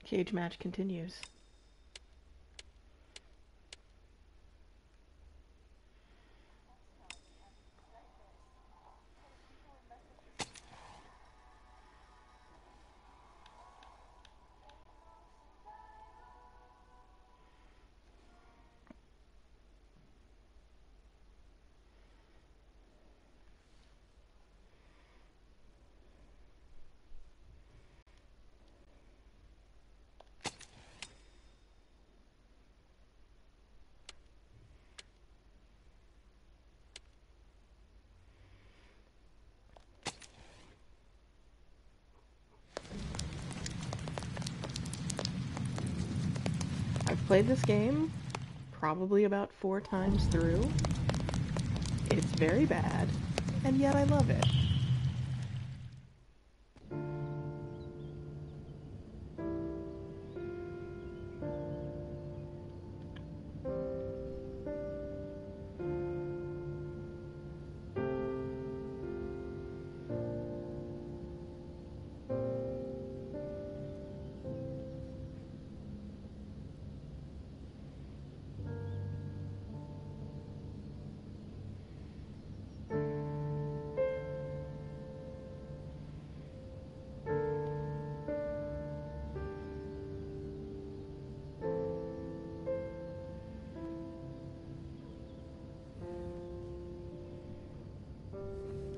Cage match continues. I've played this game probably about 4 times through. It's very bad, and yet I love it.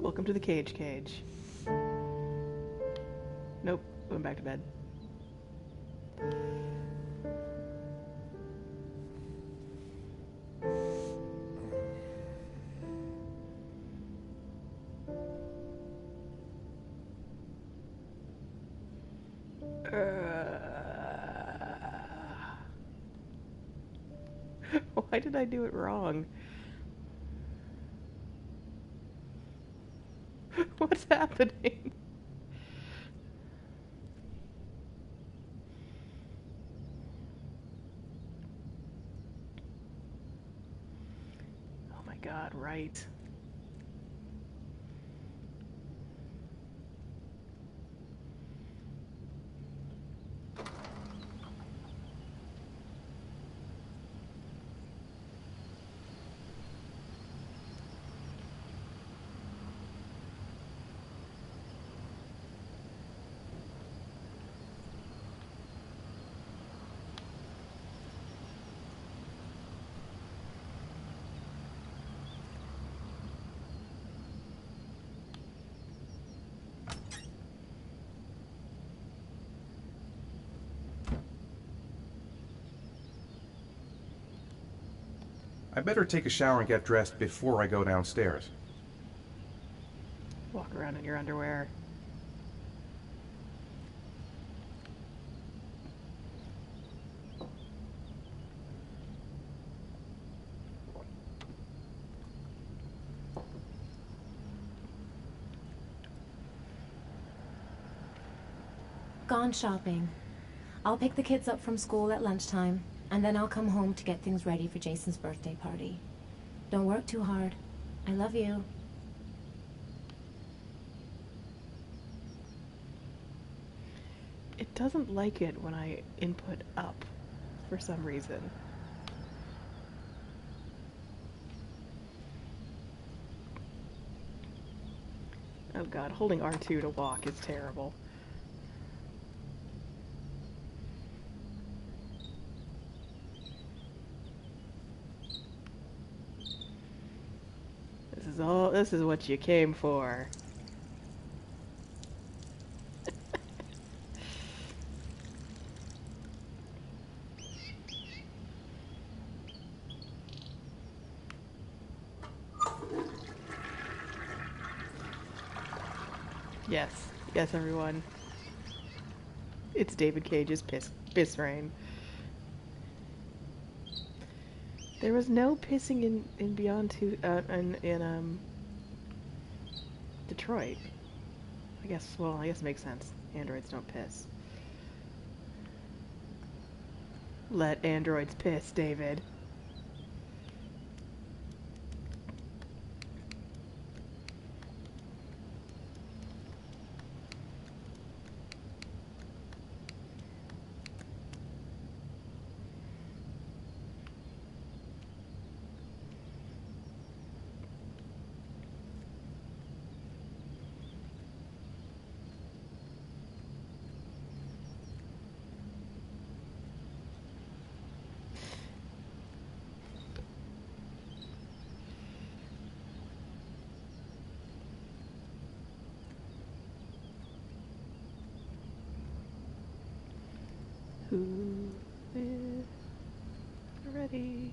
Welcome to the Cage. Nope, went back to bed. Why did I do it wrong? What's happening? Oh my god, right. I better take a shower and get dressed before I go downstairs. Walk around in your underwear. Gone shopping. I'll pick the kids up from school at lunchtime, and then I'll come home to get things ready for Jason's birthday party. Don't work too hard. I love you. It doesn't like it when I input up for some reason. Oh god, holding R2 to walk is terrible. This is what you came for. Yes, everyone. It's David Cage's piss rain. There was no pissing in Beyond Two in Detroit. I guess it makes sense. Androids don't piss. Let androids piss, David. Who is ready?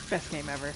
Best game ever.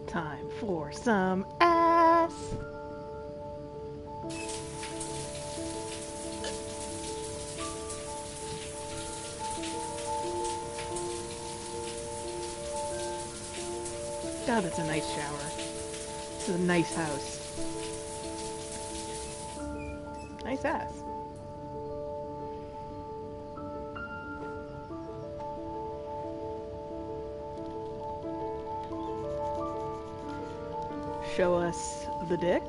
Time for some ass. God, that's a nice shower. This is a nice house. Nice ass. Show us the dick.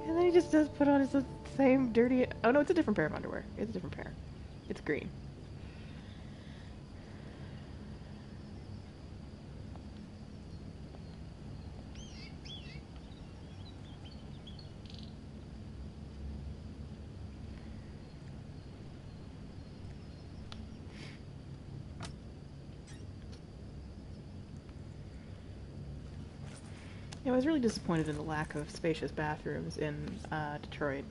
And then he just does put on his same dirty... Oh no, it's a different pair of underwear. It's a different pair. It's green. Yeah, I was really disappointed in the lack of spacious bathrooms in Detroit.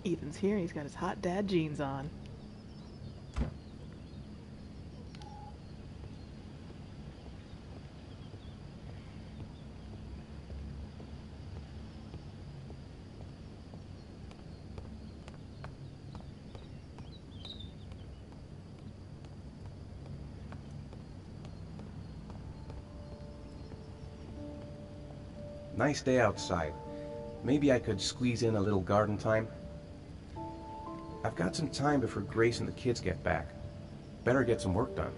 Ethan's here, and he's got his hot dad jeans on. Nice day outside. Maybe I could squeeze in a little garden time. I've got some time before Grace and the kids get back. Better get some work done.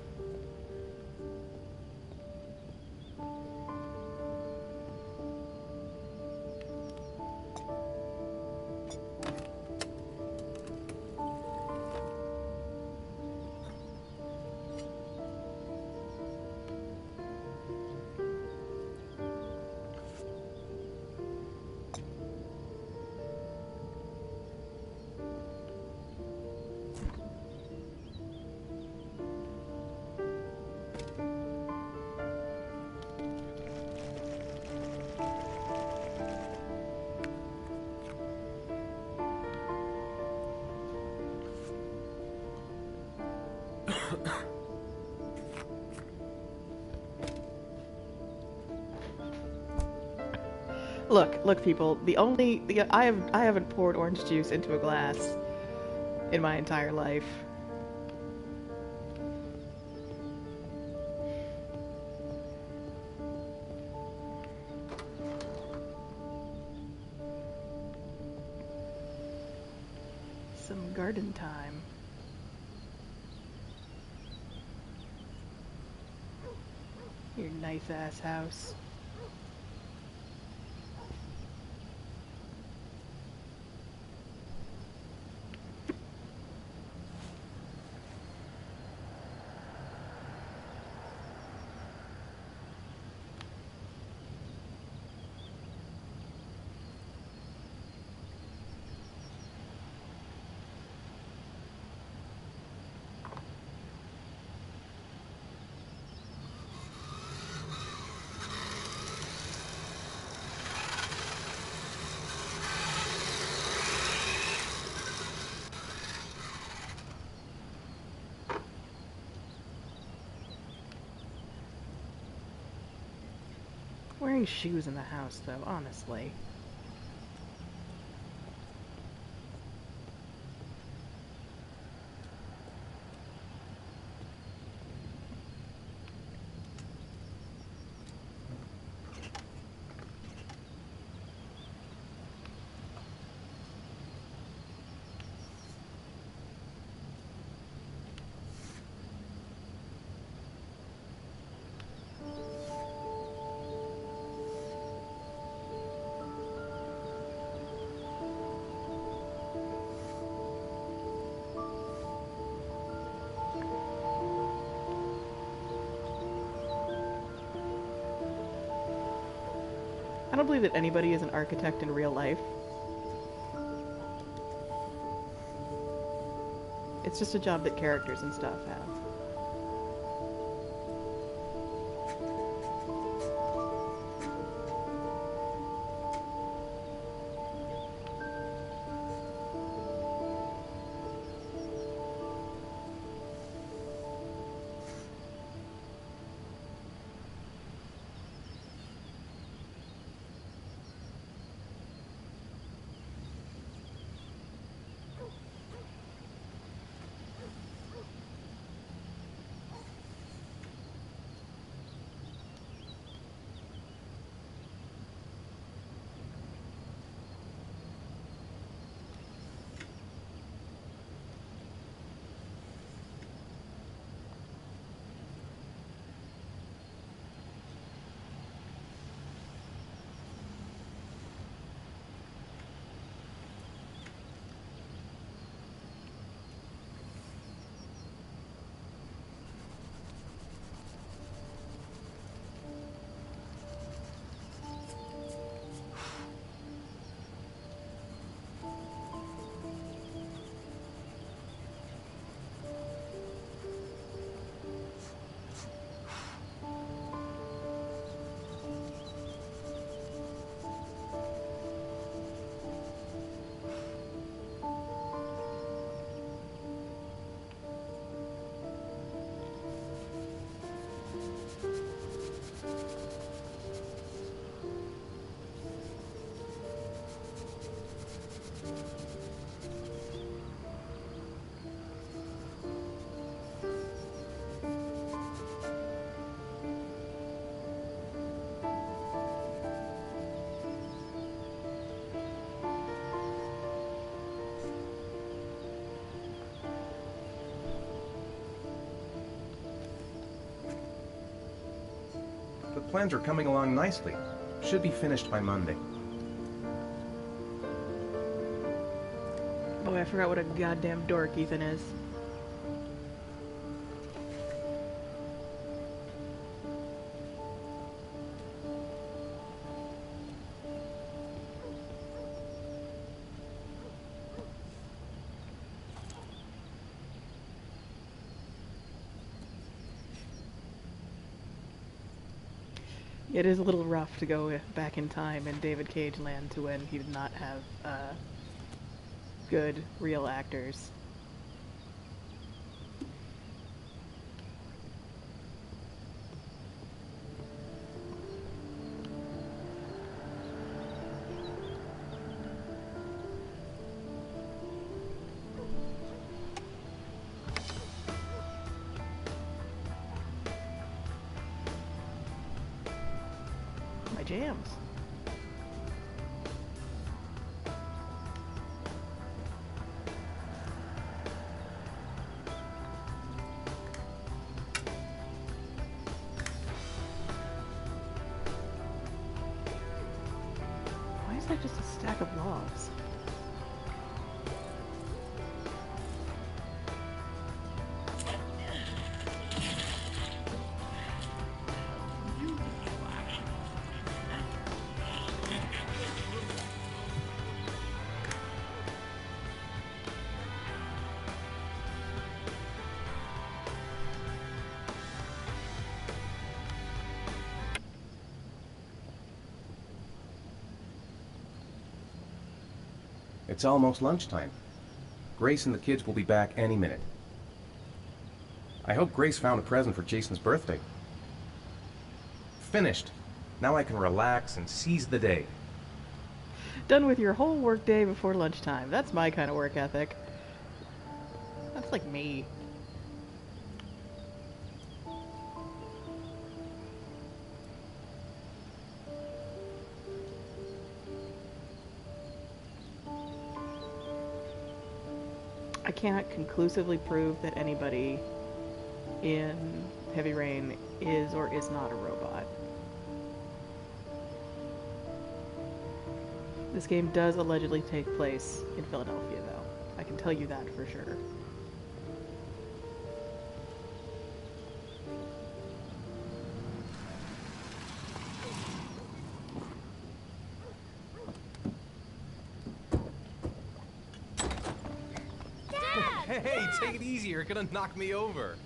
Look, people. I haven't poured orange juice into a glass in my entire life. Some garden time. Your nice ass house. Wearing shoes in the house, though, honestly. I don't believe that anybody is an architect in real life. It's just a job that characters and stuff have. The plans are coming along nicely. Should be finished by Monday. Oh, I forgot what a goddamn dork Ethan is. It is a little rough to go back in time in David Cage land to when he did not have good, real actors. My jams. Why is that just a stack of logs? It's almost lunchtime. Grace and the kids will be back any minute. I hope Grace found a present for Jason's birthday. Finished. Now I can relax and seize the day. Done with your whole workday before lunchtime. That's my kind of work ethic. That's like me. I cannot conclusively prove that anybody in Heavy Rain is or is not a robot. This game does allegedly take place in Philadelphia, though. I can tell you that for sure. Hey, take it easy, you're gonna knock me over.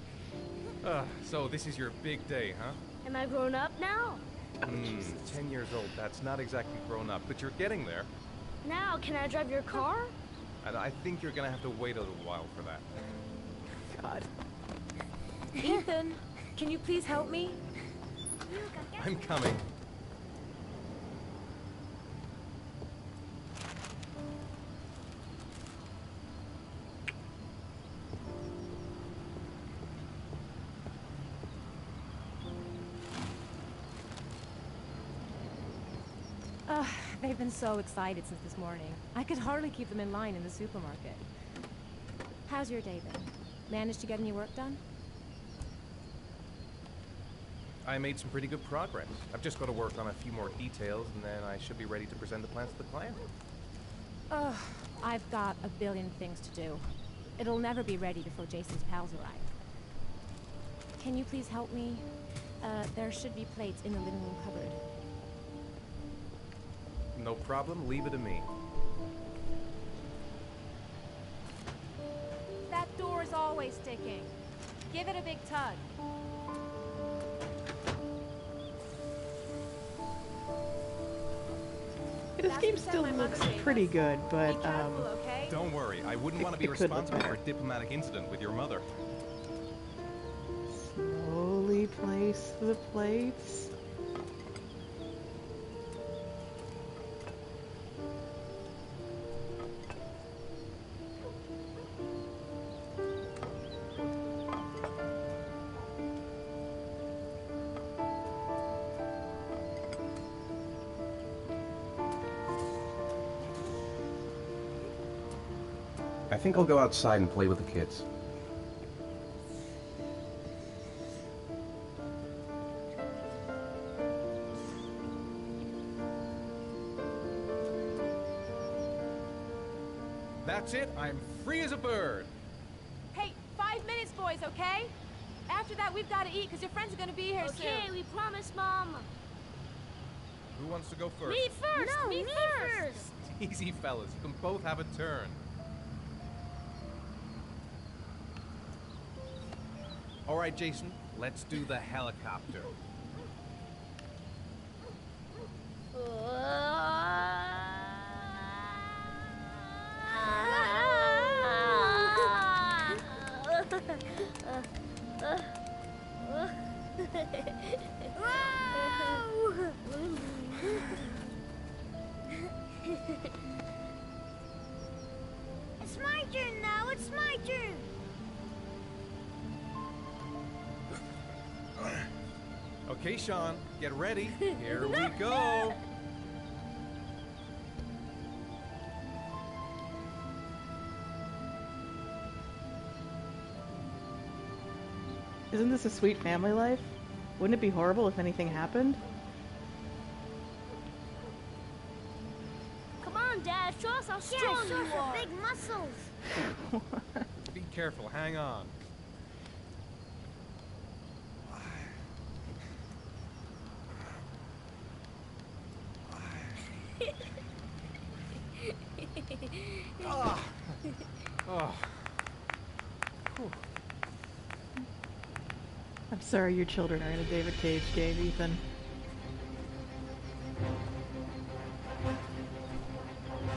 So this is your big day, huh? Am I grown up now? 10 years old, that's not exactly grown up, but you're getting there. Now, can I drive your car? And I think you're gonna have to wait a little while for that. God. Ethan, can you please help me? I'm coming. They've been so excited since this morning. I could hardly keep them in line in the supermarket. How's your day been? Managed to get any work done? I made some pretty good progress. I've just got to work on a few more details, and then I should be ready to present the plans to the client. Ugh, I've got a billion things to do. It'll never be ready before Jason's pals arrive. Can you please help me? There should be plates in the living room cupboard. No problem, leave it to me. That door is always sticking. Give it a big tug. This game still looks pretty good, but Okay? Don't worry, I wouldn't want to be It could look responsible for better. a diplomatic incident with your mother. slowly place the plates. I think I'll go outside and play with the kids. That's it, I'm free as a bird. Hey, 5 minutes, boys, okay? After that, we've got to eat, because your friends are going to be here Okay, soon. we promise, Mom. Who wants to go first? Me first! No, me me first! Easy, fellas, you can both have a turn. All right, Jason, let's do the helicopter. It's my turn now, it's my turn! Okay, Sean, get ready. Here we go. Isn't this a sweet family life? Wouldn't it be horrible if anything happened? Come on, Dad, show us how strong you are! Big muscles! Be careful, hang on. Ah. Oh. I'm sorry your children are in a David Cage game, Ethan.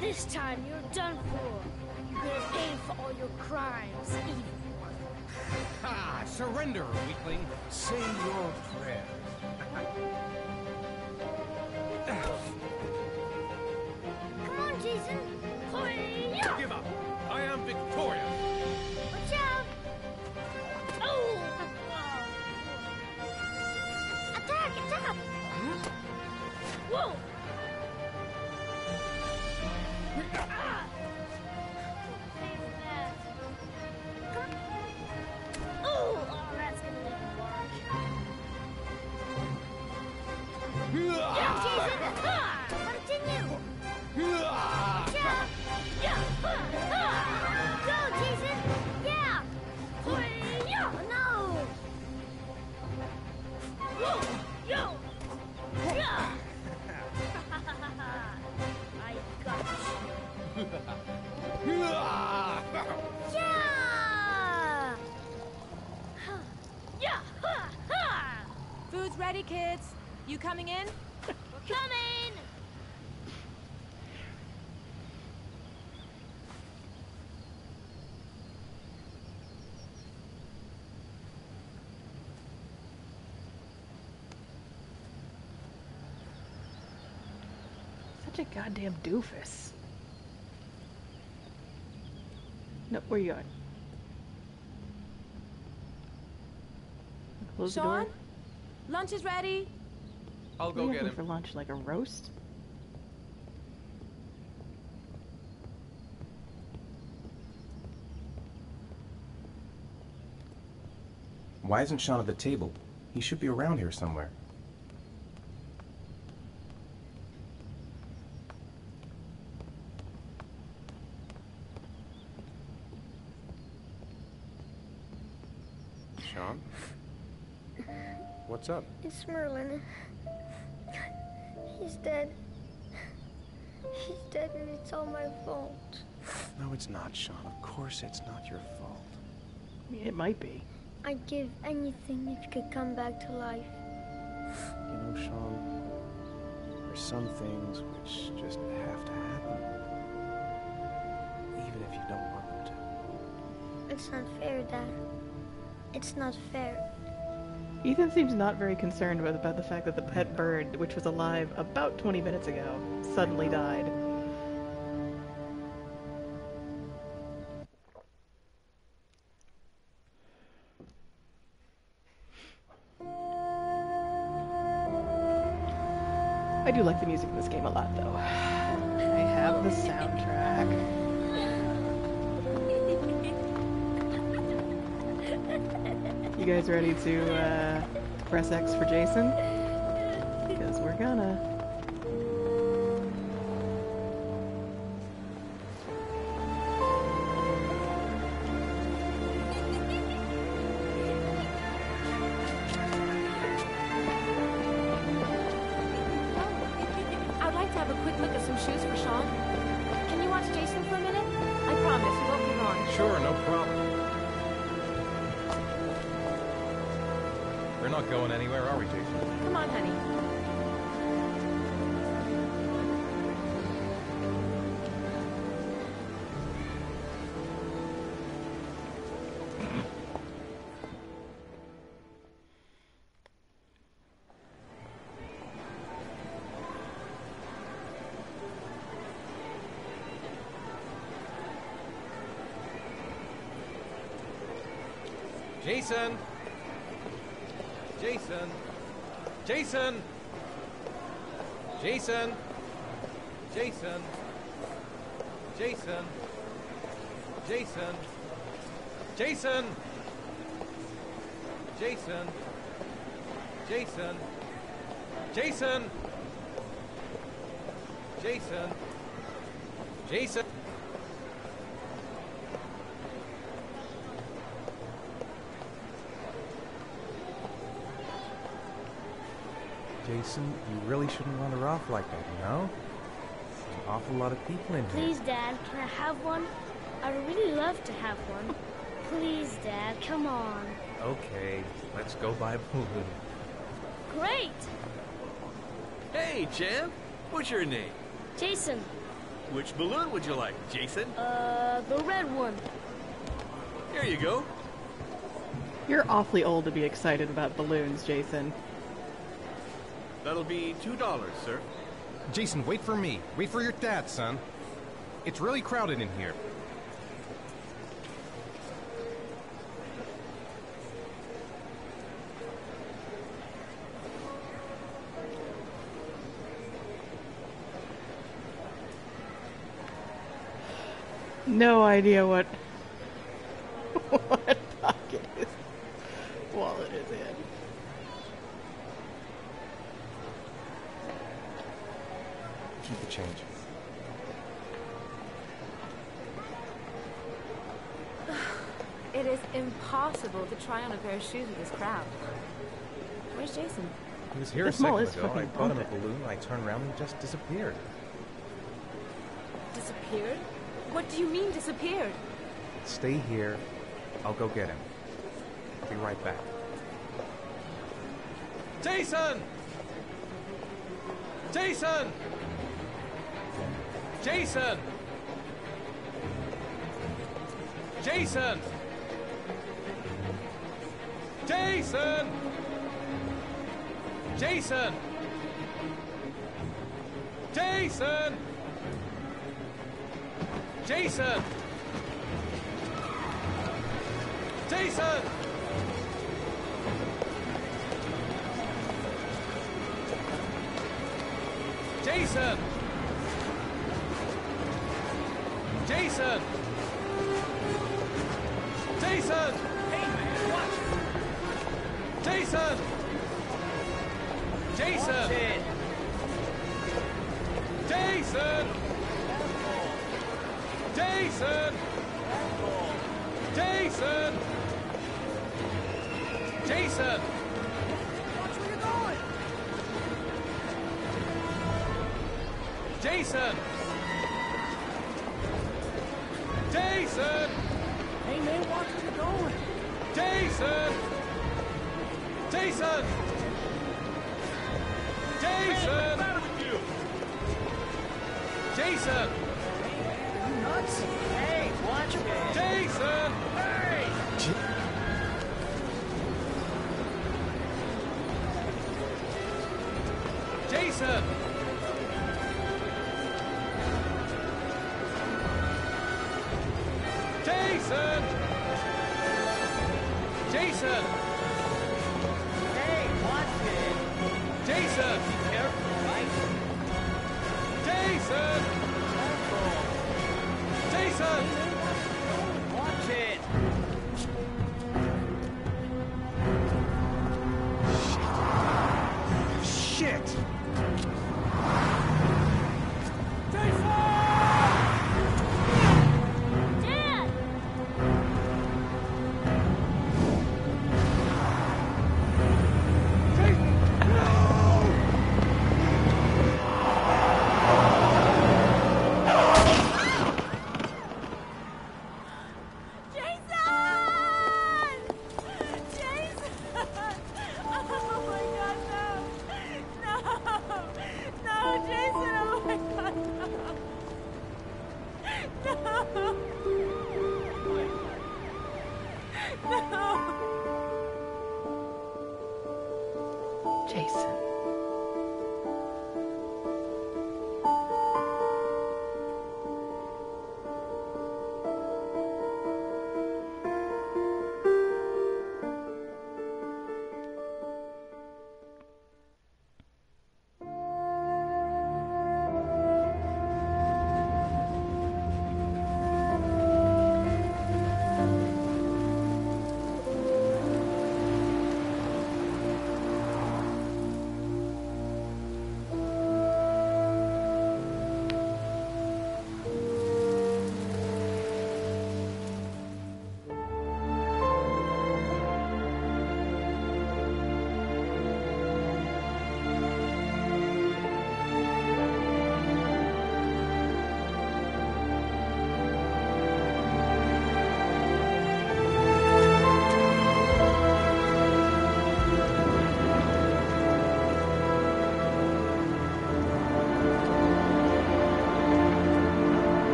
This time you're done for. You're gonna pay for all your crimes, evil one. Ah, surrender, weakling. Say your prayer. Whoa! Oh, that's gonna make it work. Yeah, Jason! Continue! Yeah! Yeah! Go, Jason! Yeah! Yeah! No! Whoa! Yo! Yeah! I got you. Yeah! Yeah! Food's ready, kids. You coming in? We're coming! Such a goddamn doofus. No, where you going? Close the Sean? door. Lunch is ready. I'll What are go you get having him. for lunch, like a roast? Why isn't Sean at the table? He should be around here somewhere. Sean? What's up? It's Merlin. He's dead. He's dead and it's all my fault. No, it's not, Sean. Of course it's not your fault. I mean, it might be. I'd give anything if you could come back to life. You know, Sean, there's some things which just have to happen. Even if you don't want them to. It's not fair, Dad. It's not fair. Ethan seems not very concerned about the fact that the pet bird, which was alive about 20 minutes ago, suddenly died. I do like the music in this game a lot, though. I have the soundtrack. You guys ready to press X for Jason? Because we're gonna. I'd like to have a quick look at some shoes for Sean. Can you watch Jason for a minute? I promise, we won't be long. Sure, no problem. We're not going anywhere, are we, Jason? Come on, honey. Jason! Jason! Jason! Jason! Jason! Jason! Jason! Jason! Jason! Jason! Jason! Jason! Jason! Jason, you really shouldn't wander off like that, you know? There's an awful lot of people in here. Please, Dad, can I have one? I'd really love to have one. Please, Dad, come on. Okay, let's go buy a balloon. Great! Hey, champ. What's your name? Jason, Which balloon would you like, Jason? the red one. Here you go. You're awfully old to be excited about balloons, Jason. That'll be $2, sir. Jason, wait for me. Wait for your dad, son. It's really crowded in here. No idea what what pocket his wallet is in. Keep the change. It is impossible to try on a pair of shoes with this crowd. Where's Jason? He was here The a second mall is ago. I fucking bought him a bumping. balloon. I turned around and he just disappeared. Disappeared? What do you mean disappeared? Stay here. I'll go get him. I'll be right back. Jason! Jason! Jason! Jason! Jason! Jason! Jason! Jason! Jason! Jason! Jason! Jason! Hey man, watch it! Jason! Jason! Watch it! Jason! Jason! Jason! Jason! Watch where you're going! Jason! Jason! Hey man, watch where you're going! Jason! Jason! Jason! What's the matter with you? Jason! Hey, are you nuts? Hey, watch it! Jason! Hey! Jason! Jason! Jason! Hey, watch it! Jason! Be careful, right? Jason! Jason! Watch it! Shit! Dad! Jason! Jason! Oh my god, no! No! No, Jason! Oh my god, no! No! No! Jason.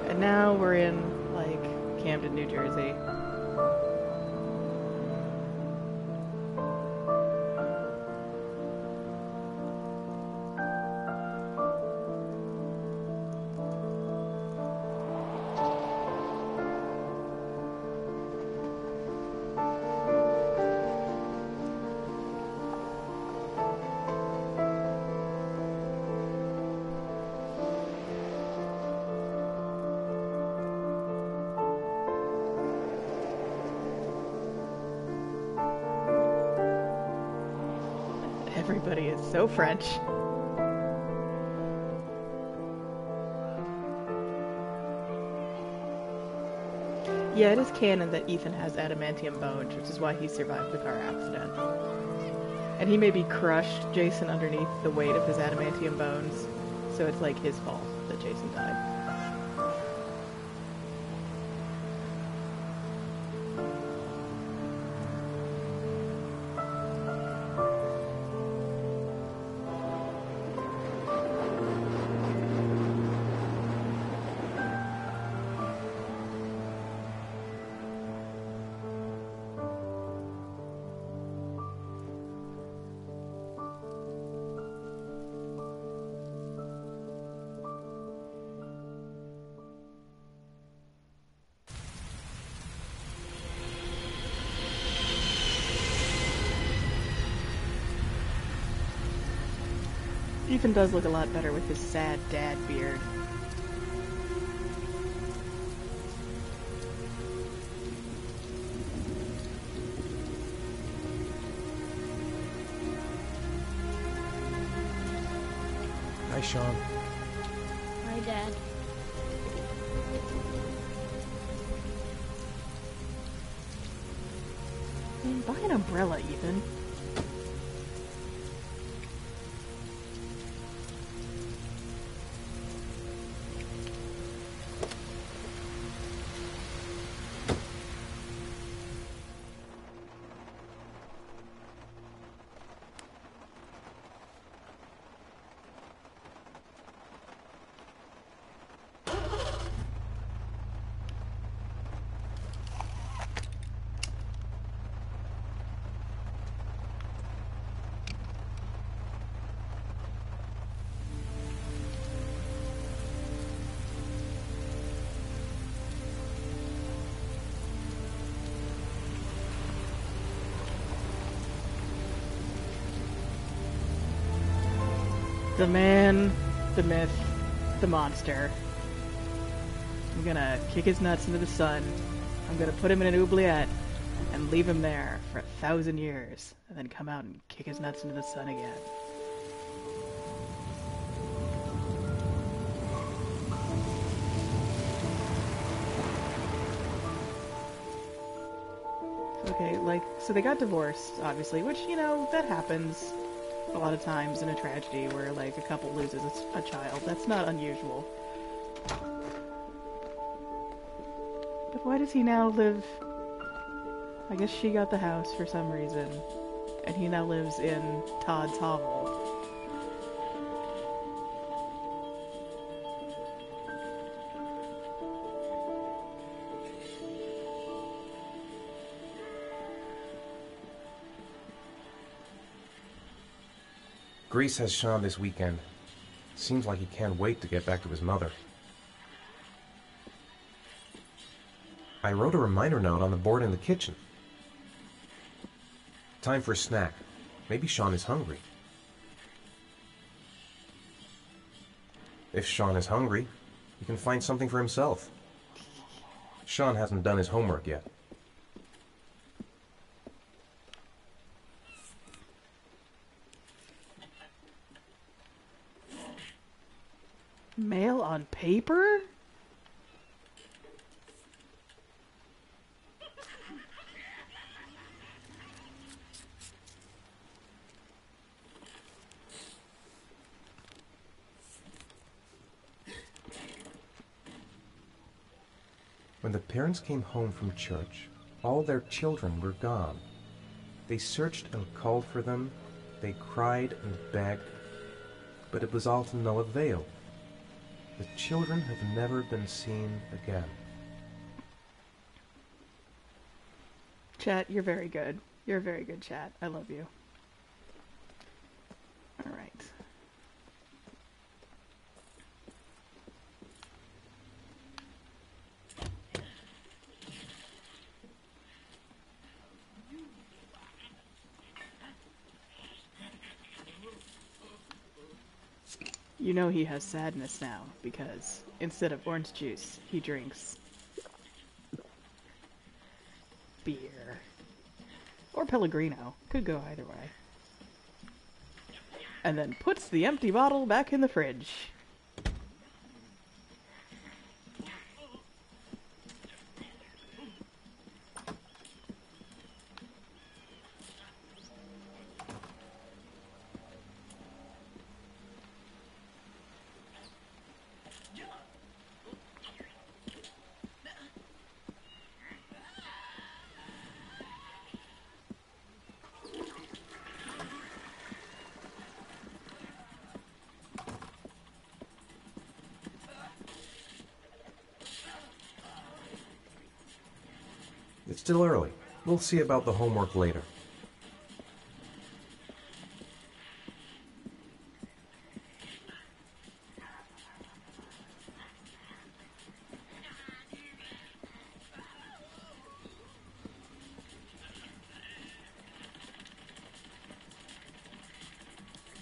And now we're in, like, Camden, New Jersey. but he is so French. Yeah, it is canon that Ethan has adamantium bones, which is why he survived the car accident. And he maybe crushed Jason underneath the weight of his adamantium bones, so it's like his fault that Jason died. Ethan does look a lot better with his sad dad beard. Hi, Sean. Hi, Dad. I mean, buy an umbrella, Ethan. The man, the myth, the monster. I'm gonna kick his nuts into the sun. I'm gonna put him in an oubliette and leave him there for 1,000 years, and then come out and kick his nuts into the sun again. Okay, like, so they got divorced, obviously, which, you know, that happens a lot of times in a tragedy where, like, a couple loses a child. That's not unusual. But why does he now live... I guess she got the house for some reason, and he now lives in Todd's hovel. Grace has Sean this weekend. Seems like he can't wait to get back to his mother. I wrote a reminder note on the board in the kitchen. Time for a snack. Maybe Sean is hungry. If Sean is hungry, he can find something for himself. Sean hasn't done his homework yet. Mail on paper? When the parents came home from church, all their children were gone. They searched and called for them. They cried and begged, but it was all to no avail. The children have never been seen again. Chat, you're very good. You're a very good chat. I love you. Alright. You know he has sadness now, because instead of orange juice, he drinks beer. Or Pellegrino. Could go either way. and then puts the empty bottle back in the fridge. It's still early. We'll see about the homework later.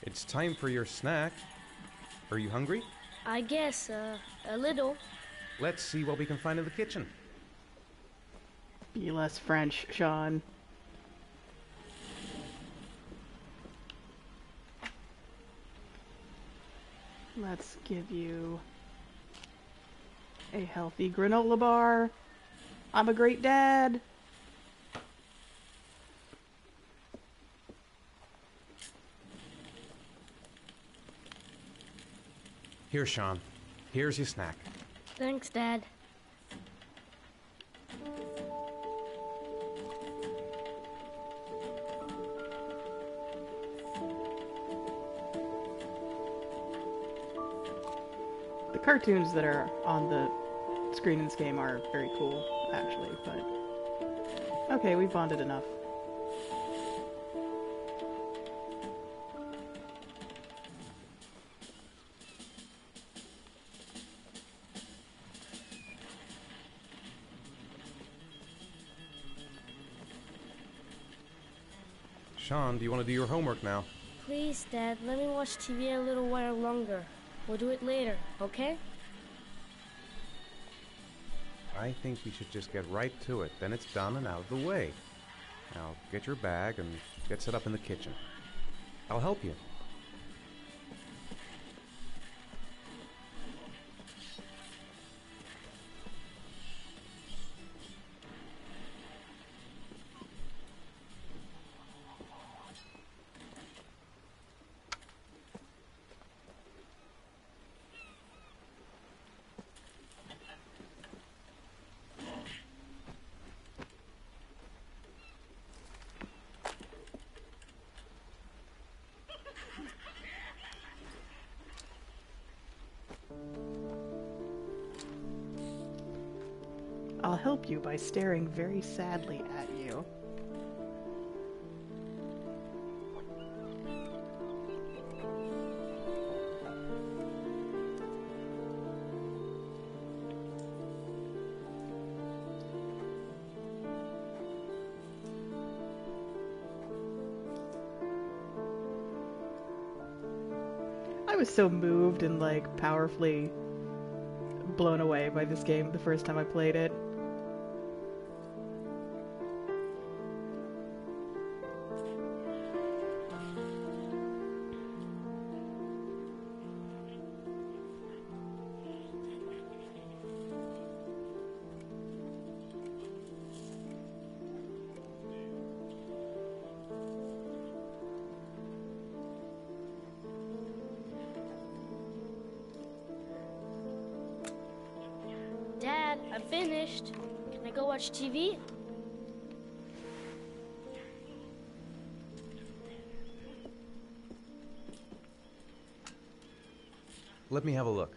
It's time for your snack. Are you hungry? I guess, a little. Let's see what we can find in the kitchen. Be less French, Sean. Let's give you a healthy granola bar. I'm a great dad. Here, Sean. Here's your snack. Thanks, Dad. The cartoons that are on the screen in this game are very cool, actually, but... Okay, we bonded enough. Sean, do you want to do your homework now? Please, Dad, let me watch TV a little while longer. We'll do it later, okay? I think we should just get right to it. Then it's done and out of the way. Now, get your bag and get set up in the kitchen. I'll help you. I'll help you by staring very sadly at you. I was so moved and like powerfully blown away by this game the first time I played it. Dad, I'm finished. Can I go watch TV? Let me have a look.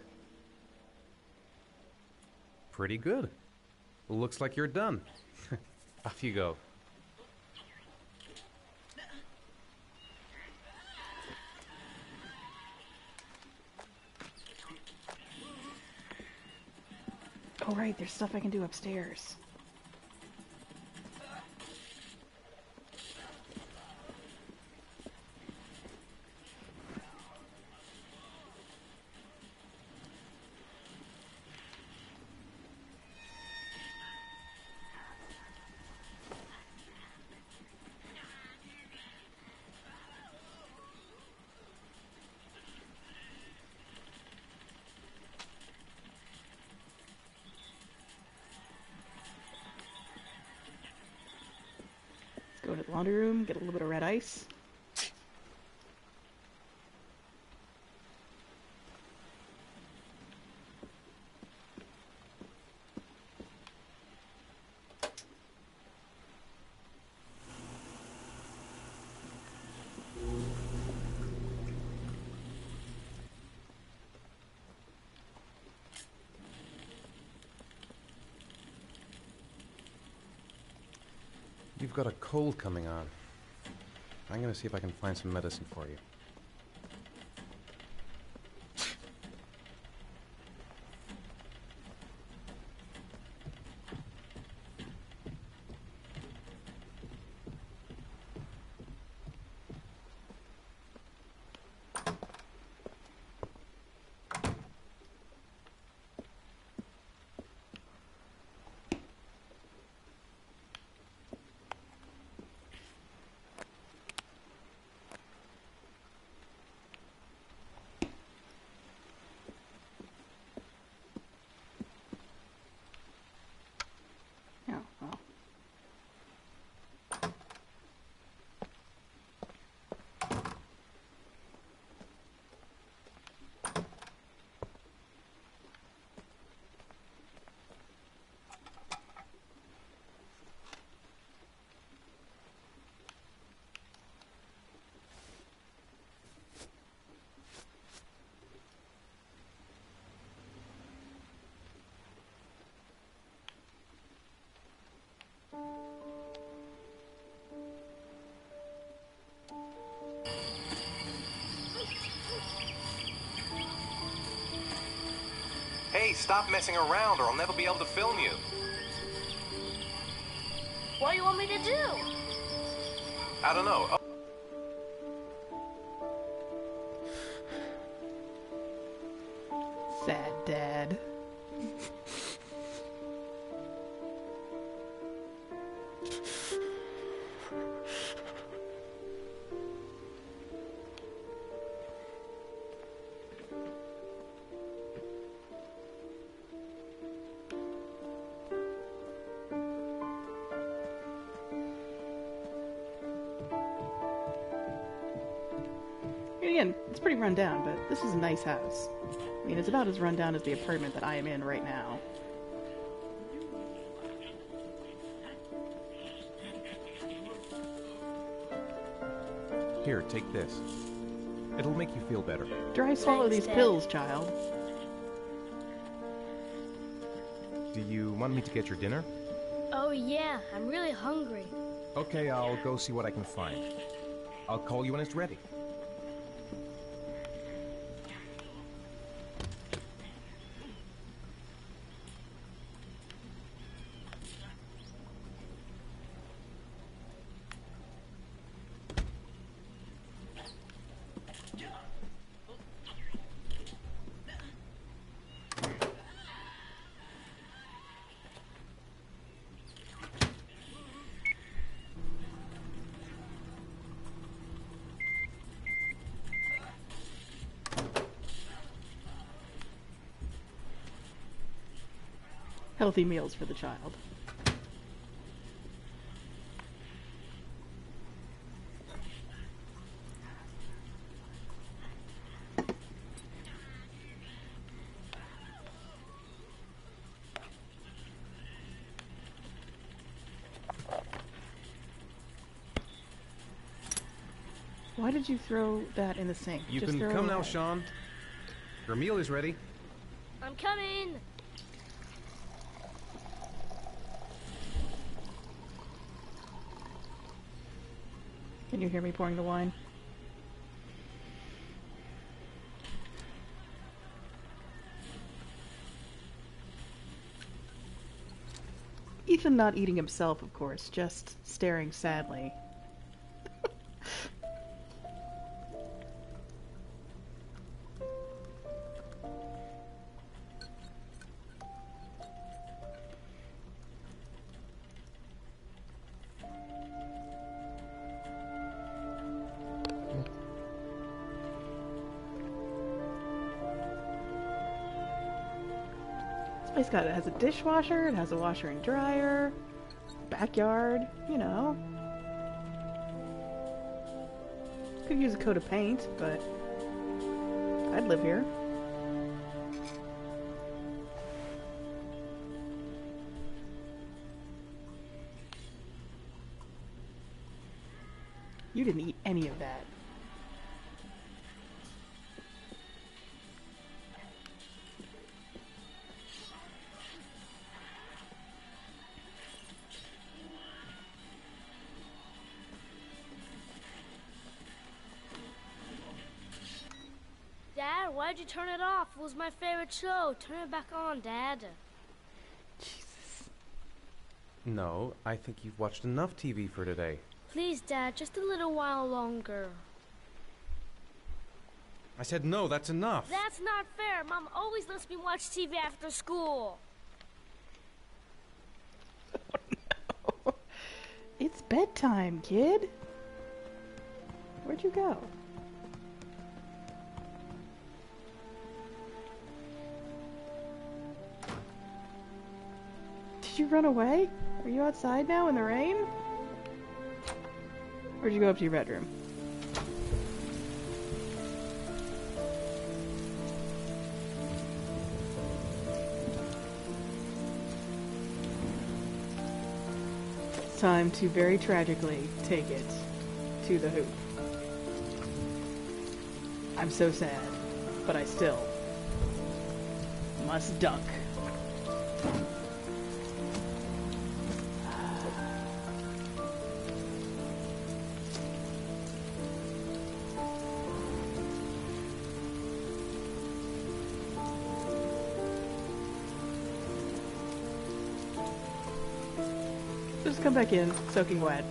Pretty good. Looks like you're done. Off you go. Oh right, there's stuff I can do upstairs. laundry room, get a little bit of red ice. You've got a cold coming on. I'm gonna see if I can find some medicine for you. Oh, well. Hey, stop messing around or I'll never be able to film you. What do you want me to do? I don't know. Sad dad. Again, it's pretty run down, but this is a nice house. I mean, it's about as run down as the apartment that I am in right now. Here, take this. It'll make you feel better. Dry swallow Thanks, these Dad. pills, child. Do you want me to get your dinner? Oh yeah, I'm really hungry. Okay, I'll go see what I can find. I'll call you when it's ready. Healthy meals for the child. Why did you throw that in the sink? You Just can throw it come now, away. Sean. Your meal is ready. I'm coming. Can you hear me pouring the wine? Ethan not eating himself, of course, just staring sadly. This place it has a dishwasher, it has a washer and dryer, backyard, you know. Could use a coat of paint, but I'd live here. You didn't eat any of that. Dad, why'd you turn it off? It was my favorite show. Turn it back on, Dad. Jesus. No, I think you've watched enough TV for today. Please, Dad, just a little while longer. I said no, that's enough. That's not fair. Mom always lets me watch TV after school. Oh, no. It's bedtime, kid. Where'd you go? Did you run away? Are you outside now in the rain? Where'd you go up to your bedroom? It's time to very tragically take it to the hoop. I'm so sad, but I still must dunk. Just come back in, soaking wet.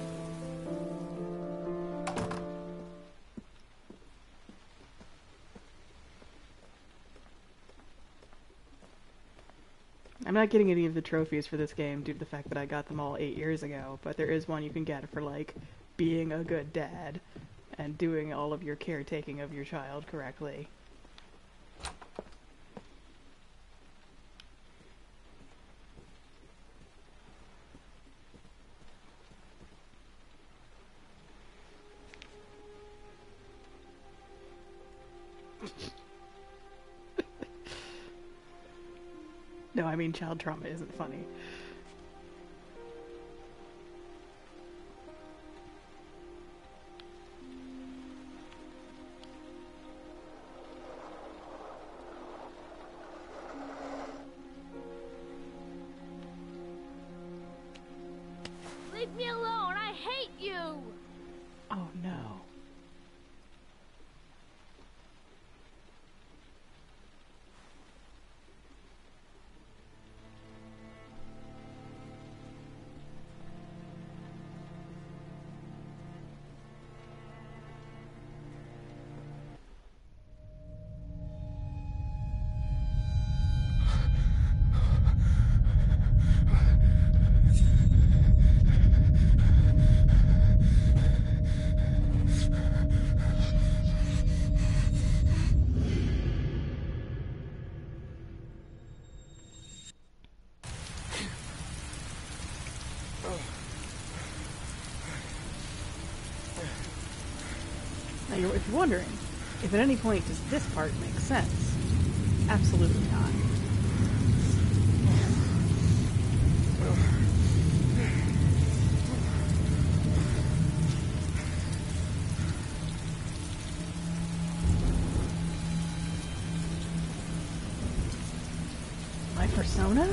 I'm not getting any of the trophies for this game due to the fact that I got them all 8 years ago, but there is one you can get for, like, being a good dad and doing all of your caretaking of your child correctly. No, I mean child trauma isn't funny. Leave me alone. I hate you. Oh no. Now, if you're wondering, if at any point does this part make sense, absolutely not. My persona?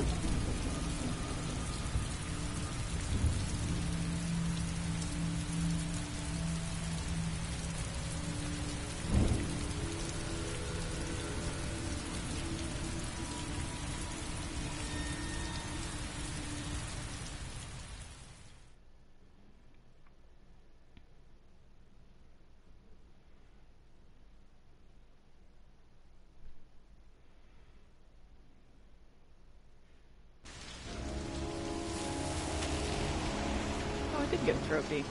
I did get a trophy.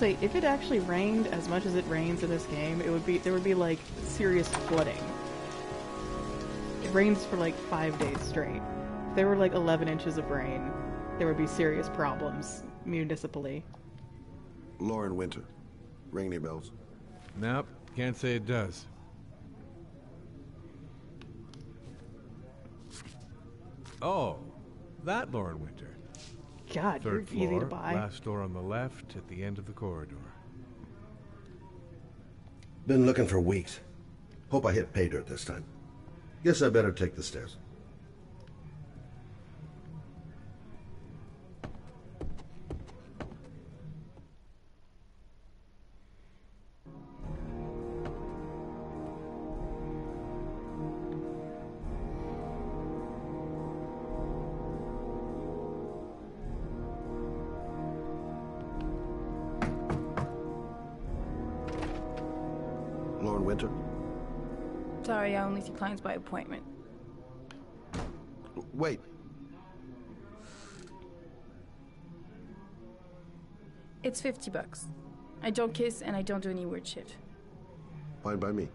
say, if it actually rained as much as it rains in this game, there would be like serious flooding. It rains for like 5 days straight. If there were like 11 inches of rain, there would be serious problems municipally. Lauren Winter. Ring any bells? Nope, can't say it does. Oh, that Lauren Winter. God, Third you're easy to floor, buy. last door on the left at the end of the corridor. Been looking for weeks. Hope I hit pay dirt this time. Guess I better take the stairs. Lauren Winter? Sorry, I only see clients by appointment. Wait. It's $50. I don't kiss and I don't do any weird shit. Fine by me.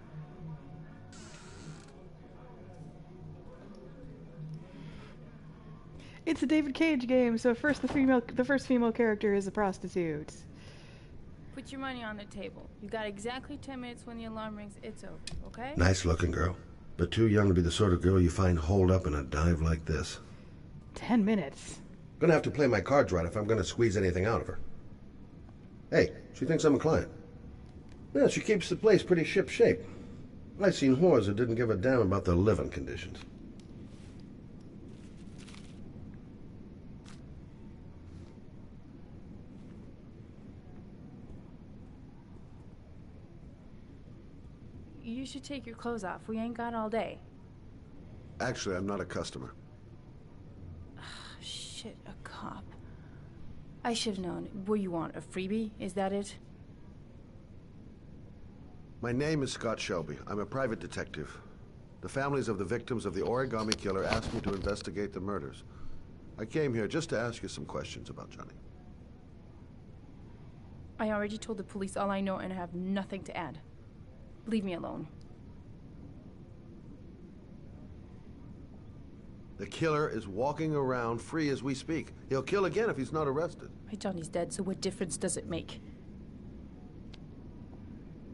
It's a David Cage game, so first the first female character is a prostitute. Put your money on the table. You got exactly 10 minutes when the alarm rings. It's over, okay? Nice looking girl, but too young to be the sort of girl you find holed up in a dive like this. 10 minutes. Gonna have to play my cards right if I'm gonna squeeze anything out of her. Hey, she thinks I'm a client. Yeah, she keeps the place pretty ship-shape. I've seen whores that didn't give a damn about their living conditions. You should take your clothes off. We ain't got all day. Actually, I'm not a customer. Shit, a cop. I should have known. What you want, a freebie? Is that it? My name is Scott Shelby. I'm a private detective. The families of the victims of the Origami Killer asked me to investigate the murders. I came here just to ask you some questions about Johnny. I already told the police all I know and I have nothing to add. Leave me alone. The killer is walking around free as we speak. He'll kill again if he's not arrested. My Johnny's dead, so what difference does it make?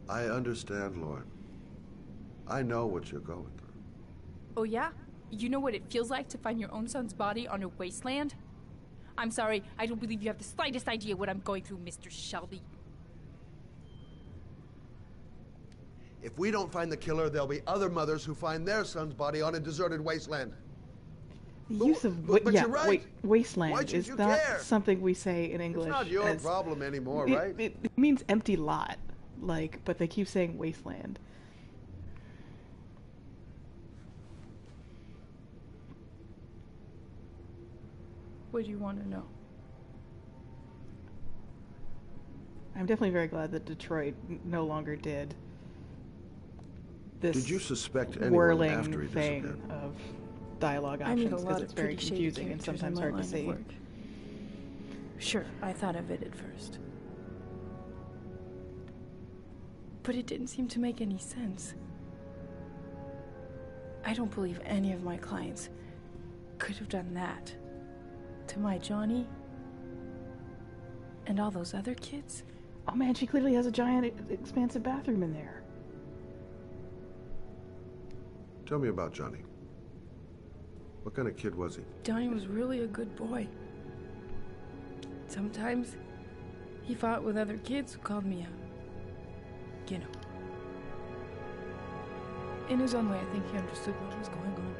I understand, Lauren. I know what you're going through. Oh yeah? You know what it feels like to find your own son's body on a wasteland? I'm sorry, I don't believe you have the slightest idea what I'm going through, Mr. Shelby. If we don't find the killer, there'll be other mothers who find their son's body on a deserted wasteland. The use of but you're right. wasteland Why should is you not care? something we say in English. It's not your as- problem anymore, it, right? It means empty lot, like, but they keep saying wasteland. What do you want to know? I'm definitely very glad that Detroit no longer did this Did you suspect anyone whirling after he thing disappeared? of dialogue I meet a options lot because of it's very pretty shady confusing and characters sometimes in my hard to line of see. work. Sure, I thought of it at first. But it didn't seem to make any sense. I don't believe any of my clients could have done that to my Johnny and all those other kids. Oh man, she clearly has a giant, expansive bathroom in there. Tell me about Johnny. What kind of kid was he? Johnny was really a good boy. Sometimes he fought with other kids who called me a, you know. In his own way, I think he understood what was going on.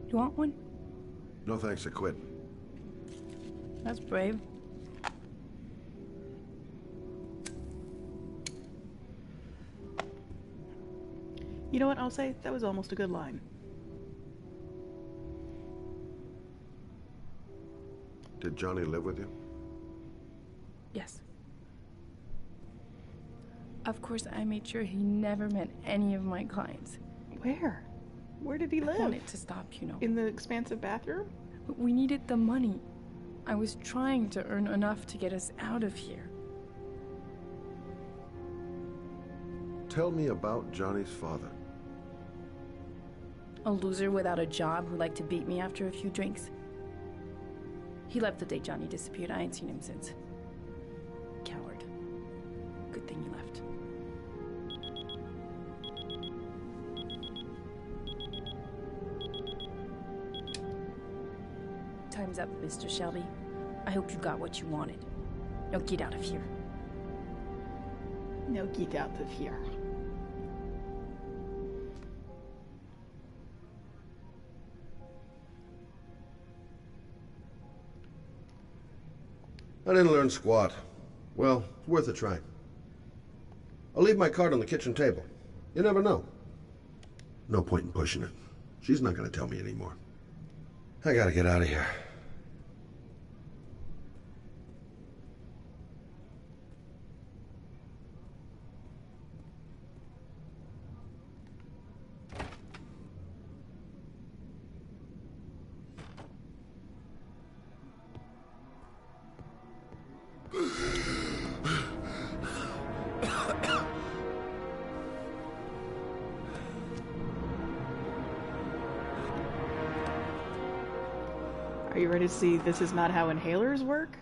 You want one? No thanks, I quit. That's brave. You know what? I'll say that was almost a good line. Did Johnny live with you? Yes. Of course, I made sure he never met any of my clients. Where? Where did he I live? want it to stop, you know. In the expansive bathroom? But we needed the money. I was trying to earn enough to get us out of here. Tell me about Johnny's father. A loser without a job who liked to beat me after a few drinks. He left the day Johnny disappeared. I ain't seen him since. Coward. Good thing he left. Time's up, Mr. Shelby. I hope you got what you wanted. Now get out of here. Now get out of here. I didn't learn squat. Well, it's worth a try. I'll leave my card on the kitchen table. You never know. No point in pushing it. She's not going to tell me anymore. I gotta get out of here. Are you ready to see this is not how inhalers work?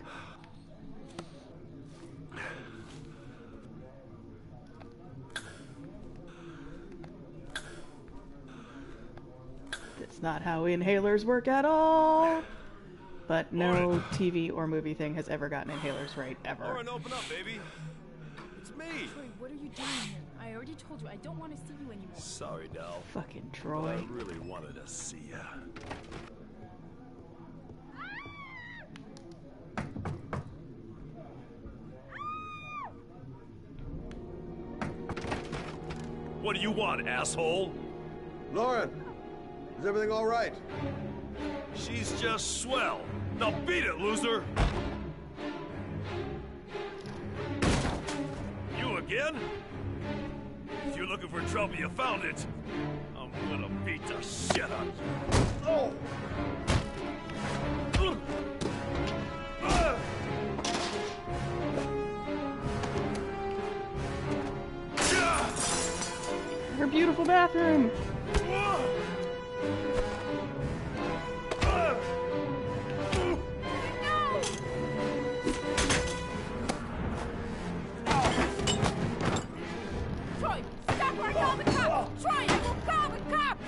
That's not how inhalers work at all. But no TV or movie thing has ever gotten inhalers right, ever. Lauren, open up, baby. It's me. Troy, what are you doing here? I already told you I don't want to see you anymore. Sorry, Dal. Fucking But Troy. I really wanted to see ya. What do you want, asshole? Lauren, is everything all right? She's just swell. Now beat it, loser! You again? If you're looking for trouble, you found it. I'm gonna beat the shit out of you. Oh! Her beautiful bathroom. Troy, stop or I'll call the cops! Troy, I will call the cops!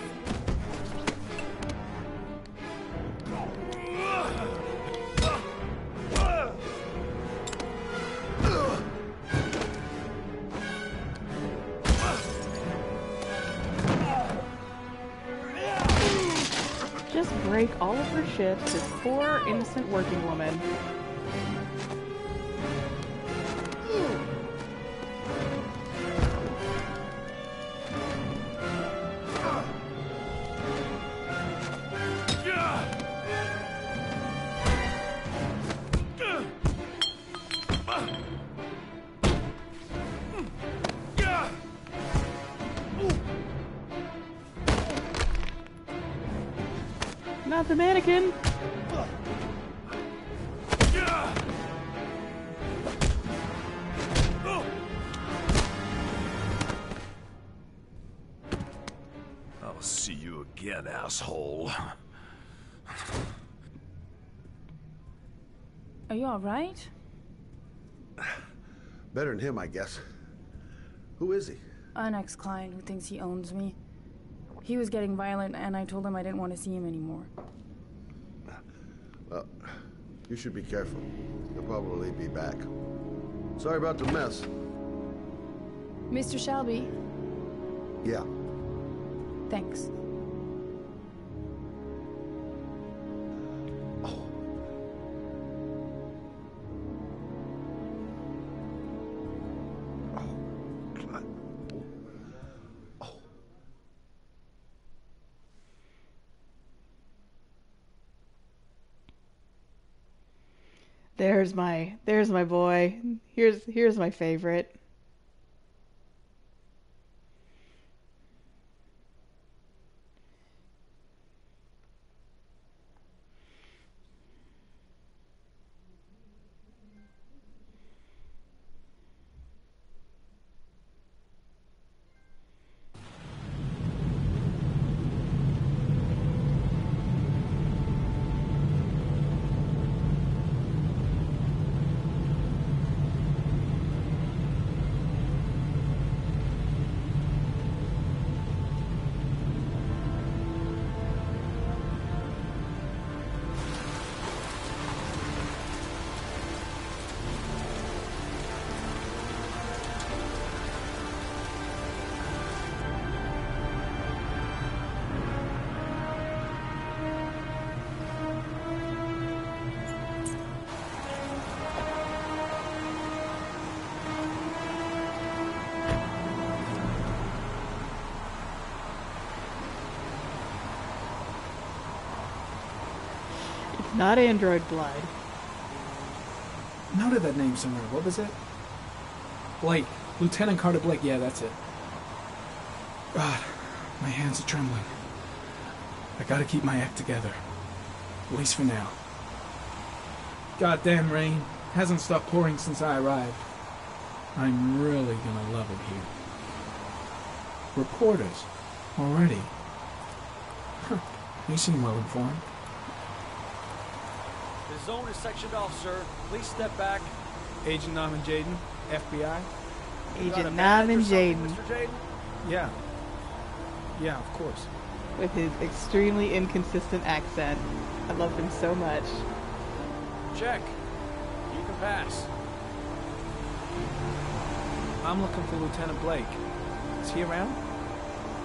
Just break all of her shifts, this poor, innocent working woman. Not the mannequin! I'll see you again, asshole. Are you alright? Better than him, I guess. Who is he? An ex-client who thinks he owns me. He was getting violent, and I told him I didn't want to see him anymore. Well, you should be careful. He'll probably be back. Sorry about the mess. Mr. Shelby, Yeah. thanks. There's my boy. Here's my favorite. not Android Blood. Noted that name somewhere. What was it? Blake. Lieutenant Carter Blake. Yeah, that's it. God, my hands are trembling. I gotta keep my act together. At least for now. Goddamn rain. Hasn't stopped pouring since I arrived. I'm really gonna love it here. Reporters. Already. Huh. They seem well informed. The zone is sectioned off, sir. Please step back. Agent Norman Jaden, FBI. Agent Norman Jaden. Mr. Jaden? Yeah. Yeah, of course. With his extremely inconsistent accent. I love him so much. Check. You can pass. I'm looking for Lieutenant Blake. Is he around?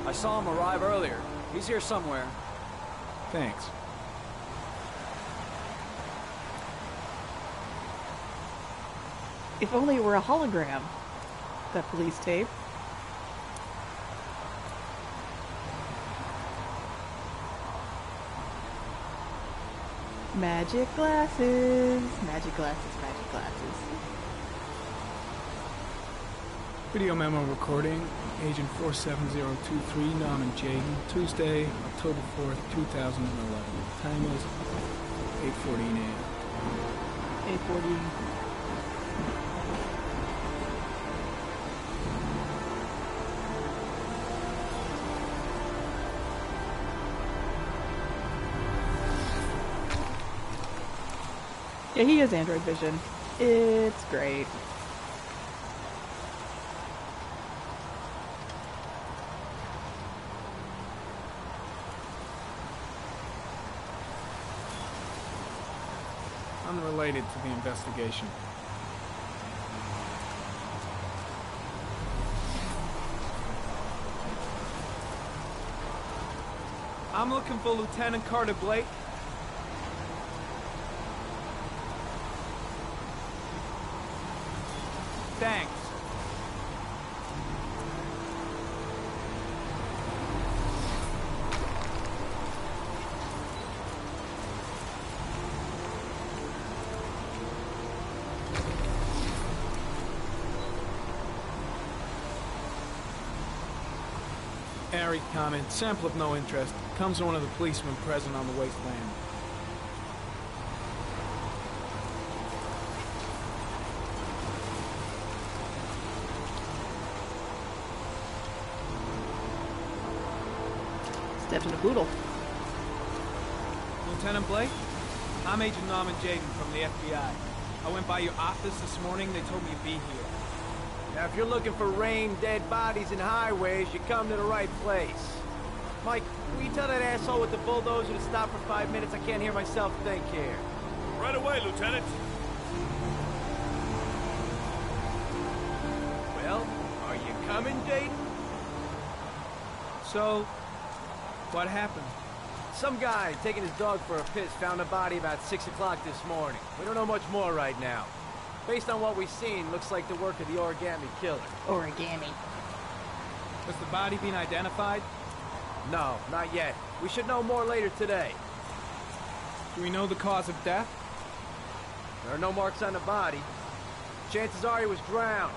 I saw him arrive earlier. He's here somewhere. Thanks. If only it were a hologram. That police tape. Magic glasses. Magic glasses, magic glasses. Video memo recording. Agent 47023, Norman Jaden. Tuesday, October 4th, 2011. Time is 8:14 a.m. 8:14. Yeah, he has Android vision. It's great. Unrelated to the investigation. I'm looking for Lieutenant Carter Blake. Thanks. Airy comment. Sample of no interest. Comes from one of the policemen present on the wasteland. Stepped in a poodle. Lieutenant Blake? I'm Agent Norman Jaden from the FBI. I went by your office this morning. They told me you'd be here. Now, if you're looking for rain, dead bodies, and highways, you come to the right place. Mike, will you tell that asshole with the bulldozer to stop for 5 minutes? I can't hear myself think here. Right away, Lieutenant. Well, are you coming, Jaden? So, what happened? Some guy taking his dog for a piss found a body about 6 o'clock this morning. We don't know much more right now. Based on what we've seen, looks like the work of the origami killer. Origami. Has the body been identified? No, not yet. We should know more later today. Do we know the cause of death? There are no marks on the body. Chances are he was drowned,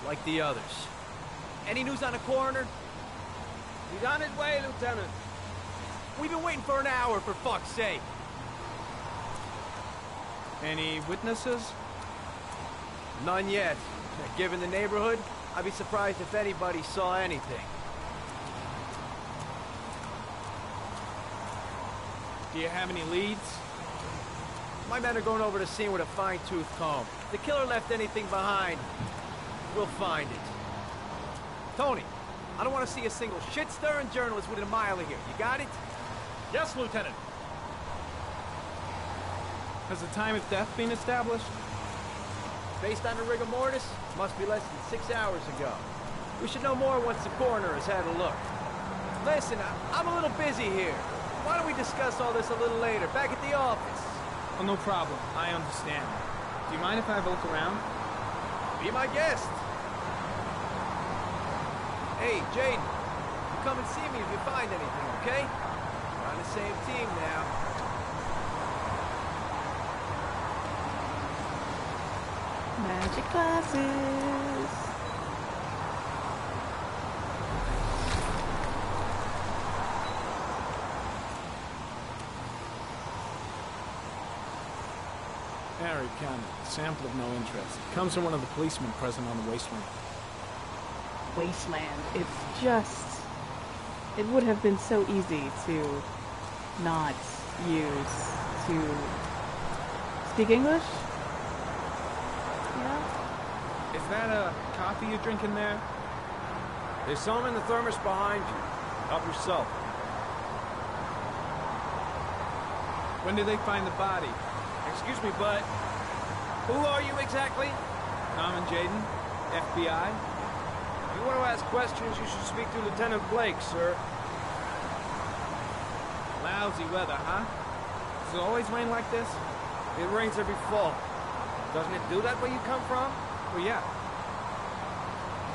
like the others. Any news on the coroner? He's on his way, Lieutenant. We've been waiting for an hour, for fuck's sake. Any witnesses? None yet. Given the neighborhood, I'd be surprised if anybody saw anything. Do you have any leads? My men are going over the scene with a fine-tooth comb. If the killer left anything behind, we'll find it. Tony, I don't want to see a single shit-stirring journalist within a mile of here. You got it? Yes, Lieutenant. Has the time of death been established? Based on the rigor mortis, must be less than 6 hours ago. We should know more once the coroner has had a look. Listen, I'm a little busy here. Why don't we discuss all this a little later, back at the office? Oh, no problem. I understand. Do you mind if I have a look around? Be my guest. Hey, Jaden, you come and see me if you find anything, okay? We're on the same team now. Magic glasses. Harry County. Sample of no interest. Comes from one of the policemen present on the wasteland. Wasteland. It's just... It would have been so easy to not use to speak English. Yeah? Is that a coffee you're drinking there? There's some in the thermos behind you. Help yourself. When did they find the body? Excuse me, bud. Who are you exactly? Norman Jayden, FBI. If you want to ask questions, you should speak to Lieutenant Blake, sir. Lousy weather, huh? Does it always rain like this? It rains every fall. Doesn't it do that where you come from? Well, yeah.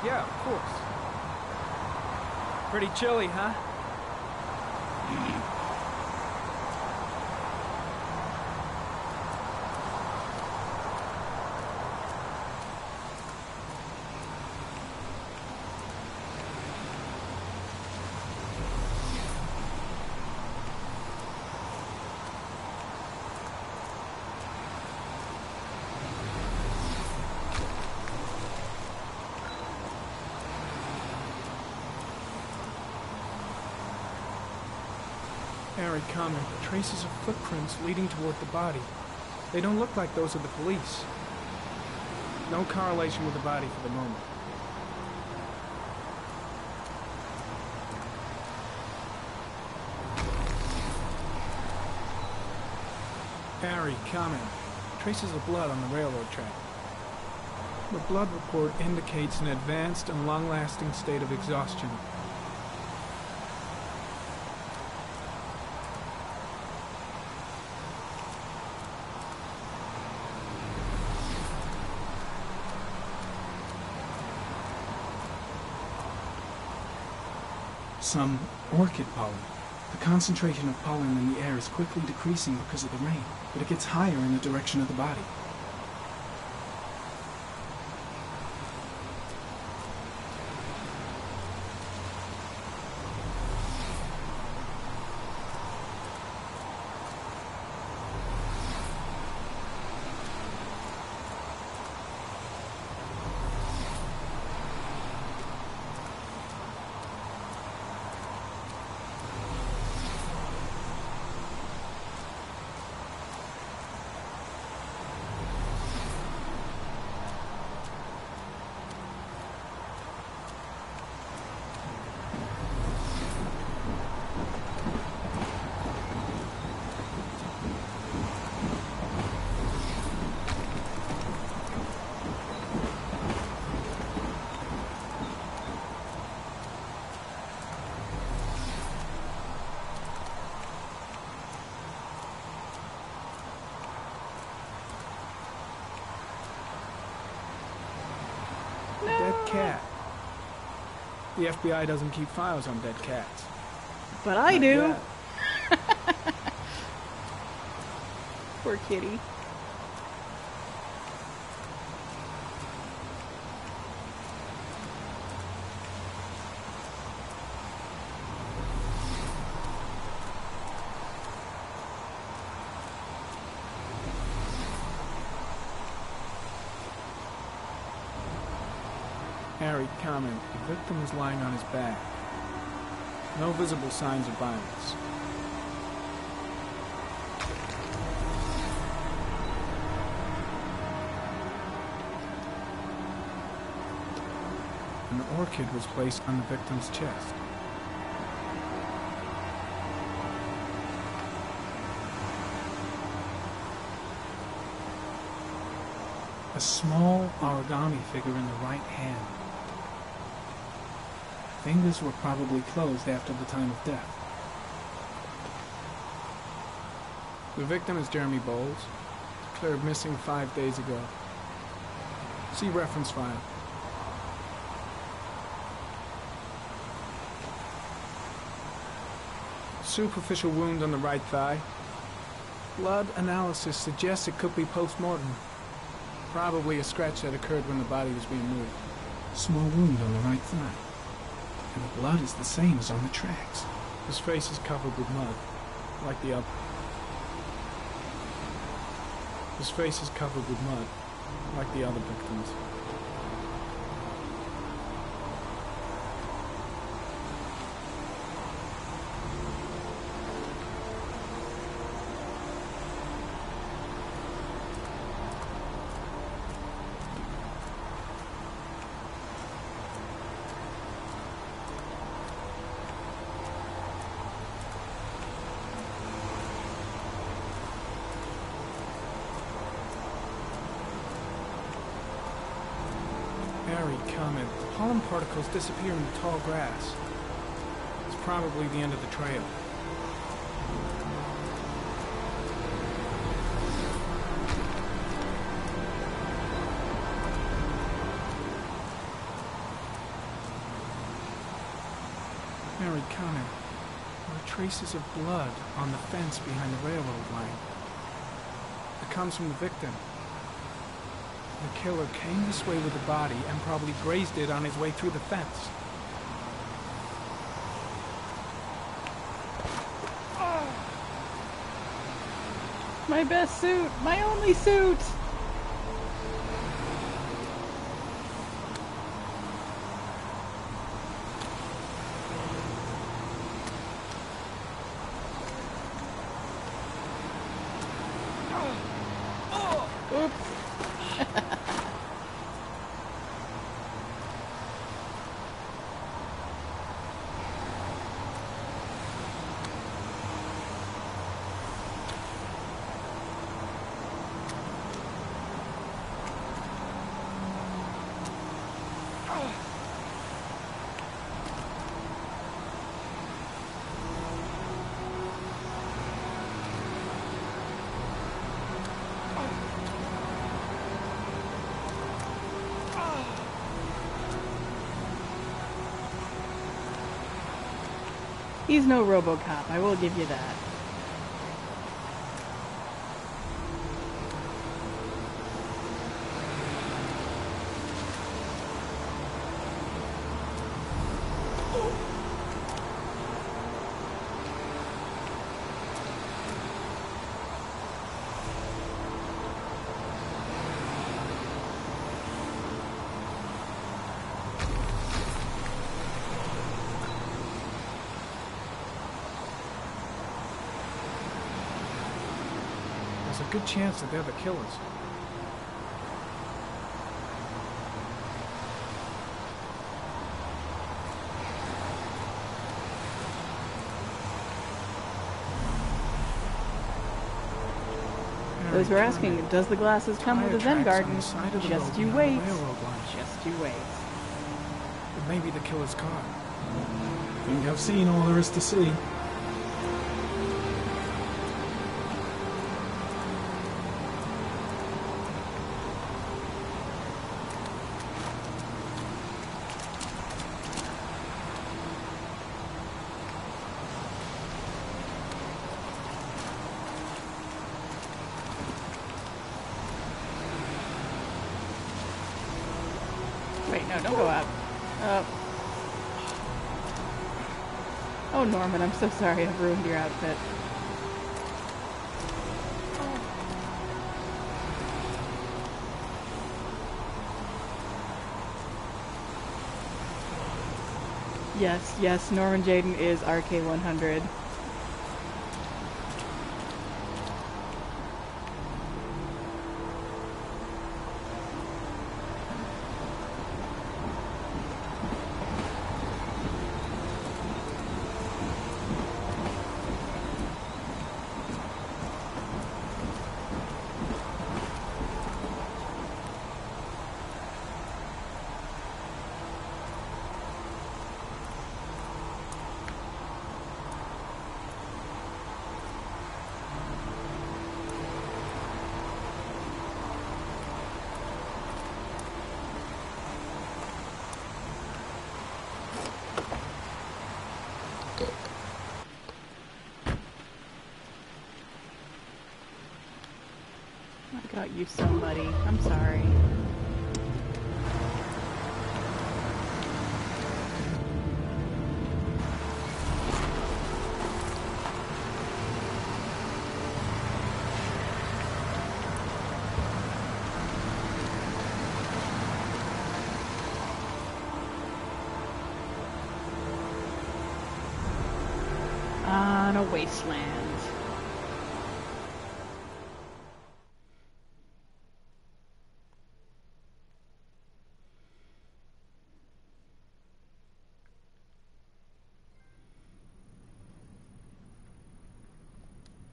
Yeah, of course. Pretty chilly, huh? Harry comment. Traces of footprints leading toward the body. They don't look like those of the police. No correlation with the body for the moment. Harry comment. Traces of blood on the railroad track. The blood report indicates an advanced and long-lasting state of exhaustion. Some orchid pollen. The concentration of pollen in the air is quickly decreasing because of the rain, but it gets higher in the direction of the body. Dead cat. The FBI doesn't keep files on dead cats. But I Not do. yet. Poor kitty. Harry comment. The victim is lying on his back. No visible signs of violence. An orchid was placed on the victim's chest. A small origami figure in the right hand. Fingers were probably closed after the time of death. The victim is Jeremy Bowles, declared missing 5 days ago. See reference file. Superficial wound on the right thigh. Blood analysis suggests it could be post-mortem. Probably a scratch that occurred when the body was being moved. Small wound on the right thigh. And the blood is the same as on the tracks. His face is covered with mud, like the other. His face is covered with mud, like the other victims. Very common. Pollen particles disappear in the tall grass. It's probably the end of the trail. Very common. There are traces of blood on the fence behind the railroad line. It comes from the victim. The killer came this way with the body and probably grazed it on his way through the fence. My best suit! My only suit! Oops. He's no RoboCop, I will give you that. There's a good chance that they're the killers. Those who are asking, does the glasses come with a Zen garden? Just you wait. Just you wait. It may be the killer's car. I think I've seen all there is to see. Wait, no, don't go up. Oh, Norman, I'm so sorry I've ruined your outfit. Yes, yes, Norman Jayden is RK-100. you somebody. I'm sorry. On a wasteland.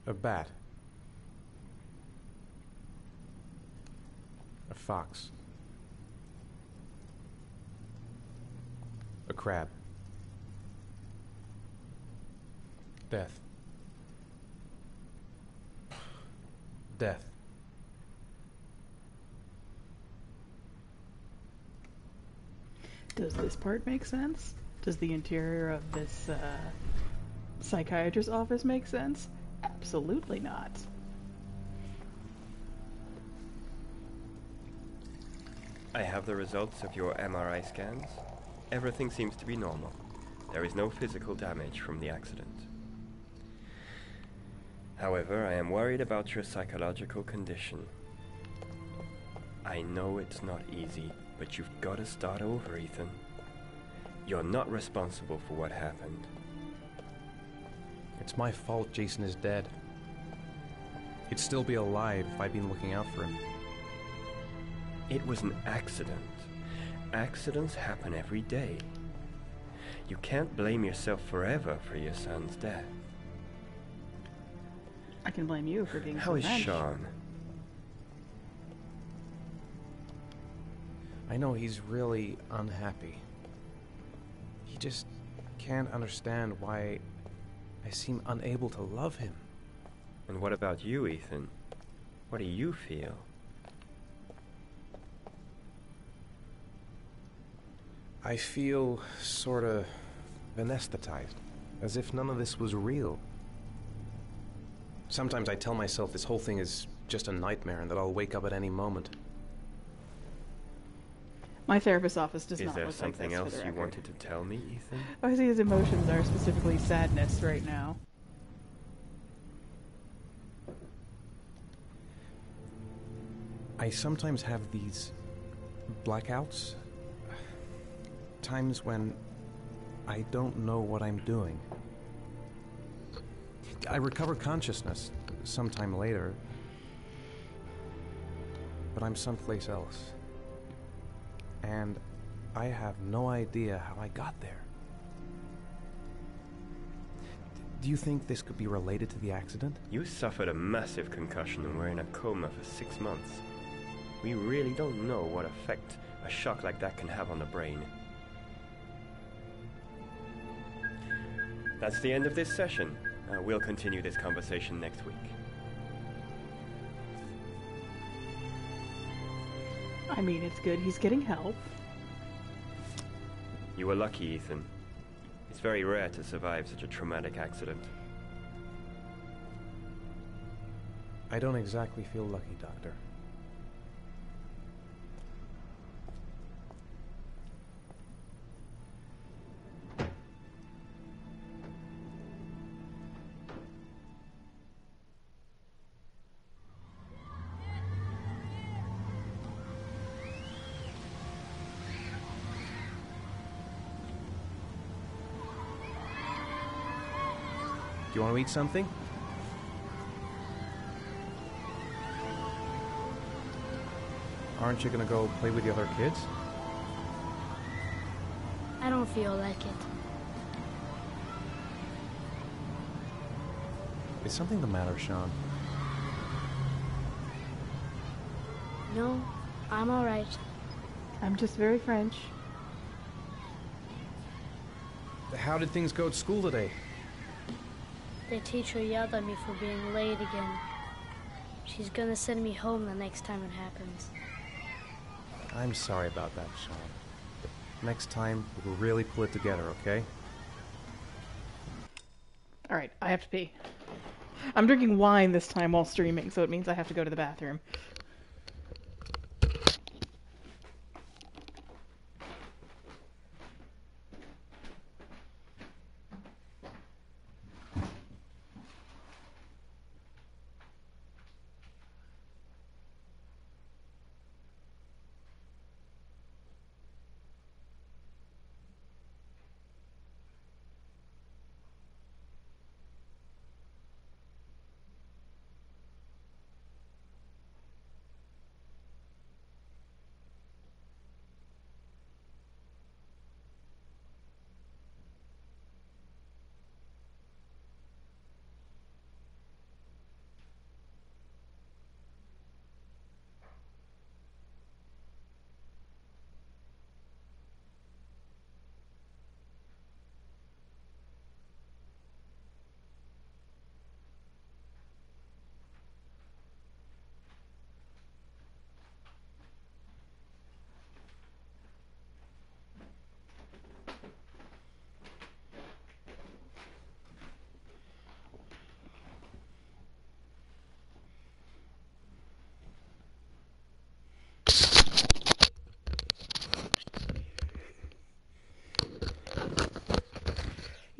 A bat. A fox. A crab. Death. Death. Does this part make sense? Does the interior of this psychiatrist's office make sense? Absolutely not. I have the results of your MRI scans. Everything seems to be normal. There is no physical damage from the accident. However, I am worried about your psychological condition. I know it's not easy, but you've got to start over, Ethan. You're not responsible for what happened. It's my fault Jason is dead. He'd still be alive if I'd been looking out for him. It was an accident. Accidents happen every day. You can't blame yourself forever for your son's death. I can blame you for being How is Sean? I know he's really unhappy. He just can't understand why I seem unable to love him. And what about you, Ethan? What do you feel? I feel sorta anesthetized, as if none of this was real. Sometimes I tell myself this whole thing is just a nightmare and that I'll wake up at any moment. My therapist's office does not look like this. Is there something else you record. wanted to tell me, Ethan? I see his emotions are specifically sadness right now. I sometimes have these blackouts. Times when I don't know what I'm doing. I recover consciousness sometime later, but I'm someplace else. And I have no idea how I got there. Do you think this could be related to the accident? You suffered a massive concussion and were in a coma for 6 months. We really don't know what effect a shock like that can have on the brain. That's the end of this session. We'll continue this conversation next week. I mean, it's good he's getting help. You were lucky, Ethan. It's very rare to survive such a traumatic accident. I don't exactly feel lucky, Doctor. Do you want to eat something? Aren't you going to go play with the other kids? I don't feel like it. Is something the matter, Sean? No, I'm alright. I'm just very French. How did things go at school today? The teacher yelled at me for being late again. She's gonna send me home the next time it happens. I'm sorry about that, Sean. Next time, we'll really pull it together, okay? Alright, I have to pee. I'm drinking wine this time while streaming, so it means I have to go to the bathroom.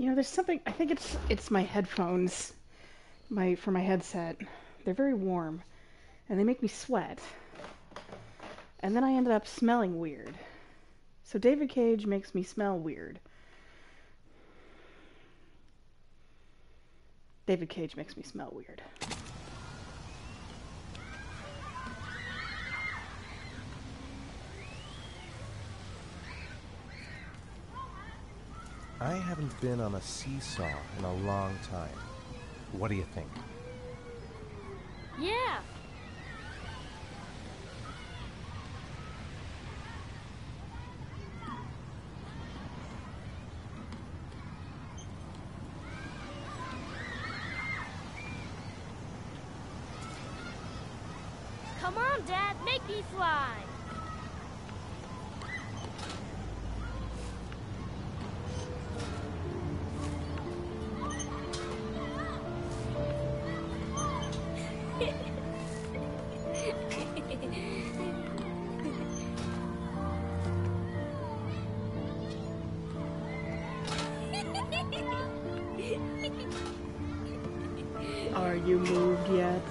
You know, there's something. I think it's my headphones, for my headset. They're very warm, and they make me sweat. And then I ended up smelling weird. So David Cage makes me smell weird. David Cage makes me smell weird. I haven't been on a seesaw in a long time. What do you think? Yeah. Come on, Dad, make me fly. Are you moved yet?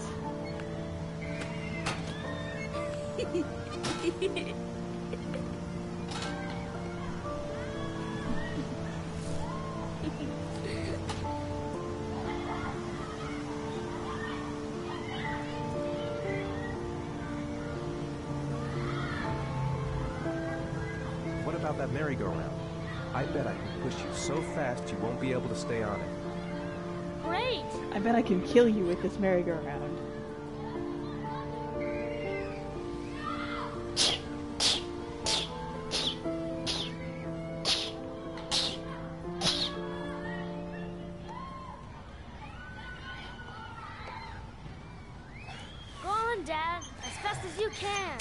What about that merry-go-round? I bet I can push you so fast you won't be able to stay on it. Great! I bet I can kill you with this merry-go-round. Go on, Dad, as fast as you can.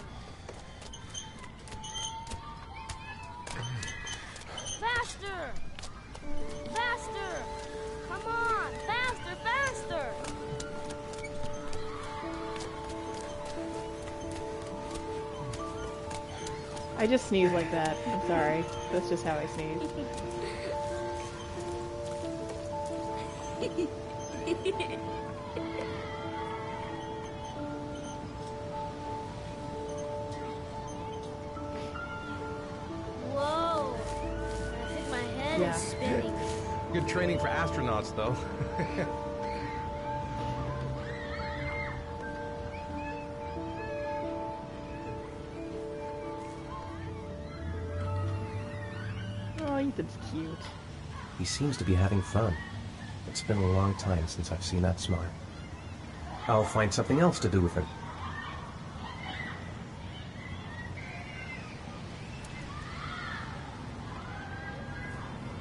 Faster! Faster! Come on! Faster, faster! I just sneeze like that. I'm sorry. That's just how I sneeze. Whoa! I think my head Yeah. is spinning. Good training for astronauts, though. Oh, Ethan's cute. He seems to be having fun. It's been a long time since I've seen that smile. I'll find something else to do with him.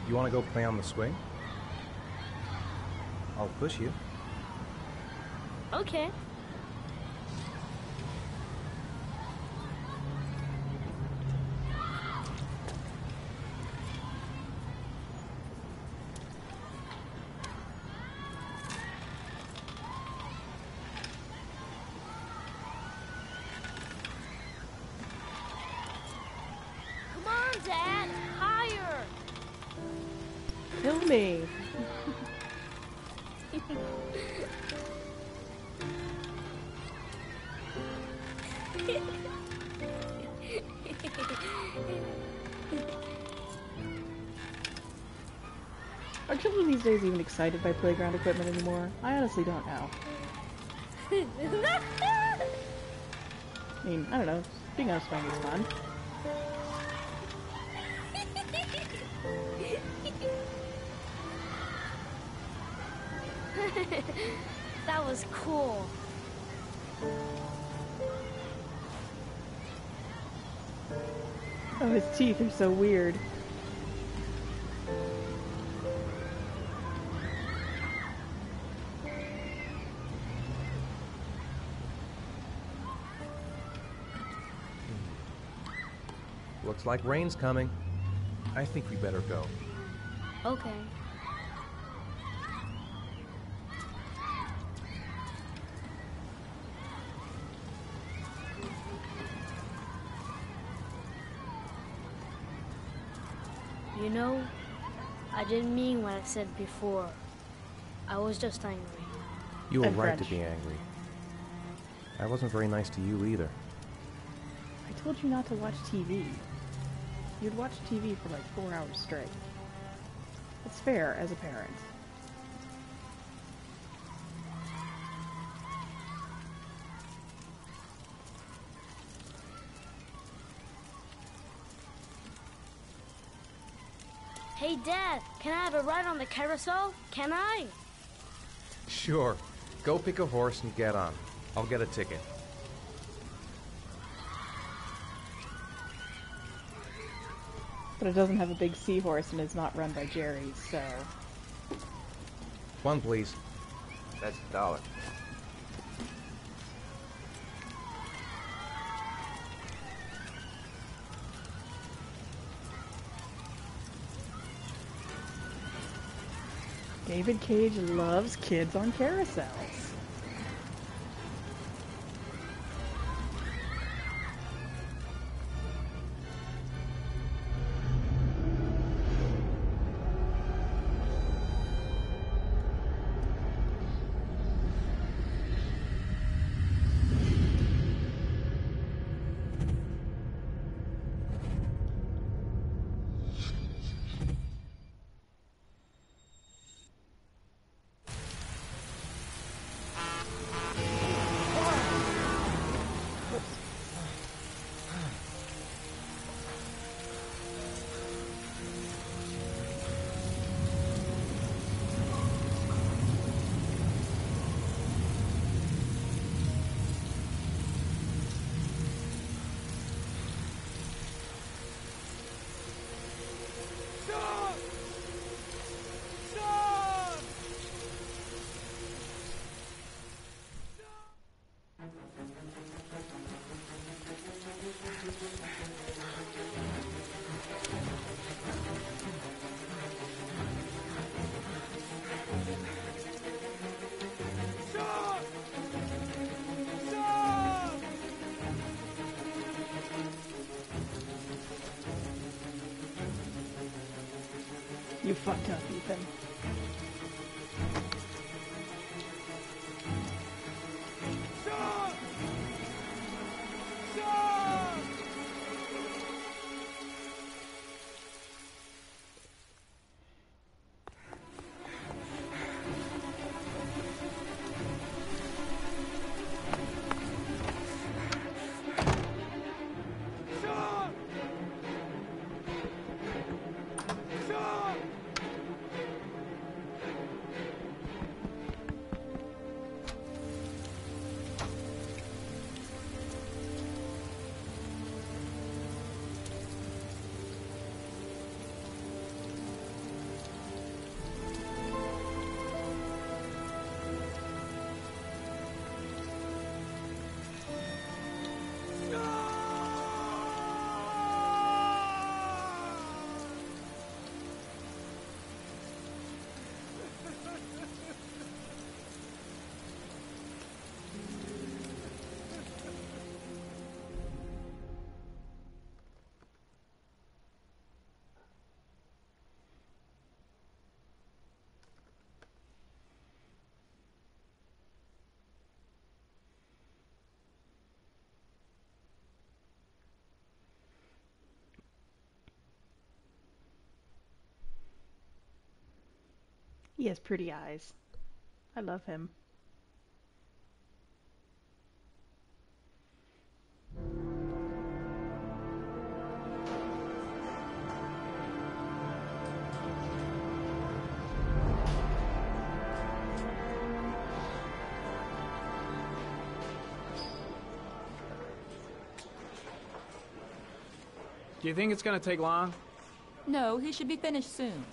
You want to go play on the swing? I'll push you. Okay. Come on, Dad! Higher! Kill me! Are children these days even excited by playground equipment anymore? I honestly don't know. I mean, I don't know. Being on a swing is fun. That was cool. Oh, his teeth are so weird. Looks like rain's coming. I think we better go. Okay. You know, I didn't mean what I said before. I was just angry. You were And right French. to be angry. I wasn't very nice to you either. I told you not to watch TV. You'd watch TV for like 4 hours straight. It's fair as a parent. Hey, Dad, can I have a ride on the carousel? Can I? Sure. Go pick a horse and get on. I'll get a ticket. But it doesn't have a big seahorse and is not run by Jerry, so... One, please. That's $1. David Cage loves kids on carousels. You fucked up, Ethan. He has pretty eyes. I love him. Do you think it's gonna take long? No, he should be finished soon.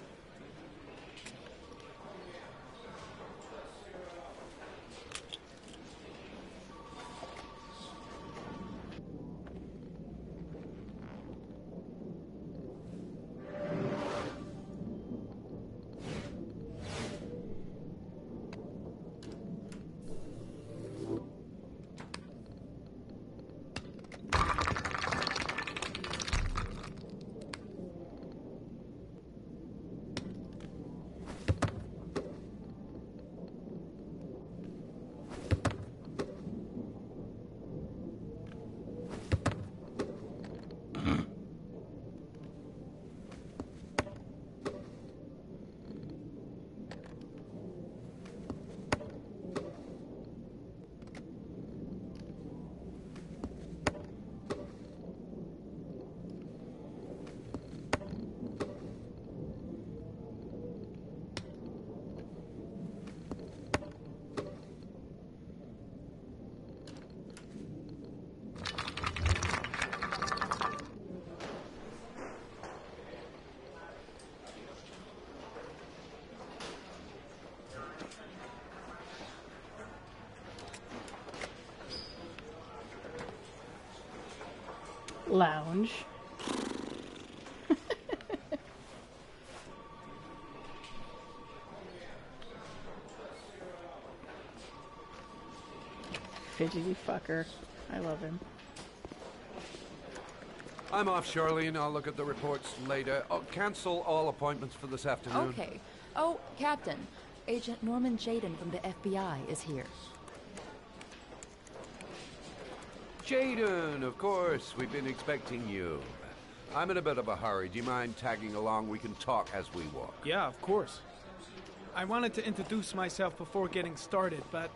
lounge. Fidgety fucker. I love him. I'm off, Charlene. I'll look at the reports later. Oh, cancel all appointments for this afternoon. Okay. Oh, Captain. Agent Norman Jaden from the FBI is here. Jaden, of course. We've been expecting you. I'm in a bit of a hurry. Do you mind tagging along? We can talk as we walk. Yeah, of course. I wanted to introduce myself before getting started, but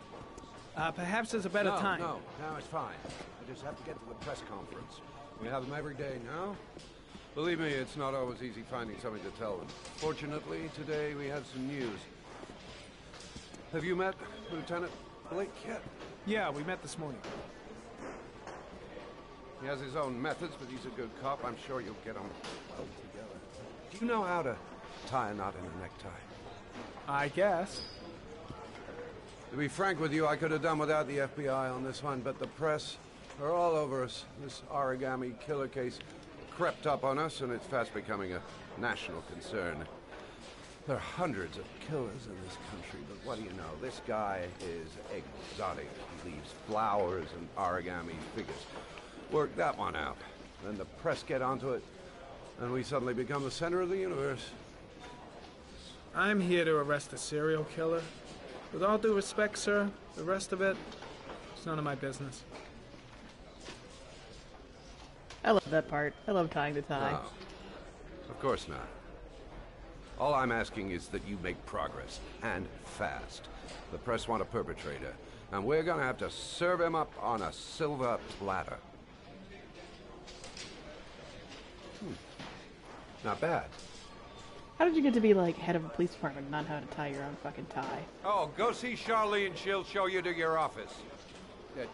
perhaps there's a better time. No, it's fine. I just have to get to the press conference. We have them every day now. Believe me, it's not always easy finding something to tell them. Fortunately, today we had some news. Have you met Lieutenant Blake yet? Yeah, we met this morning. He has his own methods, but he's a good cop. I'm sure you'll get on well together. Do you know how to tie a knot in a necktie? I guess. To be frank with you, I could have done without the FBI on this one, but the press are all over us. This origami killer case crept up on us, and it's fast becoming a national concern. There are hundreds of killers in this country, but what do you know? This guy is exotic. He leaves flowers and origami figures. Work that one out. Then the press get onto it, and we suddenly become the center of the universe. I'm here to arrest a serial killer. With all due respect, sir, the rest of it, it's none of my business. I love that part. I love tying the tie. No, of course not. All I'm asking is that you make progress, and fast. The press want a perpetrator, and we're gonna have to serve him up on a silver platter. Not bad. How did you get to be, like, head of a police department and not how to tie your own fucking tie? Oh, go see Charlene. She'll show you to your office.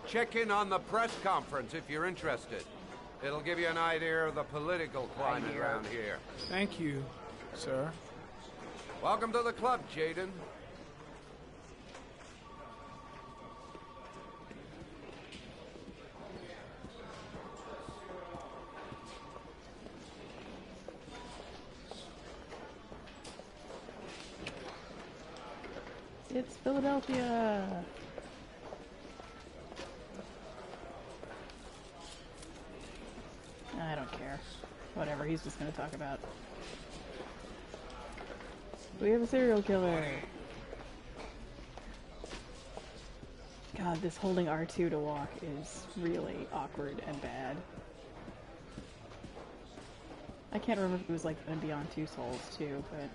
Check in on the press conference if you're interested. It'll give you an idea of the political climate around here. Thank you, sir. Welcome to the club, Jaden. It's Philadelphia. I don't care. Whatever, he's just gonna talk about. We have a serial killer. God, this holding R2 to walk is really awkward and bad. I can't remember if it was like in Beyond Two Souls too, but...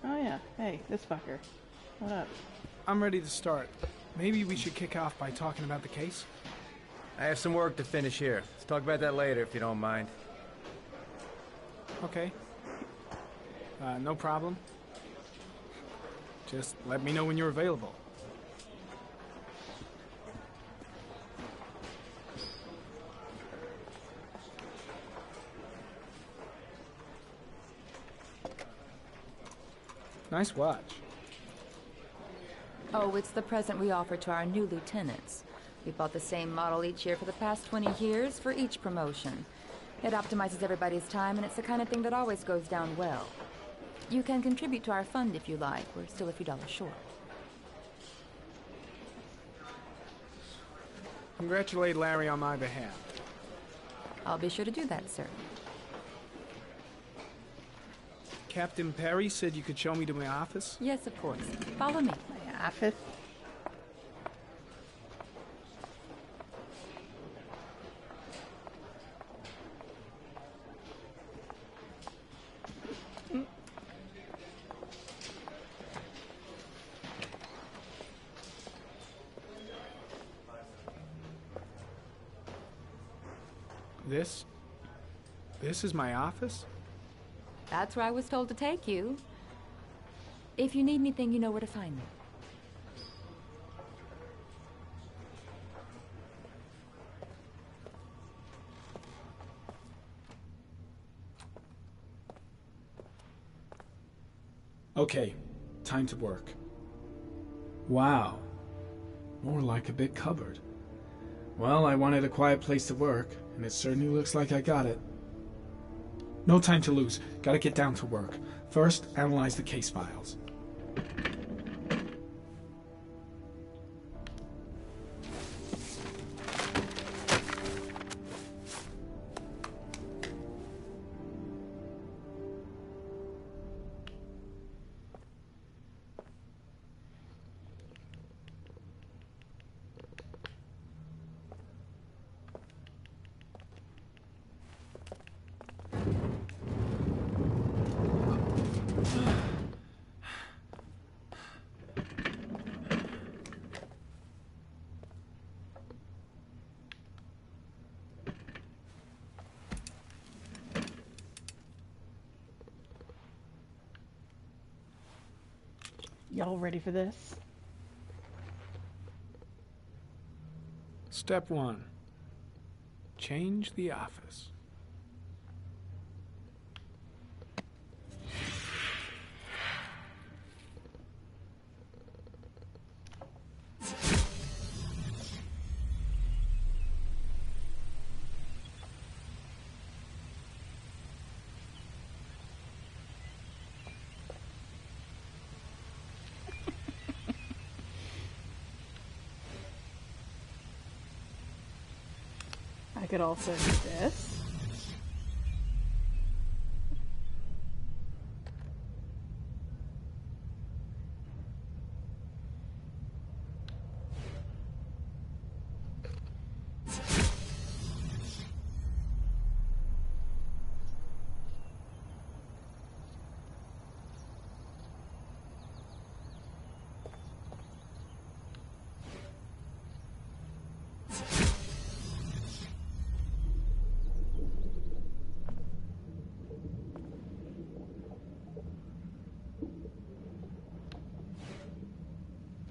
Oh yeah, hey, this fucker. What up? I'm ready to start. Maybe we should kick off by talking about the case? I have some work to finish here. Let's talk about that later if you don't mind. Okay. No problem. Just let me know when you're available. Nice watch. Oh, it's the present we offer to our new lieutenants. We bought the same model each year for the past 20 years for each promotion. It optimizes everybody's time, and it's the kind of thing that always goes down well. You can contribute to our fund if you like. We're still a few dollars short. Congratulate Larry on my behalf. I'll be sure to do that, sir. Captain Perry said you could show me to my office? Yes, of course. Follow me. My office? This is my office? That's where I was told to take you. If you need anything, you know where to find me. Okay, time to work. Wow. More like a big cupboard. Well, I wanted a quiet place to work, And it certainly looks like I got it. No time to lose. Gotta get down to work. First, analyze the case files. Y'all ready for this? Step 1. Change the office. I could also do this.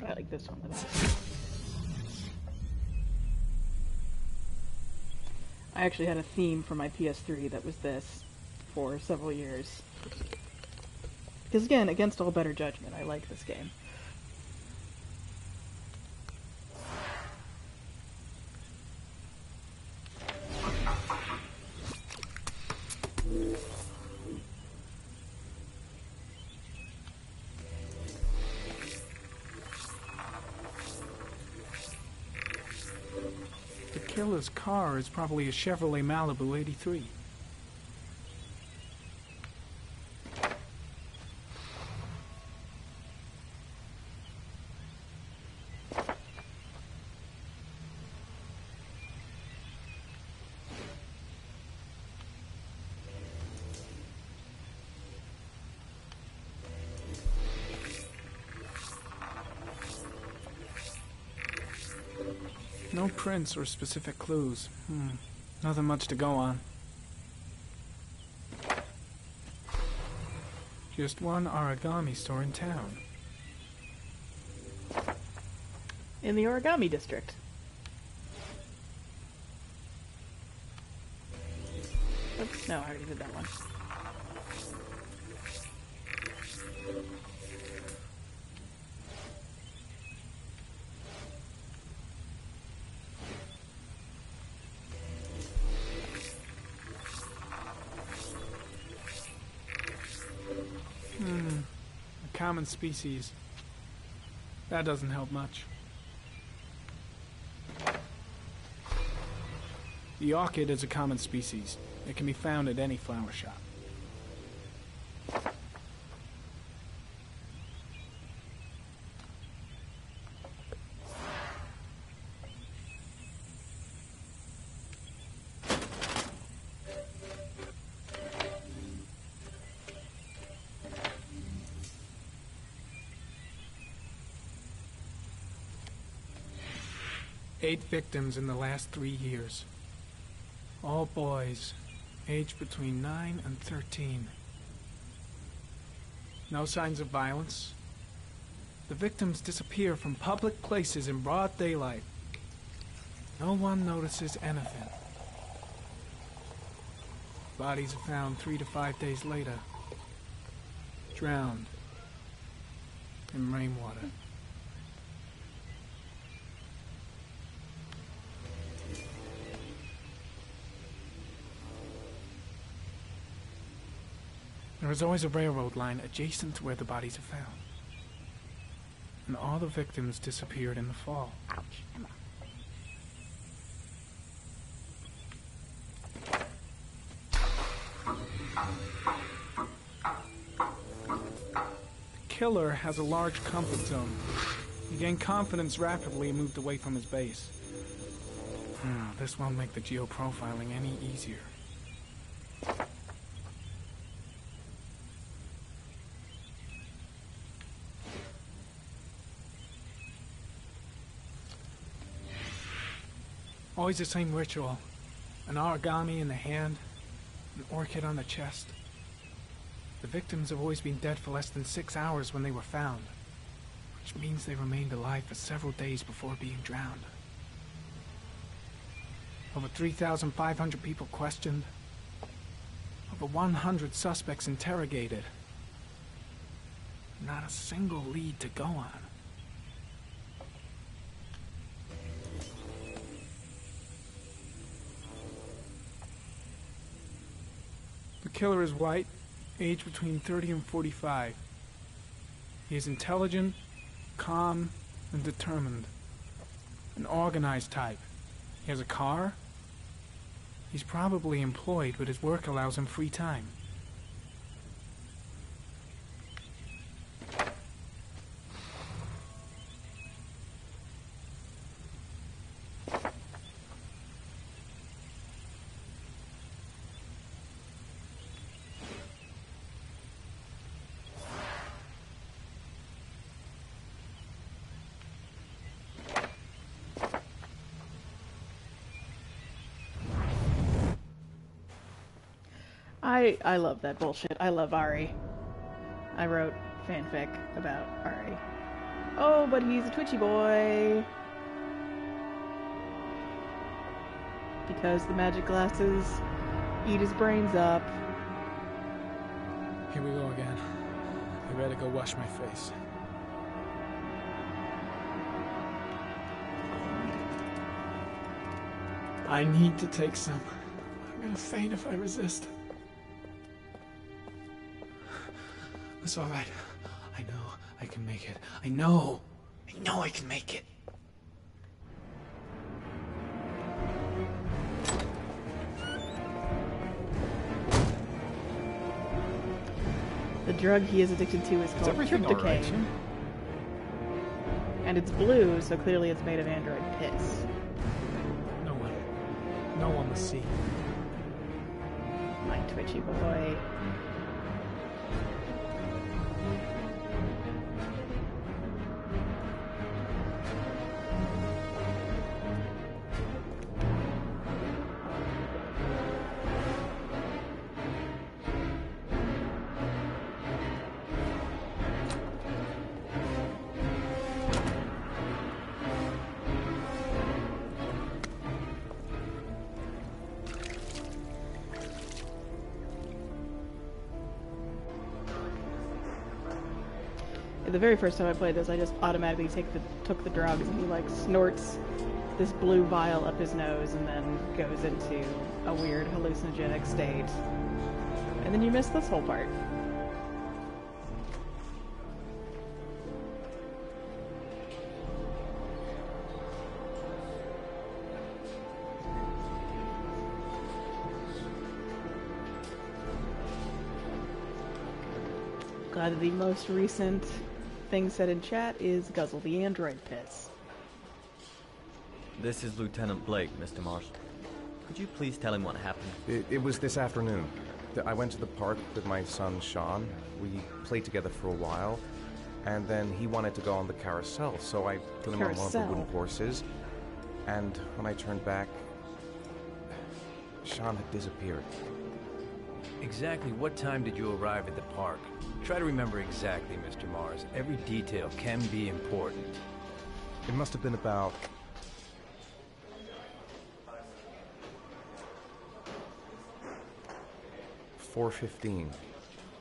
I like this one the best. I actually had a theme for my PS3 that was this for several years. Because again, against all better judgment, I like this game. The killer's car is probably a Chevrolet Malibu 83. No prints or specific clues. Nothing much to go on. Just one origami store in town. In the Origami District. Oops, no, I already did that one. A common species. That doesn't help much. The orchid is a common species. It can be found at any flower shop. Eight victims in the last 3 years. All boys, aged between 9 and 13. No signs of violence. The victims disappear from public places in broad daylight. No one notices anything. Bodies are found 3 to 5 days later. Drowned in rainwater. There is always a railroad line adjacent to where the bodies are found. And all the victims disappeared in the fall. Ouch, Emma. The killer has a large comfort zone. He gained confidence rapidly and moved away from his base. This won't make the geoprofiling any easier. Always the same ritual. An origami in the hand, an orchid on the chest. The victims have always been dead for less than 6 hours when they were found, which means they remained alive for several days before being drowned. Over 3,500 people questioned. Over 100 suspects interrogated. Not a single lead to go on. The killer is white, aged between 30 and 45. He is intelligent, calm, and determined. An organized type. He has a car. He's probably employed, but his work allows him free time. I love that bullshit. I love Ari. I wrote fanfic about Ari. Oh, but he's a twitchy boy. Because the magic glasses eat his brains up. Here we go again. I better go wash my face. I need to take some. I'm gonna faint if I resist. It's all right. I know I can make it. I know I can make it. The drug he is addicted to is called tryptocane. Right? And it's blue, so clearly it's made of android piss. No one will see. My twitchy boy. The very first time I played this, I just automatically took the drugs, and he like snorts this blue vial up his nose and then goes into a weird hallucinogenic state. And then you miss this whole part. Glad that the most recent thing said in chat is guzzle the android piss. This is Lieutenant Blake, Mr. Marshall. Could you please tell him what happened? It was this afternoon. I went to the park with my son, Sean. We played together for a while, and then he wanted to go on the carousel, so I put him on one of the wooden horses, and when I turned back, Sean had disappeared. Exactly what time did you arrive at the park? Try to remember exactly, Mr. Mars. Every detail can be important. It must have been about... $4:15.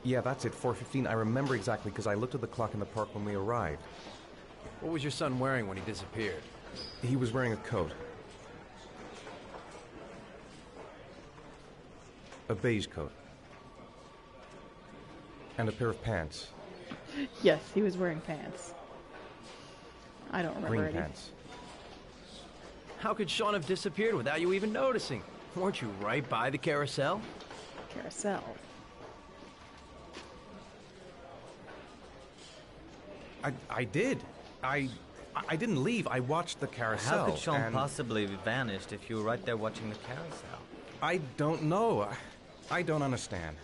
Yeah, that's it, 4:15. I remember exactly because I looked at the clock in the park when we arrived. What was your son wearing when he disappeared? He was wearing a coat. A beige coat. And a pair of pants. Yes, he was wearing pants. I don't remember Green any. pants. How could Sean have disappeared without you even noticing? Weren't you right by the carousel? Carousel. I did. I didn't leave. I watched the carousel. How could Sean and possibly have vanished if you were right there watching the carousel? I don't know. I don't understand.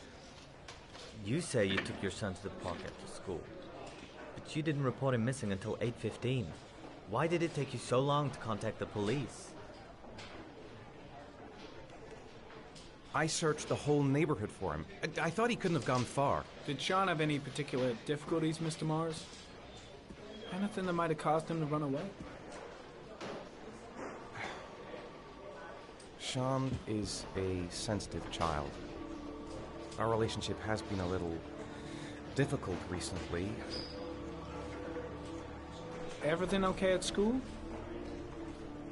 You say you took your son to the park after school, but you didn't report him missing until 8:15. Why did it take you so long to contact the police? I searched the whole neighborhood for him. I thought he couldn't have gone far. Did Sean have any particular difficulties, Mr. Mars? Anything that might have caused him to run away? Sean is a sensitive child. Our relationship has been a little difficult recently. Everything okay at school?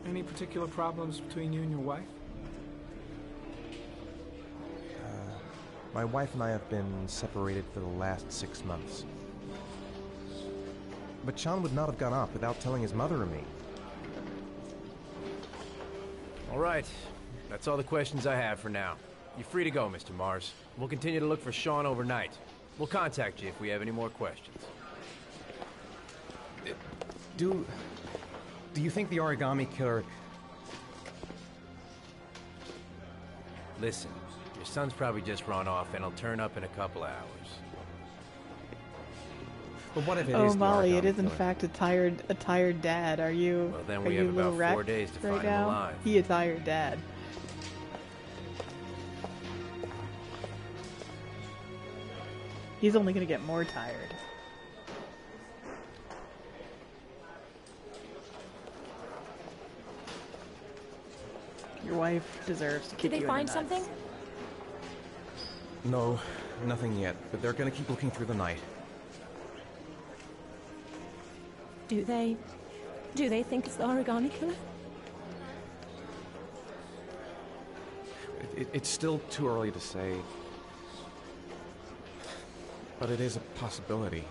Any particular problems between you and your wife? My wife and I have been separated for the last 6 months. But Sean would not have gone off without telling his mother or me. All right. That's all the questions I have for now. You're free to go, Mr. Mars. We'll continue to look for Sean overnight. We'll contact you if we have any more questions. Do you think the origami killer... Listen, your son's probably just run off and he'll turn up in a couple hours. But what if it Oh, is the Molly, it origami is in killer? fact a tired dad. Are you? Well, then are we you have a little about 4 wrecked days to right find him now? alive. He a tired dad. He's only gonna get more tired. Your wife deserves to Did kick they you find in the nuts. something? No, nothing yet, but they're gonna keep looking through the night. Do they think it's the origami killer? It's still too early to say. But it is a possibility.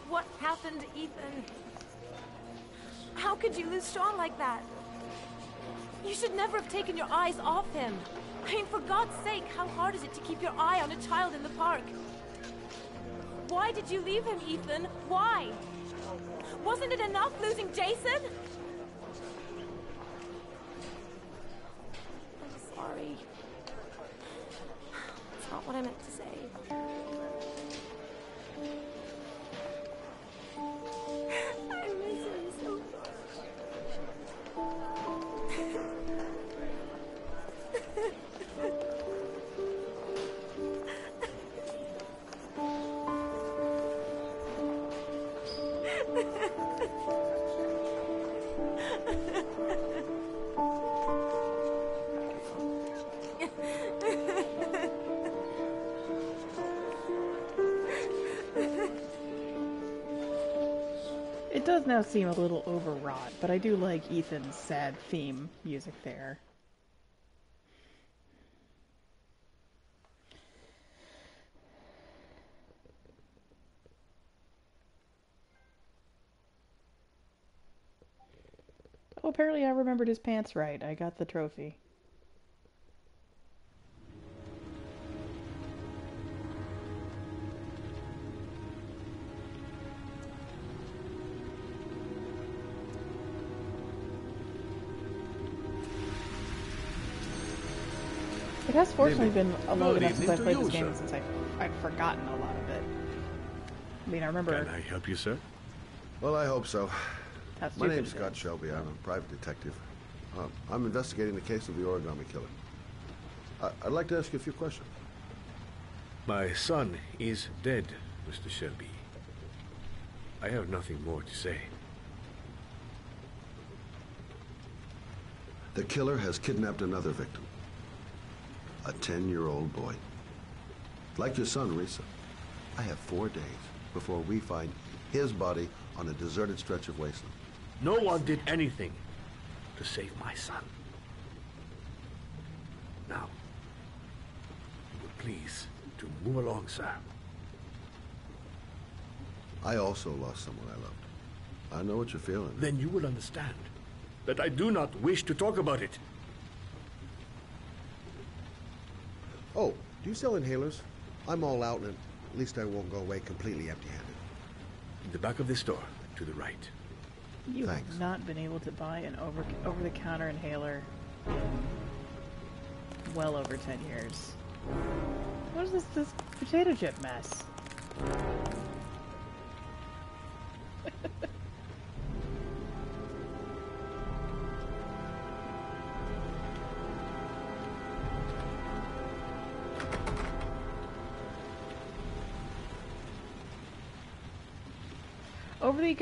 What happened, Ethan? How could you lose Sean like that? You should never have taken your eyes off him. I mean, for God's sake, how hard is it to keep your eye on a child in the park? Why did you leave him, Ethan? Why? Wasn't it enough losing Jason? I'm sorry. It's not what I meant to say. I miss him so much. It does now seem a little overwrought, but I do like Ethan's sad theme music there. Oh, apparently I remembered his pants right. I got the trophy. It has fortunately been a long enough since I played this game, since I've forgotten a lot of it. I mean, I remember... Can I help you, sir? Well, I hope so. How My stupid name's it Scott is. Shelby. I'm a private detective. I'm investigating the case of the origami killer. I'd like to ask you a few questions. My son is dead, Mr. Shelby. I have nothing more to say. The killer has kidnapped another victim. A 10-year-old boy. Like your son, Risa, I have 4 days before we find his body on a deserted stretch of wasteland. No one did anything to save my son. Now, please, to move along, sir. I also lost someone I loved. I know what you're feeling. Then you will understand that I do not wish to talk about it. Oh, do you sell inhalers? I'm all out, and at least I won't go away completely empty-handed. In the back of this store, to the right. You have not been able to buy an over-the-counter inhaler in well over 10 years. What is this potato chip mess?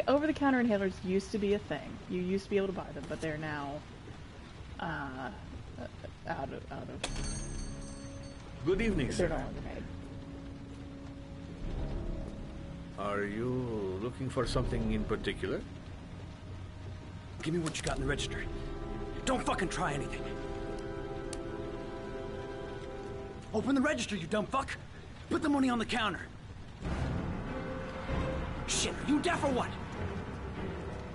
Over-the-counter inhalers used to be a thing. You used to be able to buy them, but they're now out of. Good evening, they're sir. no longer made. Are you looking for something in particular? Give me what you got in the register. Don't fucking try anything. Open the register, you dumb fuck. Put the money on the counter. Shit, are you deaf or what?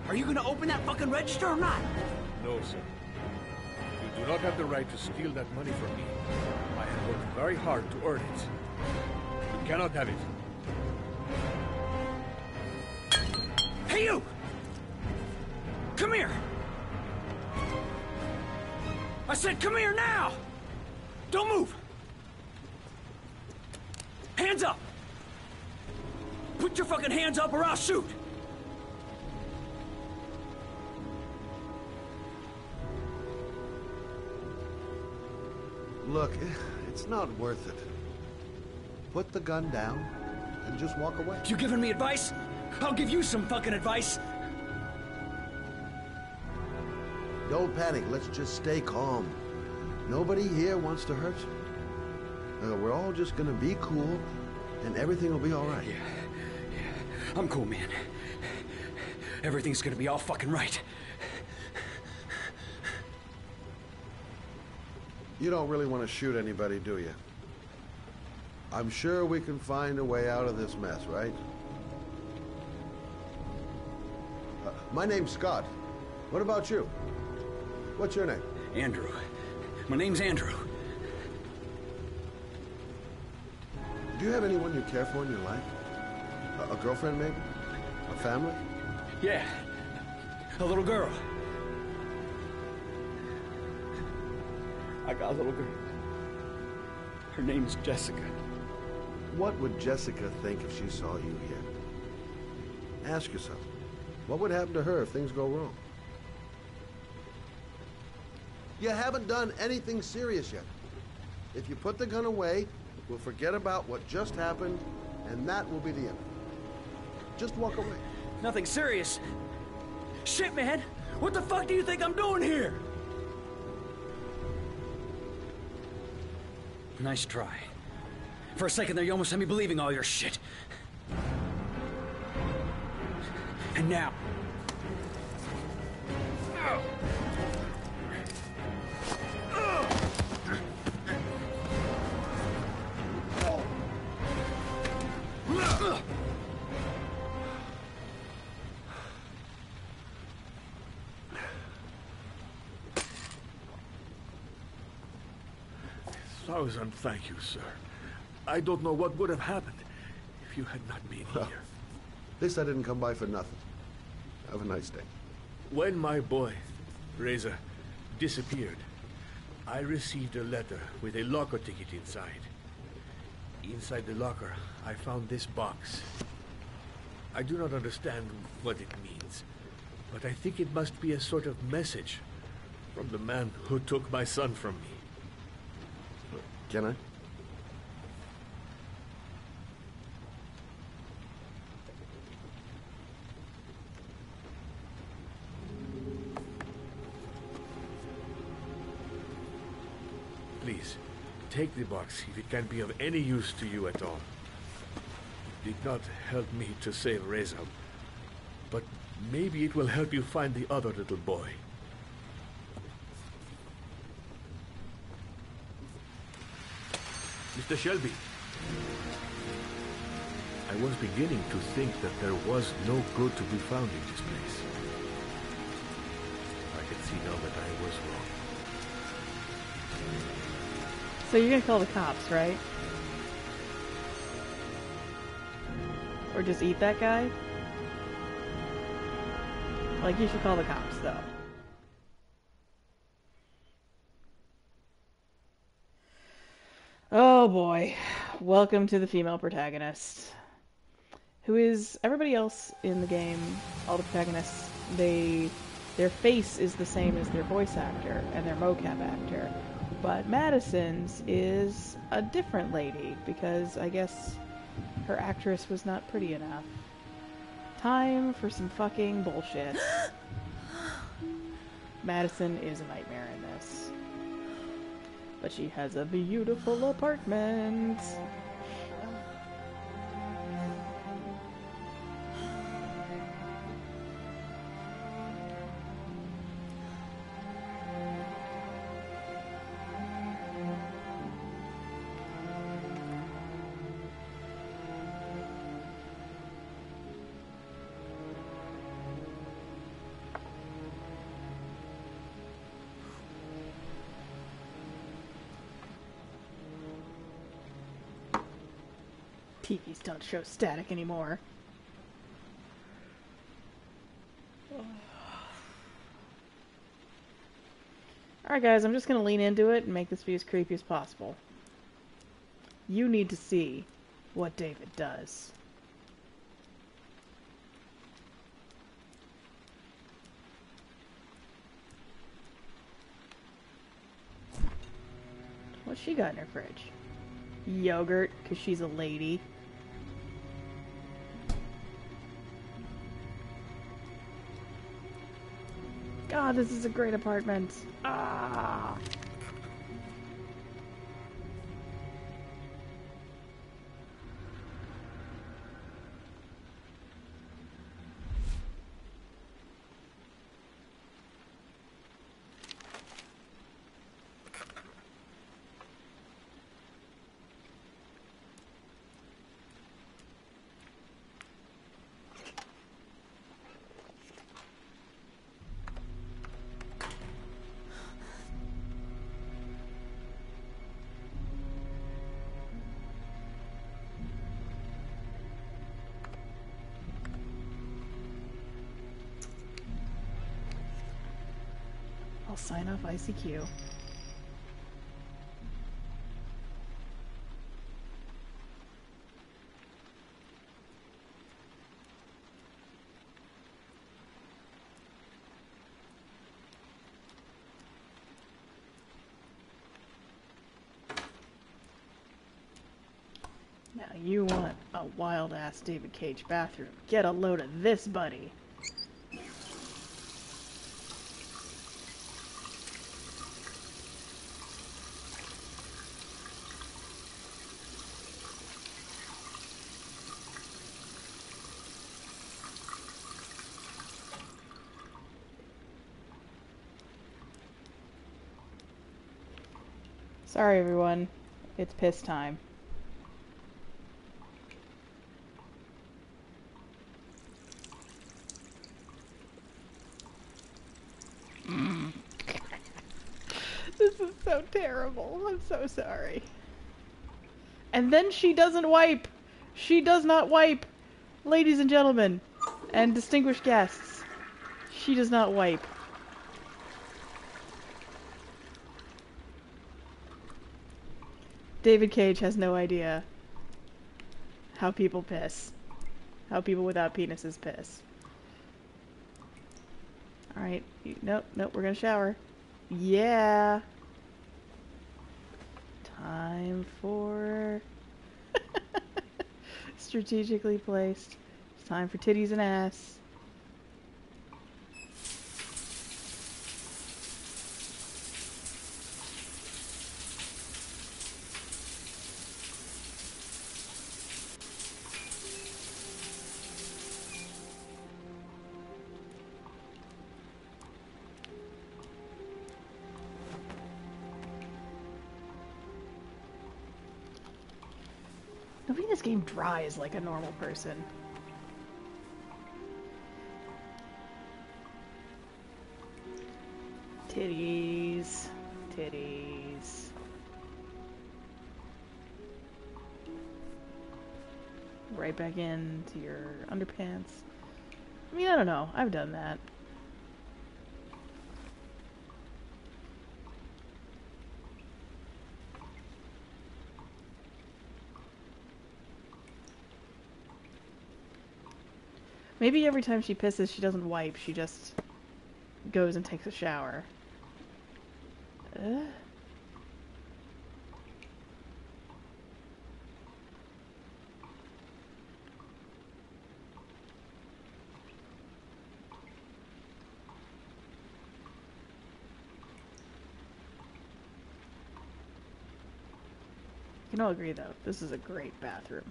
Are you gonna open that fucking register or not? No, sir. You do not have the right to steal that money from me. I have worked very hard to earn it. You cannot have it. Hey, you! Come here! I said come here now! Don't move! Hands up! Put your fucking hands up or I'll shoot! Look, it's not worth it. Put the gun down and just walk away. You giving me advice? I'll give you some fucking advice. Don't panic. Let's just stay calm. Nobody here wants to hurt you. We're all just gonna be cool, and everything will be all right. Yeah. I'm cool, man. Everything's gonna be all fucking right. You don't really want to shoot anybody, do you? I'm sure we can find a way out of this mess, right? My name's Scott. What about you? What's your name? Andrew. My name's Andrew. Do you have anyone you care for in your life? A girlfriend, maybe? A family? Yeah. A little girl. I got a little girl. Her name's Jessica. What would Jessica think if she saw you here? Ask yourself, what would happen to her if things go wrong? You haven't done anything serious yet. If you put the gun away, we'll forget about what just happened, and that will be the end. Just walk away. Nothing serious. Shit, man! What the fuck do you think I'm doing here? Nice try. For a second there, you almost had me believing all your shit. And now... Thousand thank you, sir. I don't know what would have happened if you had not been here. At least I didn't come by for nothing. Have a nice day. When my boy, Reza, disappeared, I received a letter with a locker ticket inside. Inside the locker, I found this box. I do not understand what it means, but I think it must be a sort of message from the man who took my son from me. Can I? Please, take the box if it can be of any use to you at all. It did not help me to save Reza, but maybe it will help you find the other little boy. Mr. Shelby. I was beginning to think that there was no good to be found in this place. I can see now that I was wrong. So you're gonna call the cops, right? Or just eat that guy? Like, you should call the cops, though. Oh boy. Welcome to the female protagonist. Who is everybody else in the game, all the protagonists, their face is the same as their voice actor and their mocap actor. But Madison's is a different lady, because I guess her actress was not pretty enough. Time for some fucking bullshit. Madison is a nightmare in this. But she has a beautiful apartment. TVs don't show static anymore. Alright guys, I'm just going to lean into it and make this be as creepy as possible. You need to see what David does. What's she got in her fridge? Yogurt, because she's a lady. God, this is a great apartment. Ah. I'll sign off ICQ. Now you want a wild-ass David Cage bathroom. Get a load of this, buddy. Sorry everyone, it's piss time. This is so terrible. I'm so sorry. And then she doesn't wipe. She does not wipe. Ladies and gentlemen, and distinguished guests, she does not wipe. David Cage has no idea how people piss. How people without penises piss. Alright, nope, we're gonna shower. Yeah! Time for... strategically placed. It's time for titties and ass. Nobody in this game dries like a normal person. Titties. Titties. Right back into your underpants. I mean, I don't know. I've done that. Maybe every time she pisses, she doesn't wipe. She just goes and takes a shower. You can all agree, though, this is a great bathroom.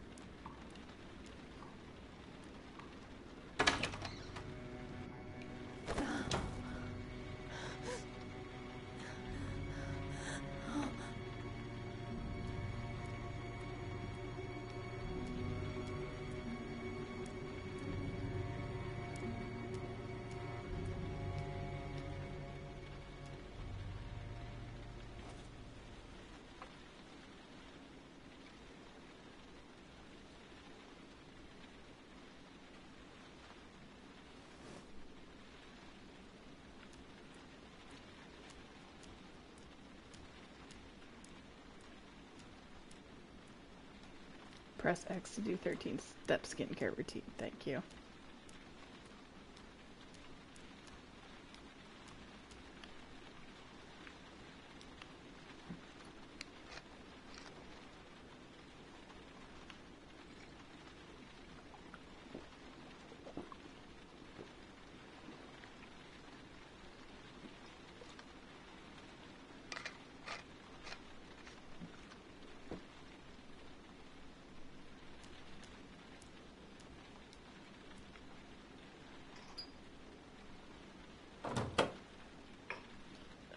Press X to do 13-step skincare routine. Thank you.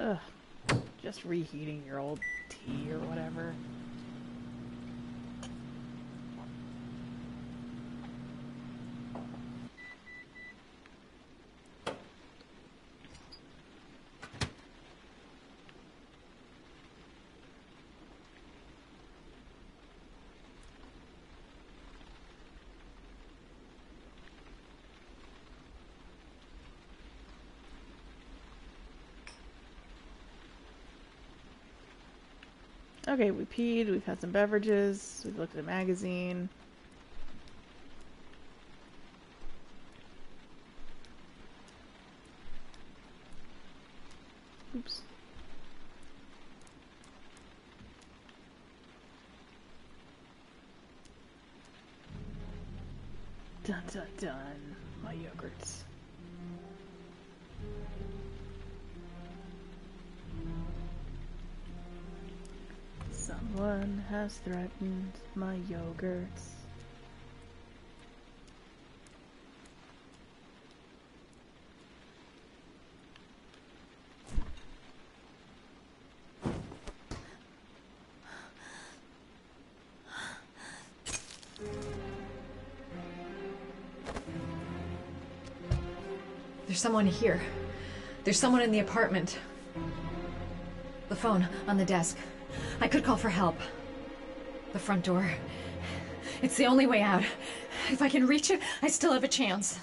Ugh. Just reheating your old tea or whatever. Okay, we peed, we've had some beverages, we've looked at a magazine. Oops. Dun dun dun, my yogurts. Someone has threatened my yogurts. There's someone here. There's someone in the apartment. The phone on the desk. I could call for help. The front door. It's the only way out. If I can reach it, I still have a chance.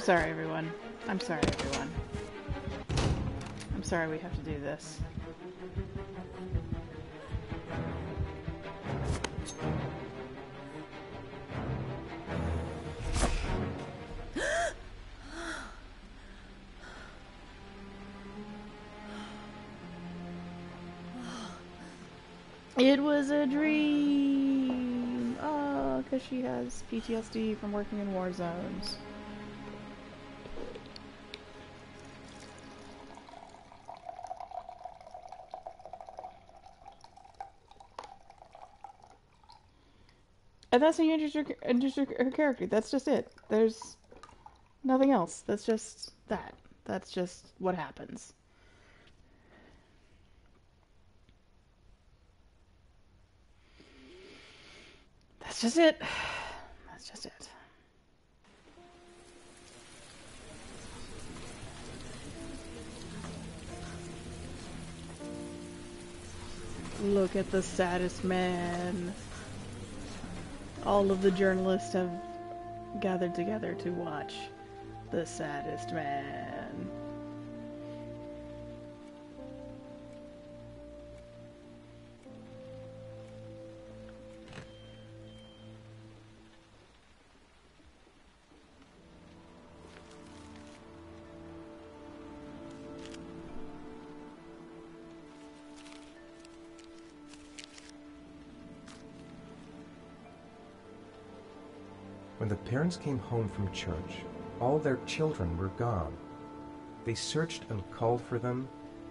I'm sorry, everyone. I'm sorry, everyone. I'm sorry we have to do this. It was a dream! Oh, because she has PTSD from working in war zones. And that's how you introduce her character. That's just it. There's nothing else. That's just that. That's just what happens. That's just it. That's just it. Look at the saddest man. All of the journalists have gathered together to watch the saddest man. When the parents came home from church, all their children were gone. They searched and called for them,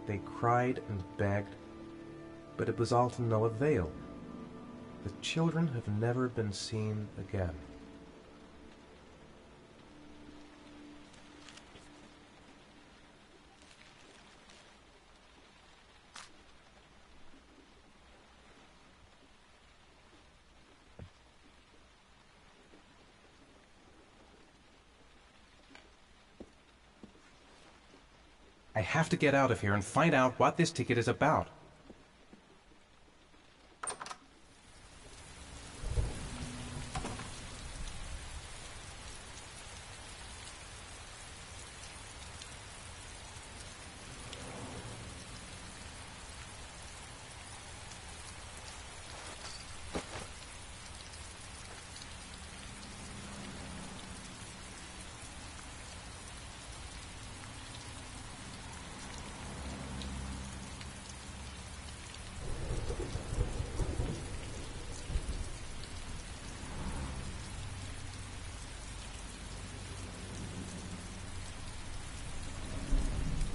they cried and begged, but it was all to no avail. The children have never been seen again. I have to get out of here and find out what this ticket is about.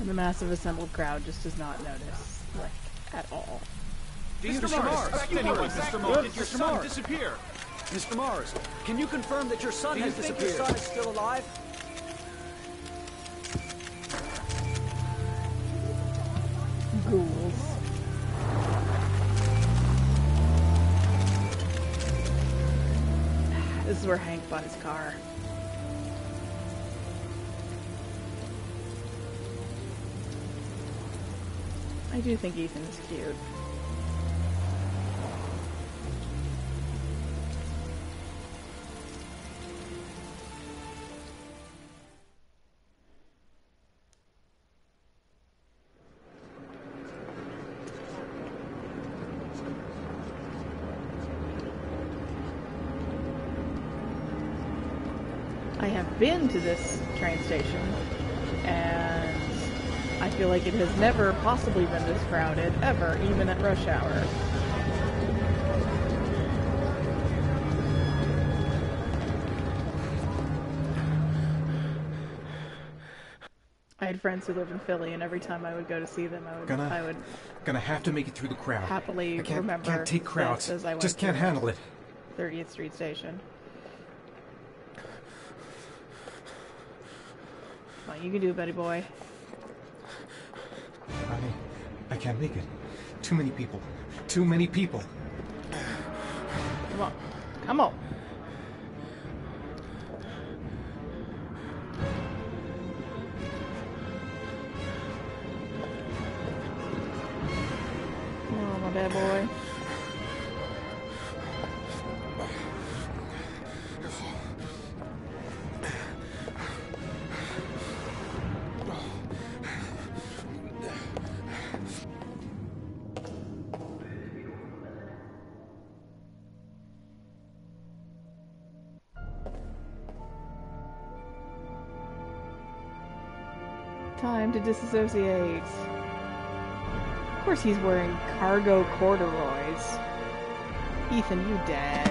And the massive assembled crowd just does not notice, like, at all. Mr. Mars, did your son disappear? Mr. Mars, can you confirm that your son has disappeared? Do you think your son is still alive? Ghouls. This is where Hank bought his car. I do think Ethan is cute. I have been to this train station, and I feel like it has never possibly been this crowded, ever, even at rush hour. I had friends who lived in Philly, and every time I would go to see them, I would Gonna have to make it through the crowd. happily I can't take this crowds. as I went Just can't through handle it. 30th Street Station. Come on, you can do it, buddy boy. I can't make it. Too many people. Too many people. Come on. Come on. Come on, my bad boy. time to disassociate. Of course he's wearing cargo corduroys. Ethan, you dead.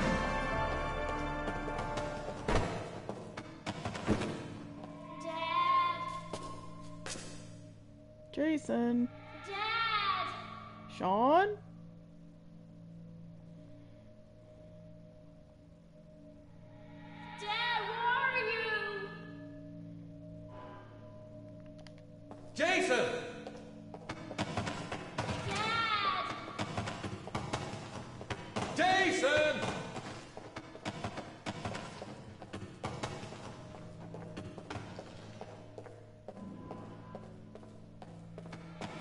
Jason. Dad! Sean? Dad, where are you? Jason! Dad! Jason!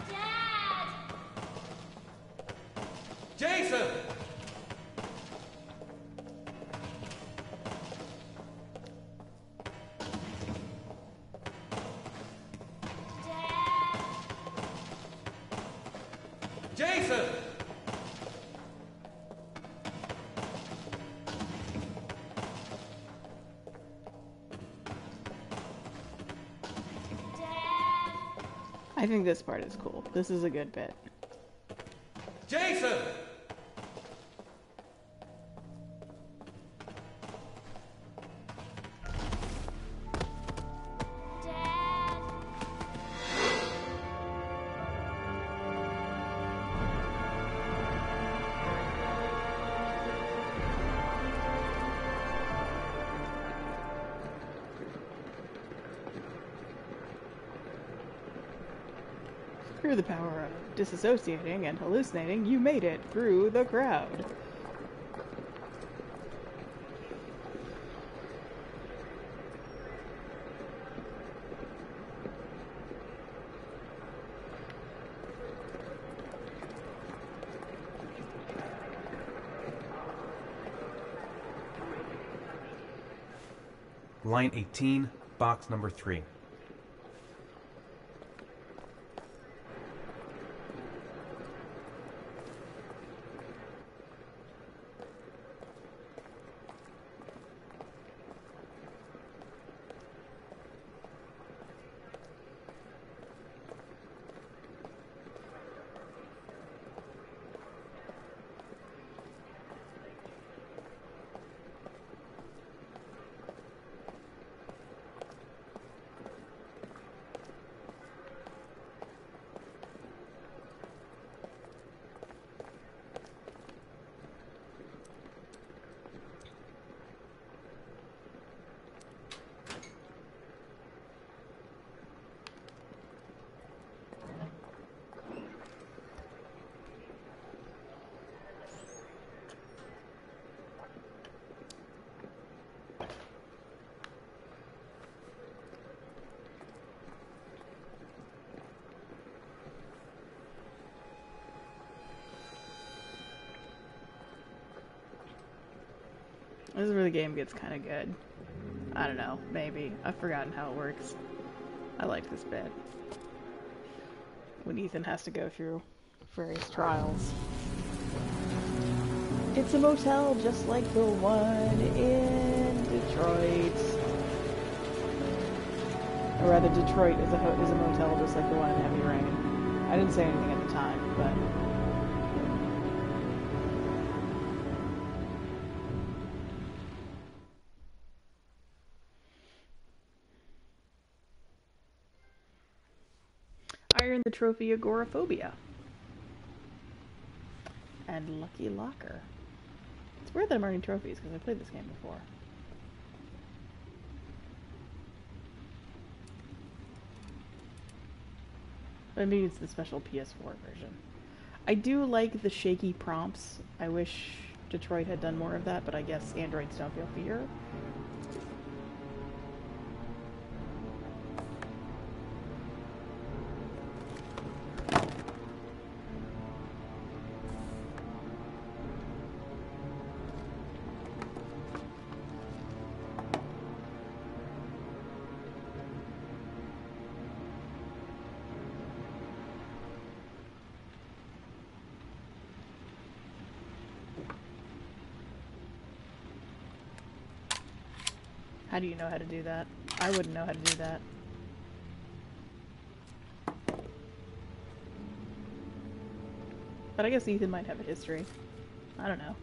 Dad! Jason! Jason! I think this part is cool. This is a good bit. Jason! Through the power of disassociating and hallucinating, you made it through the crowd. Line 18, box number 3. This is where the game gets kind of good. I don't know, maybe. I've forgotten how it works. I like this bit. When Ethan has to go through various trials. It's a motel just like the one in Detroit. Or rather, Detroit is a motel just like the one in Heavy Rain. I didn't say anything at the time, but... I earned the trophy Agoraphobia. And Lucky Locker. It's weird that I'm earning trophies because I played this game before. But maybe it's the special PS4 version. I do like the shaky prompts. I wish Detroit had done more of that, but I guess androids don't feel fear. How do you know how to do that? I wouldn't know how to do that. But I guess Ethan might have a history. I don't know.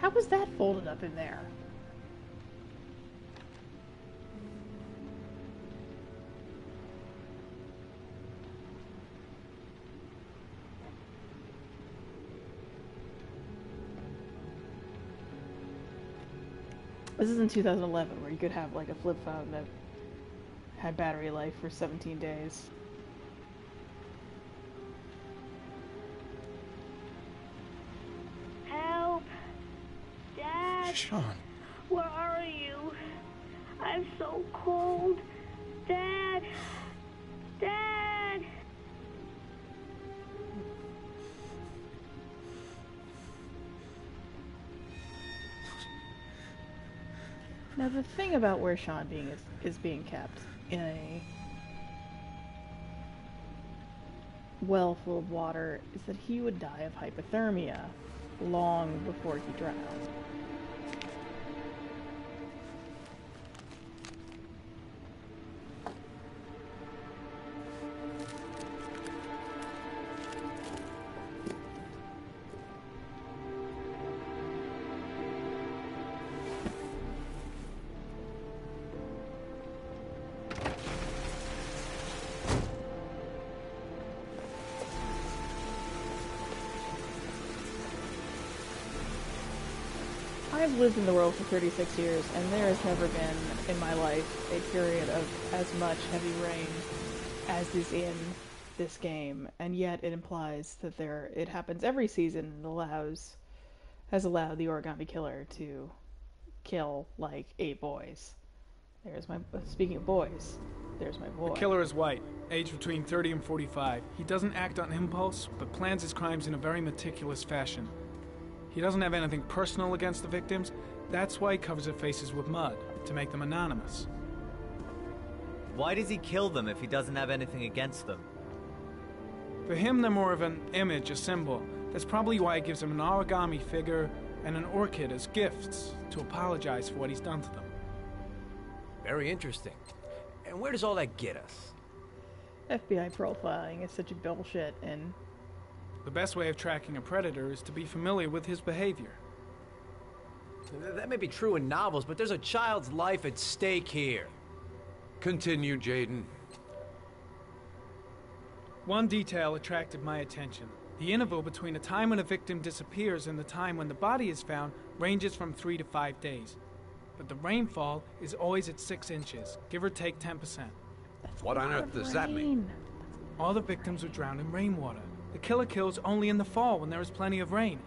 How was that folded up in there? This is in 2011, where you could have like a flip phone that had battery life for 17 days. Help! Dad! Sean. Where are you? I'm so cold. Dad! Dad! Now the thing about where Sean is being kept in a well full of water is that he would die of hypothermia long before he drowned. I've lived in the world for 36 years, and there has never been, in my life, a period of as much heavy rain as is in this game, and yet it implies that it happens every season and has allowed the Origami Killer to kill, like, 8 boys. Speaking of boys, there's my boy. The killer is white, aged between 30 and 45. He doesn't act on impulse, but plans his crimes in a very meticulous fashion. He doesn't have anything personal against the victims. That's why he covers their faces with mud, to make them anonymous. Why does he kill them if he doesn't have anything against them? For him, they're more of an image, a symbol. That's probably why he gives them an origami figure and an orchid as gifts to apologize for what he's done to them. Very interesting. And where does all that get us? FBI profiling is such a bullshit, and the best way of tracking a predator is to be familiar with his behavior. That may be true in novels, but there's a child's life at stake here. Continue, Jaden. One detail attracted my attention. The interval between the time when a victim disappears and the time when the body is found ranges from 3 to 5 days. But the rainfall is always at 6 inches, give or take 10%. What on earth does that mean? All the victims were drowned in rainwater. The killer kills only in the fall when there is plenty of rain.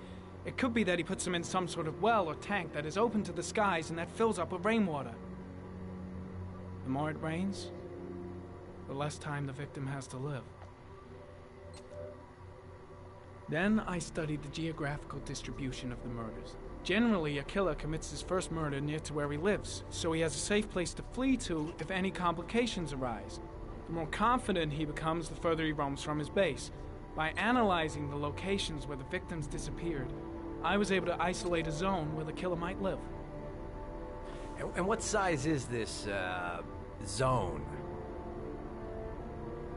It could be that he puts them in some sort of well or tank that is open to the skies and that fills up with rainwater. The more it rains, the less time the victim has to live. Then I studied the geographical distribution of the murders. Generally, a killer commits his first murder near to where he lives, so he has a safe place to flee to if any complications arise. The more confident he becomes, the further he roams from his base. By analyzing the locations where the victims disappeared, I was able to isolate a zone where the killer might live. And what size is this, zone?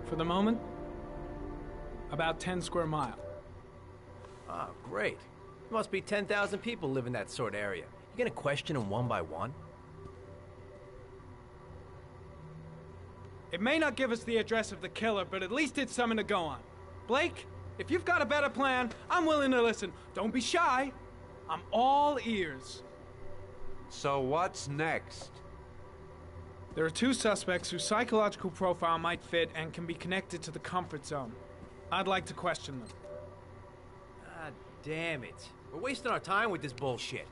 For the moment, about 10 square miles. Ah, great. There must be 10,000 people live in that sort of area. You gonna question them one by one? It may not give us the address of the killer, but at least it's something to go on. Blake, if you've got a better plan, I'm willing to listen. Don't be shy. I'm all ears. So what's next? There are 2 suspects whose psychological profile might fit and can be connected to the comfort zone. I'd like to question them. Ah, damn it. We're wasting our time with this bullshit.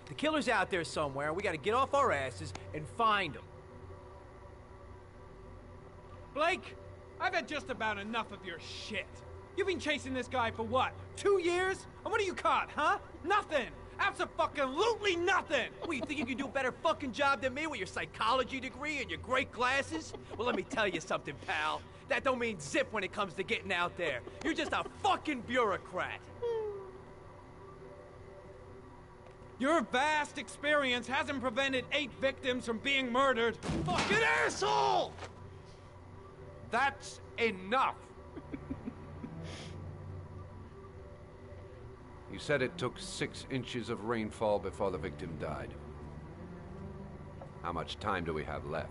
The killer's out there somewhere, and we gotta get off our asses and find him. Blake, I've had just about enough of your shit. You've been chasing this guy for what, 2 years? And what are you caught, huh? Nothing! Abso-fucking-lutely nothing! What, you think you can do a better fucking job than me with your psychology degree and your great glasses? Well, let me tell you something, pal. That don't mean zip when it comes to getting out there. You're just a fucking bureaucrat. Your vast experience hasn't prevented 8 victims from being murdered. Fucking asshole! That's enough. You said it took 6 inches of rainfall before the victim died. How much time do we have left?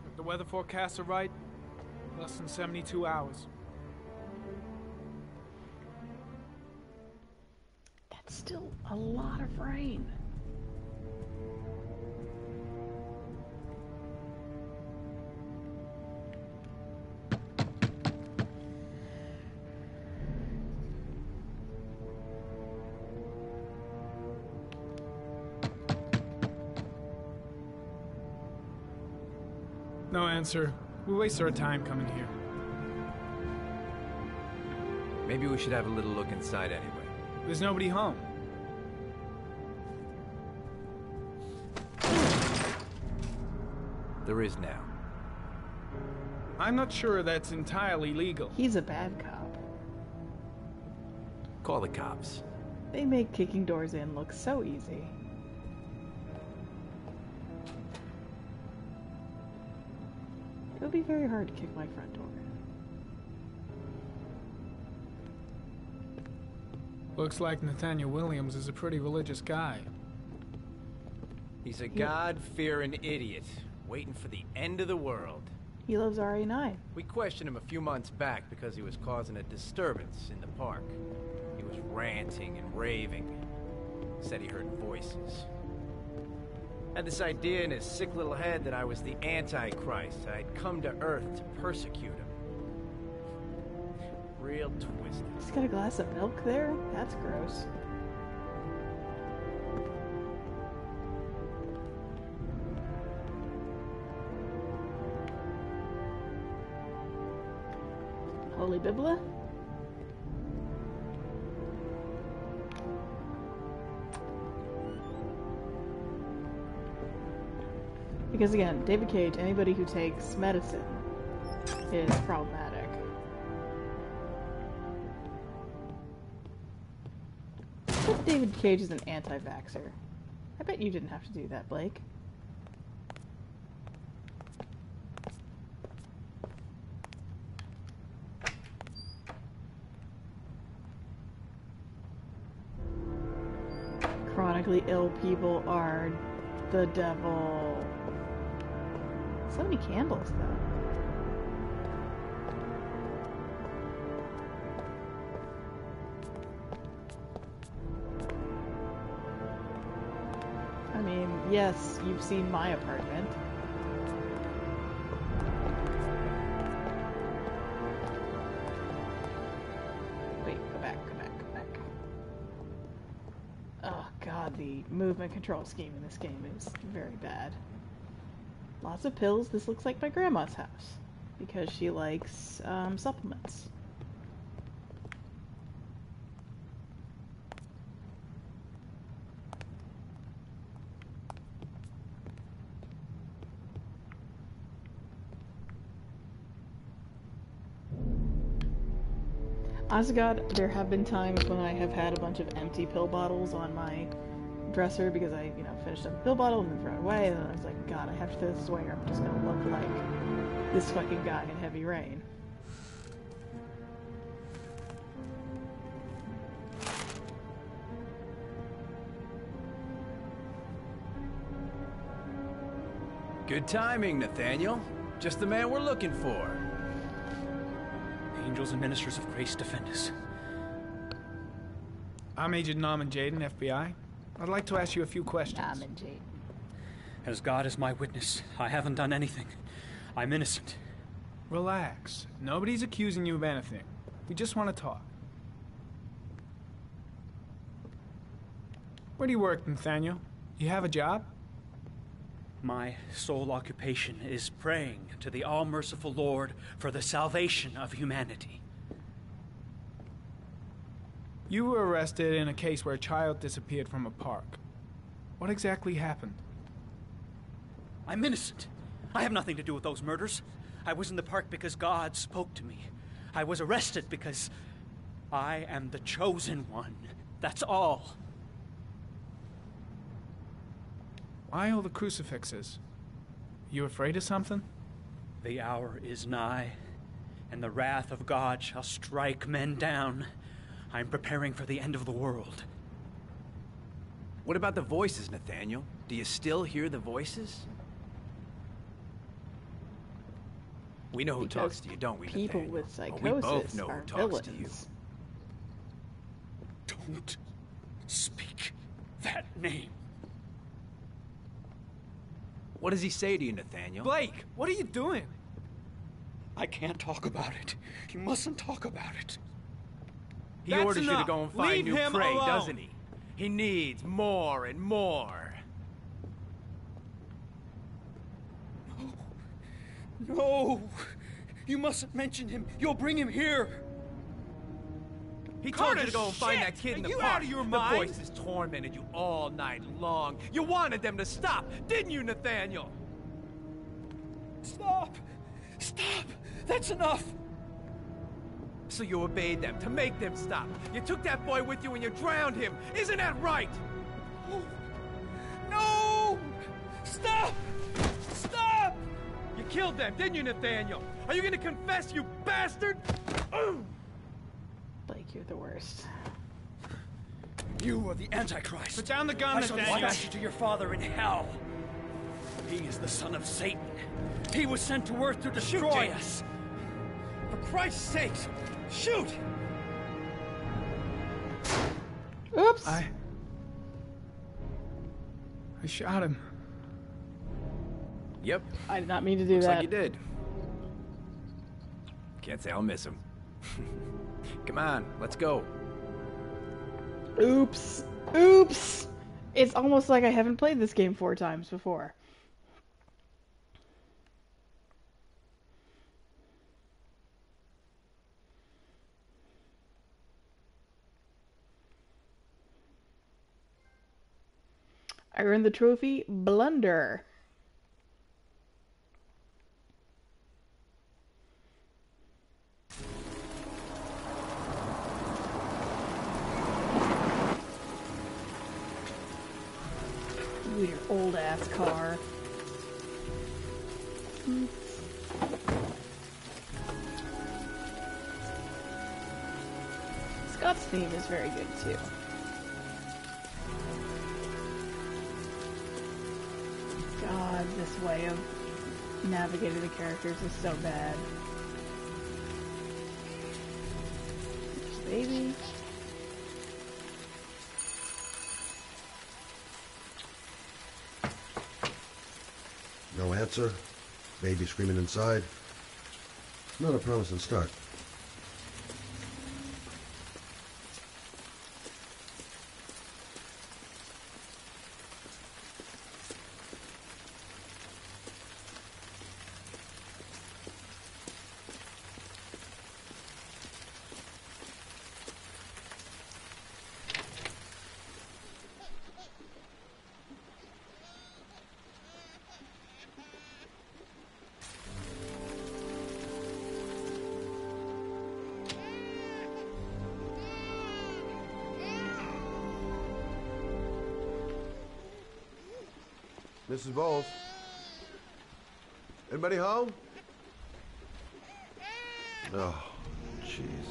If the weather forecasts are right, less than 72 hours. That's still a lot of rain. No answer. We waste our time coming here. Maybe we should have a little look inside anyway. There's nobody home. There is now. I'm not sure that's entirely legal. He's a bad cop. Call the cops. They make kicking doors in look so easy. It would be very hard to kick my front door. Looks like Nathaniel Williams is a pretty religious guy. He's a God-fearing idiot, waiting for the end of the world. He loves RA9. We questioned him a few months back because he was causing a disturbance in the park. He was ranting and raving. Said he heard voices. Had this idea in his sick little head that I was the Antichrist. I'd come to Earth to persecute him. Real twisted. He's got a glass of milk there? That's gross. Holy Biblia? Because again, David Cage, anybody who takes medicine is problematic. But David Cage is an anti-vaxxer. I bet you didn't have to do that, Blake. Chronically ill people are the devil. So many candles, though. I mean, yes, you've seen my apartment. Wait, go back. Oh god, the movement control scheme in this game is very bad. Lots of pills. This looks like my grandma's house because she likes supplements. Honest to God, there have been times when I have had a bunch of empty pill bottles on my dresser because I, finished up a pill bottle and then threw it away, and then I was like, God, I have to throw this away or I'm just gonna look like this fucking guy in Heavy Rain. Good timing, Nathaniel. Just the man we're looking for. Angels and ministers of grace defend us. I'm Agent Norman Jayden, FBI. I'd like to ask you a few questions. Norman Jayden. As God is my witness, I haven't done anything. I'm innocent. Relax. Nobody's accusing you of anything. We just want to talk. Where do you work, Nathaniel? You have a job? My sole occupation is praying to the all-merciful Lord for the salvation of humanity. You were arrested in a case where a child disappeared from a park. What exactly happened? I'm innocent. I have nothing to do with those murders. I was in the park because God spoke to me. I was arrested because I am the chosen one. That's all. Why all the crucifixes? You afraid of something? The hour is nigh, and the wrath of God shall strike men down. I'm preparing for the end of the world. What about the voices, Nathaniel? Do you still hear the voices? We know who talks to you, don't we, People Nathaniel? with psychosis We both know are who talks to you. villains. Don't speak that name. What does he say to you, Nathaniel? Blake, what are you doing? I can't talk about it. You mustn't talk about it. He orders you to go and find new prey, doesn't he? He needs more and more. No! You mustn't mention him. You'll bring him here. He told you to go and find shit! that kid in the Are you park. out of your The mind? voices tormented you all night long. You wanted them to stop, didn't you, Nathaniel? Stop! Stop! That's enough! So you obeyed them to make them stop. You took that boy with you and you drowned him. Isn't that right? No! Stop! Stop! You killed them, didn't you, Nathaniel? Are you gonna confess, you bastard? Like, you're the worst. You are the Antichrist. Put down the gun, I shall Nathaniel. dispatch you to your father in hell. He is the son of Satan. He was sent to Earth to destroy us. For Christ's sake, shoot! Oops! I shot him. Yep. I did not mean to do Looks that. like you did. Can't say I'll miss him. Come on, let's go. Oops. Oops! It's almost like I haven't played this game 4 times before. I earned the trophy Blunder. Ooh, your old ass car. Scott's theme is very good too. God, this way of navigating the characters is so bad. Baby. No answer. Baby screaming inside. Not a promising start. Mrs. Bowles? Anybody home? Oh, Jesus.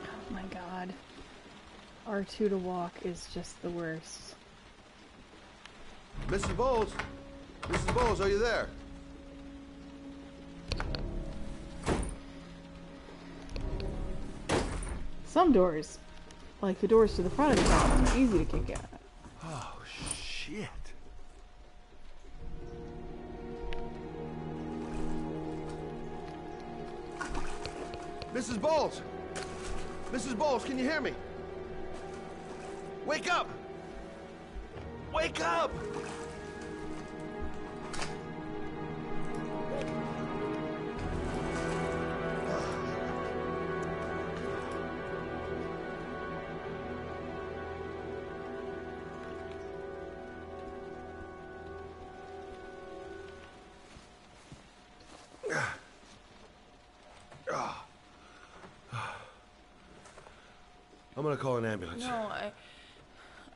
Oh my god. R2 to walk is just the worst. Mrs. Bowles? Mrs. Bowles, are you there? Some doors, like the doors to the front of the house, are easy to kick out. Oh, shit. Mrs. Bowles! Mrs. Bowles, can you hear me? Wake up! Wake up! I'm gonna call an ambulance. No,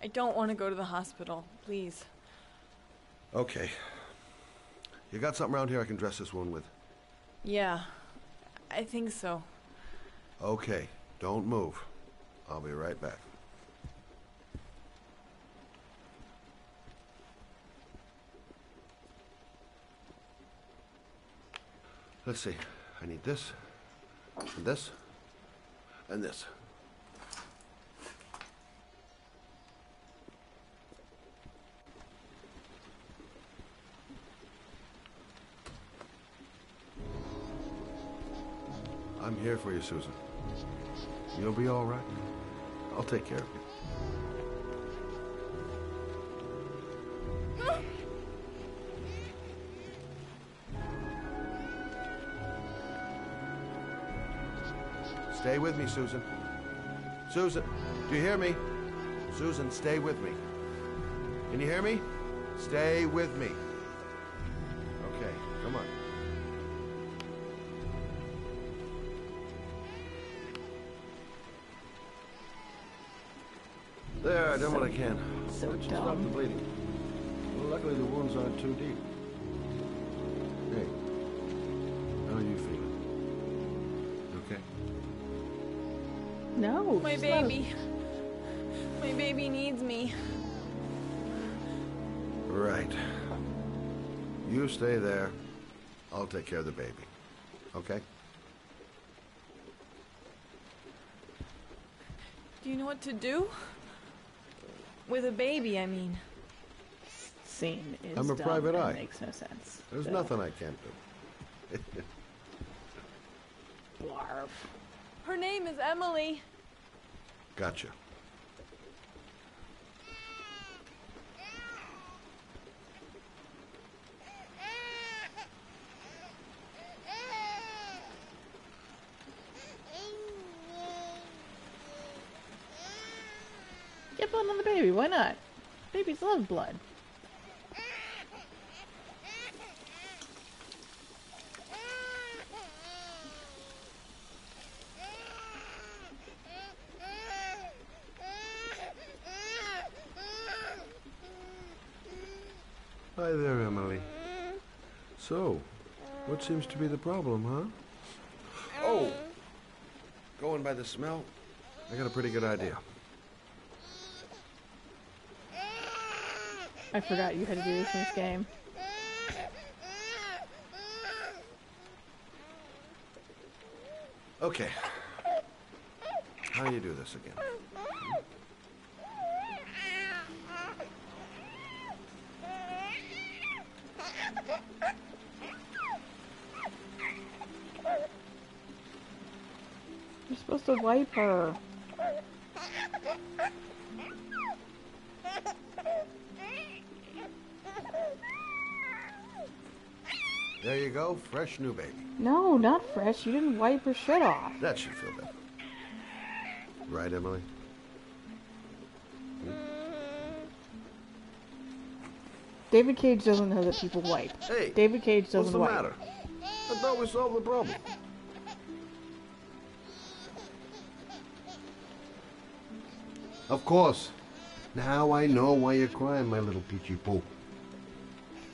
I don't want to go to the hospital. Please. Okay. You got something around here I can dress this wound with? Yeah, I think so. Okay, don't move. I'll be right back. Let's see. I need this, and this, and this. I'm here for you, Susan. You'll be all right. I'll take care of you. Stay with me, Susan. Susan, do you hear me? Susan, stay with me. Can you hear me? Stay with me. Okay, come on. There, I done what I can. So That should stop the bleeding. Well, luckily the wounds aren't too deep. Hey, how are you feeling? Okay? No. My she's not- baby. My baby needs me. Right. You stay there. I'll take care of the baby. Okay? Do you know what to do? With a baby, I mean. Scene is I'm a dumb private and eye. makes no sense. There's Ugh. nothing I can't do. Blarf. Her name is Emily. Gotcha. Get blood on the baby, why not? Babies love blood. Hi there, Emily. So, what seems to be the problem, huh? Oh! Going by the smell, I got a pretty good idea. I forgot you had to do this in this game. Okay. How do you do this again? You're supposed to wipe her. There you go, fresh new baby. No, not fresh. You didn't wipe her shit off. That should feel better. Right, Emily? David Cage doesn't know that people wipe. Hey, David Cage doesn't what's the wipe. matter? I thought we solved the problem. Of course. Now I know why you're crying, my little peachy poo.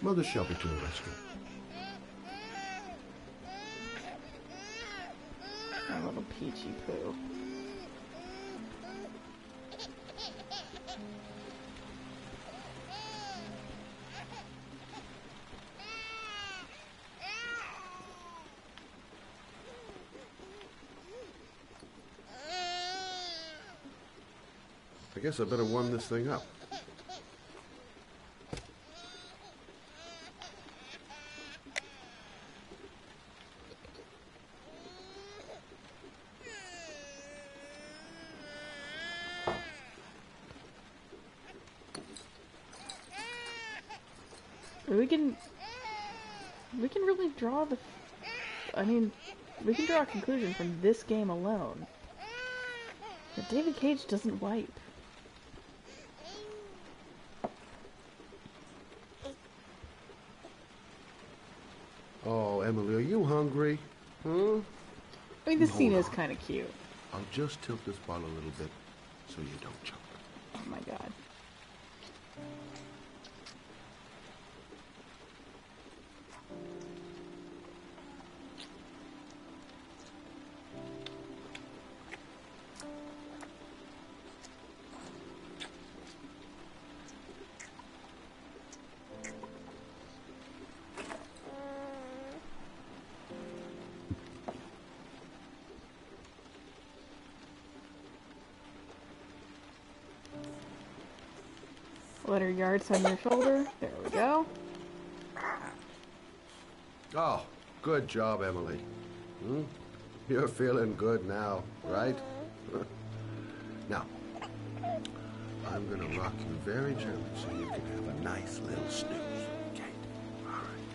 Mother shall be to the rescue. My little peachy poo. I guess I better warm this thing up. We can really draw we can draw a conclusion from this game alone. That David Cage doesn't wipe. Oh, Emily, are you hungry? Huh? I mean, this scene is kind of cute. I'll just tilt this bottle a little bit so you don't choke. Oh my god. Let her yards on your shoulder. There we go. Oh, good job, Emily. You're feeling good now, right? Now, I'm gonna rock you very gently so you can have a nice little snooze. Okay? All right.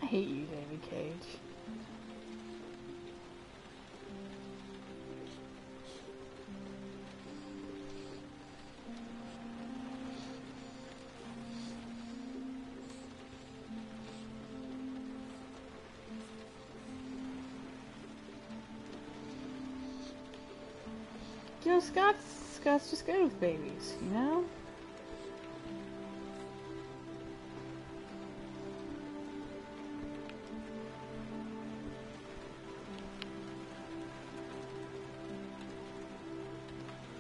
I hate you, David Cage. You know, Scott's just good with babies, you know?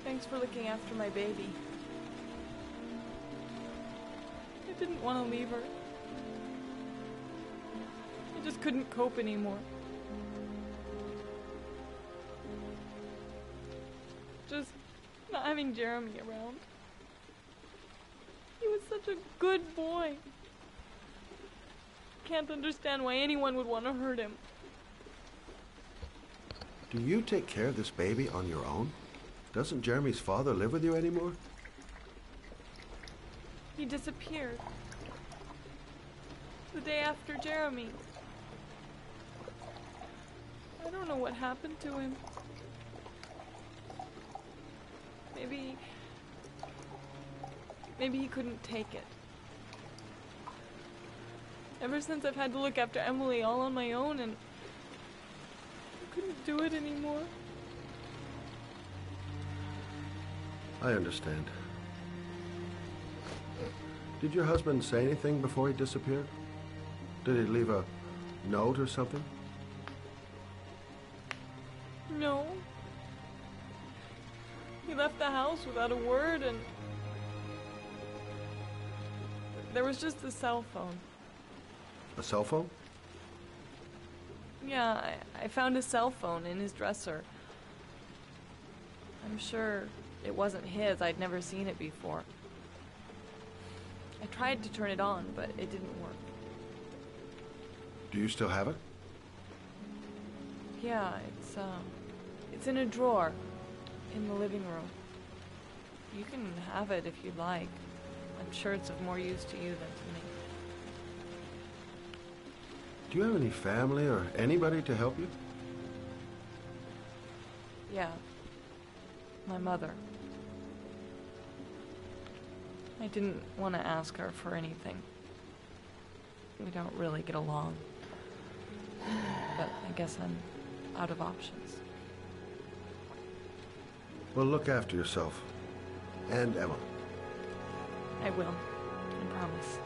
Thanks for looking after my baby. I didn't want to leave her. I just couldn't cope anymore. Just not having Jeremy around. He was such a good boy. Can't understand why anyone would want to hurt him. Do you take care of this baby on your own? Doesn't Jeremy's father live with you anymore? He disappeared. The day after Jeremy. I don't know what happened to him. Maybe he couldn't take it. Ever since I've had to look after Emily all on my own, and I couldn't do it anymore. I understand. Did your husband say anything before he disappeared? Did he leave a note or something? No. He left the house without a word, and there was just a cell phone. A cell phone? Yeah, I found a cell phone in his dresser. I'm sure it wasn't his. I'd never seen it before. I tried to turn it on, but it didn't work. Do you still have it? Yeah, it's in a drawer in the living room. You can have it if you'd like. I'm sure it's of more use to you than to me. Do you have any family or anybody to help you? Yeah. My mother. I didn't want to ask her for anything. We don't really get along. But I guess I'm out of options. Well, look after yourself. And Emma. I will. I promise.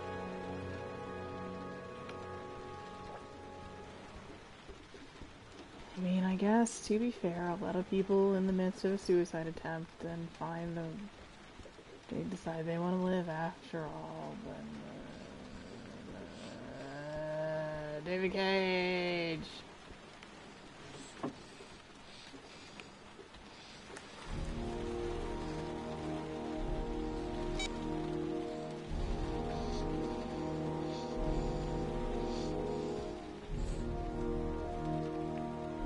I mean, I guess, to be fair, a lot of people in the midst of a suicide attempt and find them, they decide they want to live after all, but... David Cage!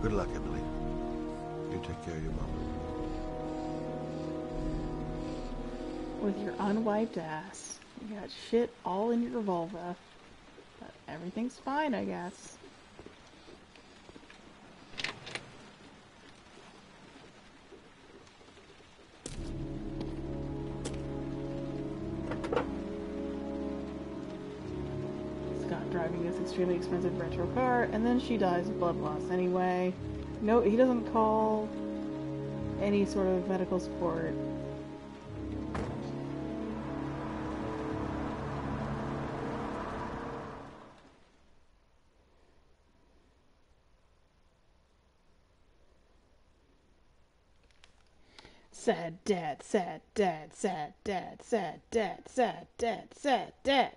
Good luck, Emily. You take care of your mom. With your unwiped ass. You got shit all in your vulva. But everything's fine, I guess. Scott driving this extremely expensive retro car, and then she dies of blood loss anyway. No, he doesn't call any sort of medical support. Sad dad, sad dad, sad dad, sad dad, sad dad, sad dad.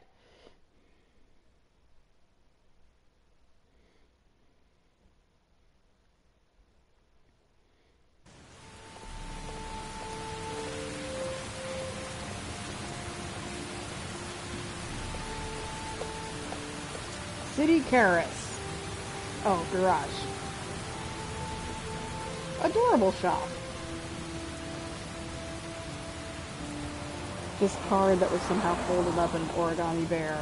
City Karis. Oh, garage. Adorable shop. This card that was somehow folded up in an origami bear.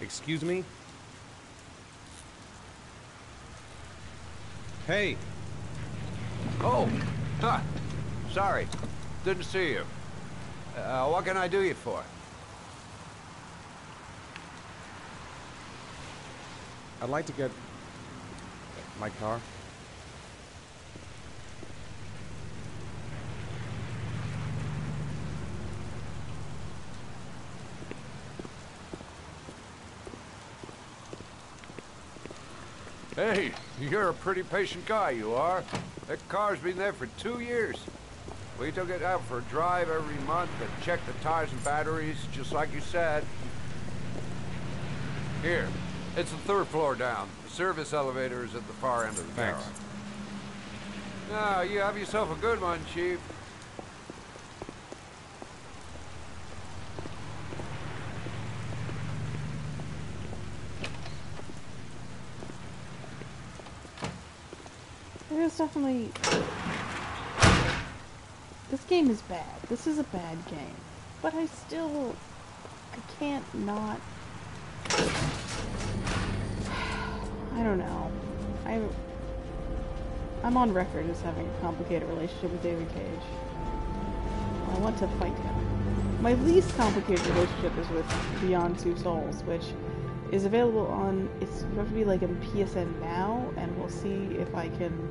Excuse me? Hey! Oh! Huh. Sorry. Didn't see you. What can I do you for? I'd like to get my car. Hey, you're a pretty patient guy, you are. That car's been there for 2 years. We took it out for a drive every month and checked the tires and batteries, just like you said. Here, it's the 3rd floor down. The service elevator is at the far end of the Thanks. tower. Now, you have yourself a good one, Chief. There's definitely... This game is bad. This is a bad game. But I still... I can't not... I don't know. I'm on record as having a complicated relationship with David Cage. I want to fight him. My least complicated relationship is with Beyond Two Souls, which is available on... It's supposed to be like in PSN now, and we'll see if I can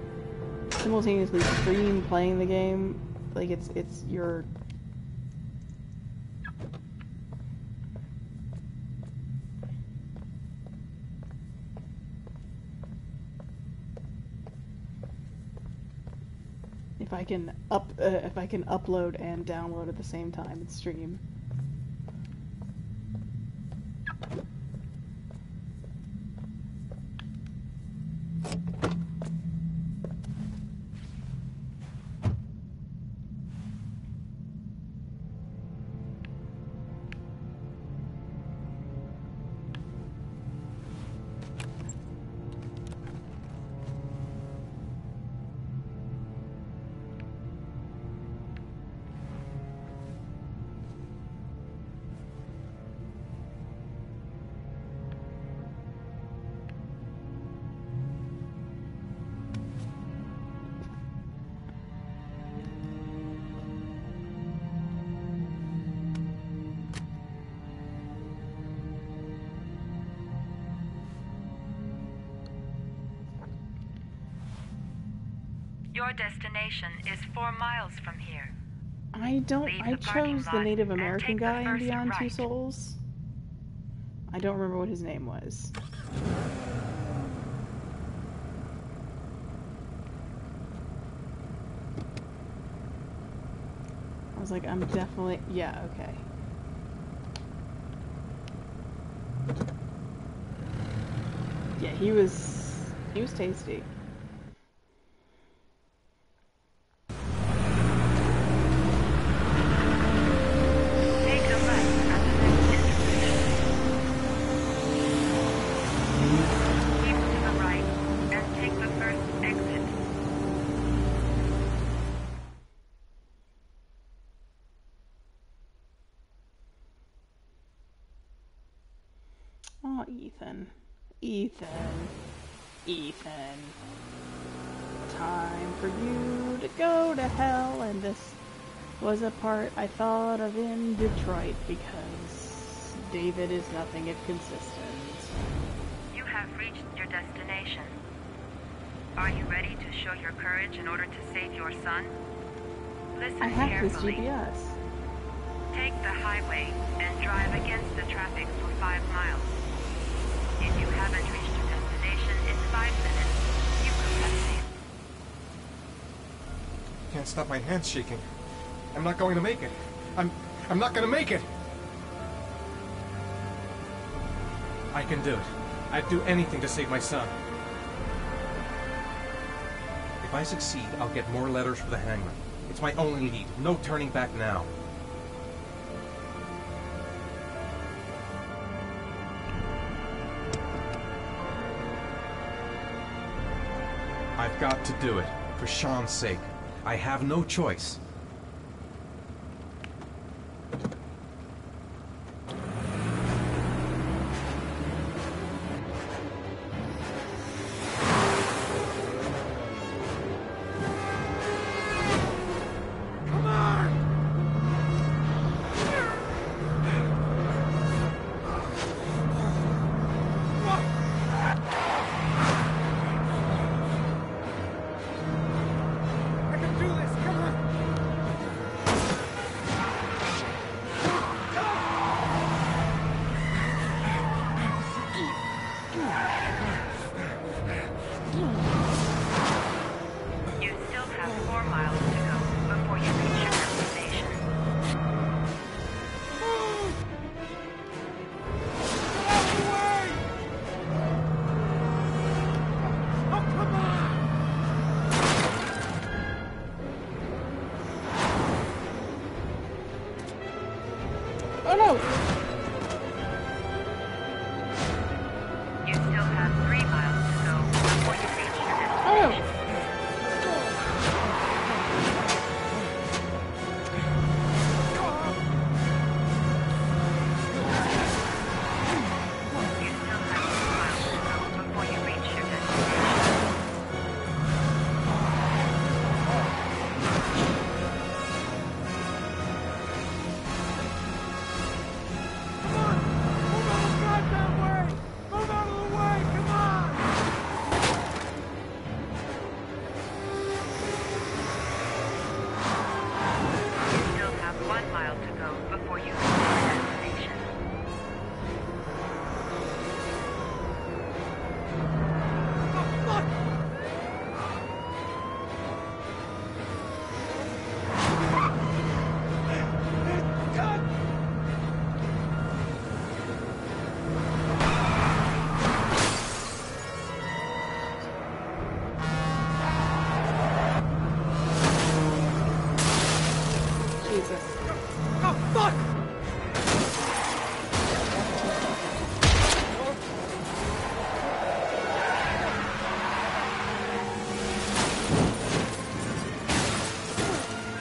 simultaneously stream playing the game. Like, it's your... If I can upload and download at the same time and stream. Your destination is 4 miles from here. I chose the Native American guy in Beyond Two Souls. I don't remember what his name was. I was like, I'm definitely... Yeah, okay. Yeah, he was tasty. Take a left at the next intersection. Keep to the right and take the first exit. Oh, Ethan. Ethan. Time for you to go to hell, and this was a part I thought of in Detroit because David is nothing if consistent. You have reached your destination. Are you ready to show your courage in order to save your son? Listen I have carefully. this GPS. Take the highway and drive against the traffic for 5 miles. If you haven't reached your destination in 5 minutes, you could have saved. Can't stop my hands shaking. I'm not going to make it. I'm not going to make it. I can do it. I'd do anything to save my son. If I succeed, I'll get more letters for the hangman. It's my only lead. No turning back now. I've got to do it. For Sean's sake. I have no choice. You still have 4 miles to go before you reach your destination. Oh no! You still have 3 miles to go before you reach your destination. You still have 2 miles to go before you reach your destination. You still have 1 mile to go before you reach your destination. Jesus. Oh, fuck!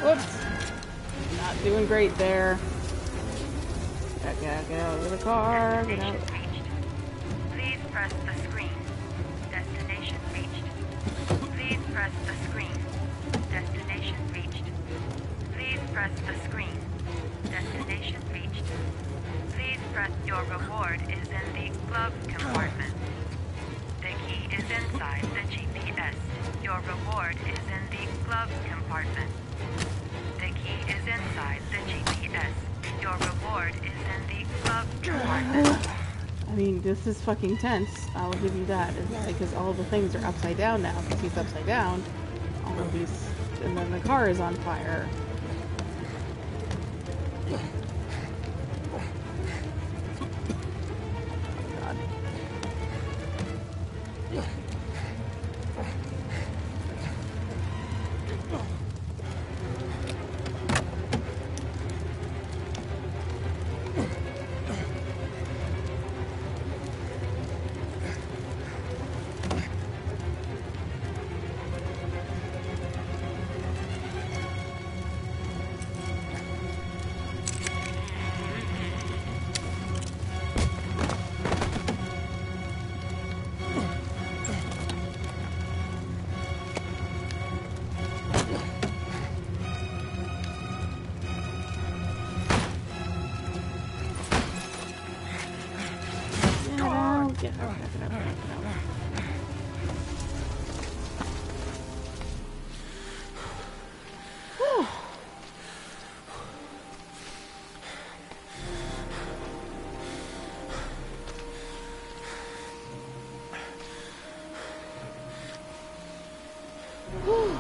Whoops. Not doing great there. Get out of the car. Get out. Please press the screen. Destination reached. Please press the screen. Destination reached. Please press the screen. Destination reached. Please press. Your reward is in the glove compartment. The key is inside the GPS. Your reward is in the glove compartment. The key is inside the GPS. Your reward is in the glove compartment. I mean, this is fucking tense. I'll give you that. It's because all the things are upside down now. Because he's upside down. All of these, and then the car is on fire. God. Get up, get up. Whew. Whew.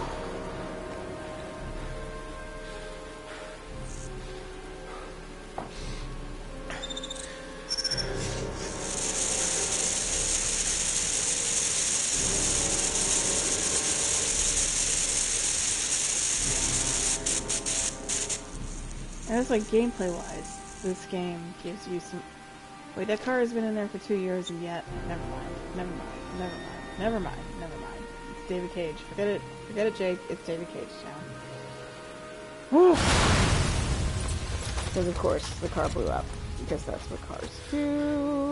I was like, gameplay-wise, this game gives you some... Wait, that car has been in there for 2 years and yet... Never mind. It's David Cage. Forget it, Jake. It's David Cage now. Because, of course, the car blew up. Because that's what cars do.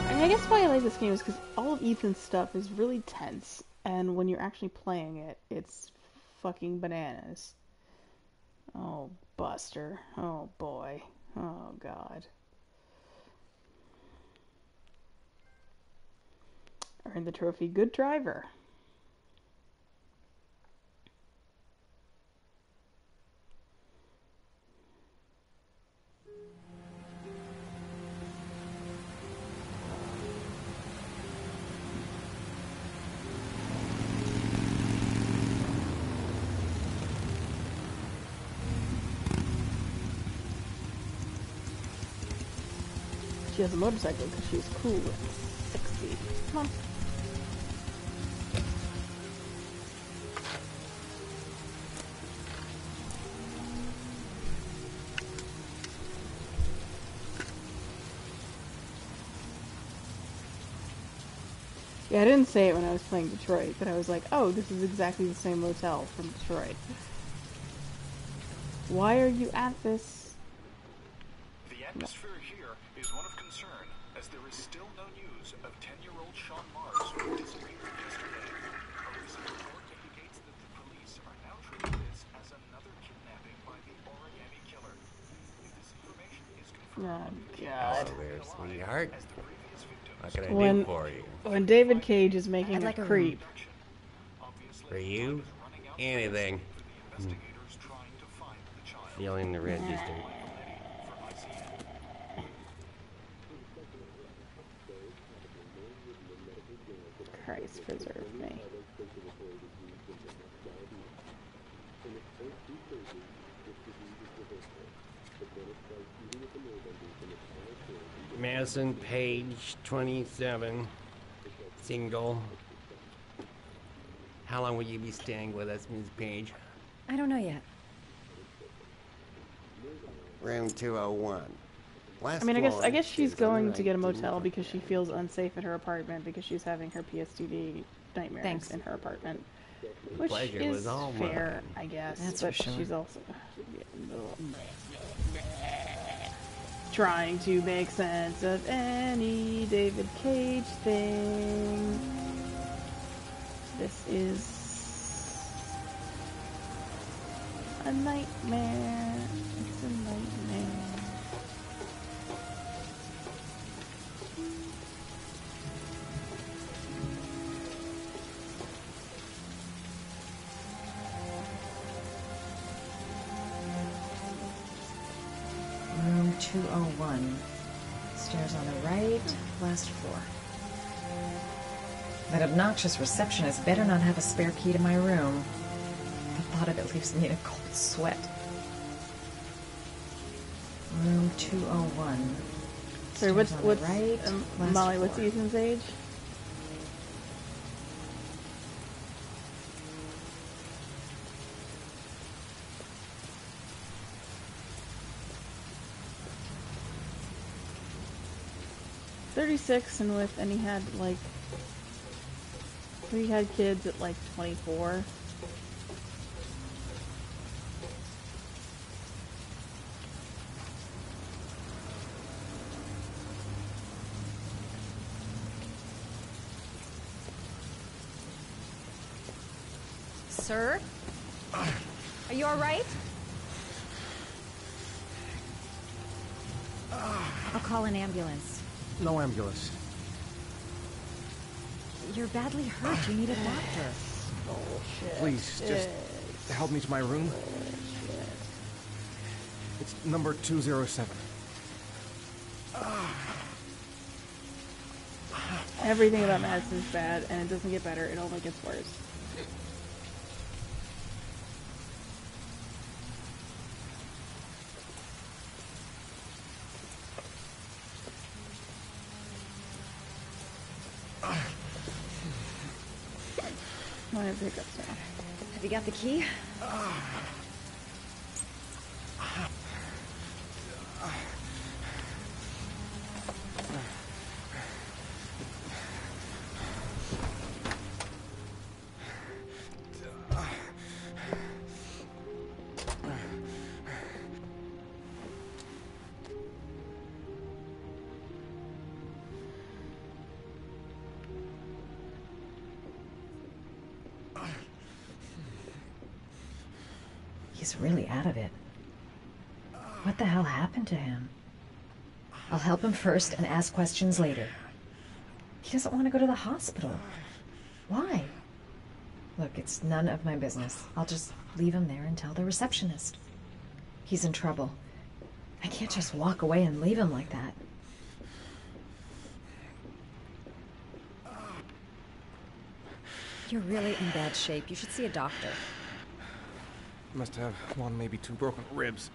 I guess why I like this game is because all of Ethan's stuff is really tense, and when you're actually playing it, it's fucking bananas. Oh, Buster. Oh, boy. Oh, God. Earned the trophy Good Driver. She has a motorcycle because she's cool and sexy. Come on. Yeah, I didn't say it when I was playing Detroit, but I was like, oh, this is exactly the same motel from Detroit. Why are you at this? The atmosphere here is one of concern, as there is still no news of 10-year-old Sean Mars, who disappeared yesterday. A recent report indicates that the police are now treating this as another kidnapping by the origami killer. If this information is confirmed, Oh, God. Hello there, sweetheart. What can I When, do for you? when David Cage is making a creep. For you? Anything. Feeling the register. Christ preserve me. Madison Page, 27, single. How long will you be staying with us, Ms. Page? I don't know yet. Room 201. I mean, I guess she's going to get a motel because she feels unsafe at her apartment because she's having her PSTD nightmares in her apartment. Which Pleasure is was all fair, mine. I guess. That's but for sure. she's also trying to make sense of any David Cage thing. This is a nightmare. It's a nightmare. Room 201. Stairs on the right, last floor. That obnoxious receptionist better not have a spare key to my room. The thought of it leaves me in a cold sweat. Room 201. So what's Stairs on the right, last Molly? What's floor. Ethan's age? "36, and he had kids at like 24. Sir? Are you all right? I'll call an ambulance. No ambulance. You're badly hurt. You need a doctor. Please, just help me to my room. It's number 207. Everything about Madison's bad, and it doesn't get better. It only gets worse. I have hiccups now. Have you got the key? He's really out of it. What the hell happened to him? I'll help him first and ask questions later. He doesn't want to go to the hospital. Why? Look, it's none of my business. I'll just leave him there and tell the receptionist. He's in trouble. I can't just walk away and leave him like that. You're really in bad shape. You should see a doctor. Must have one, maybe two broken ribs.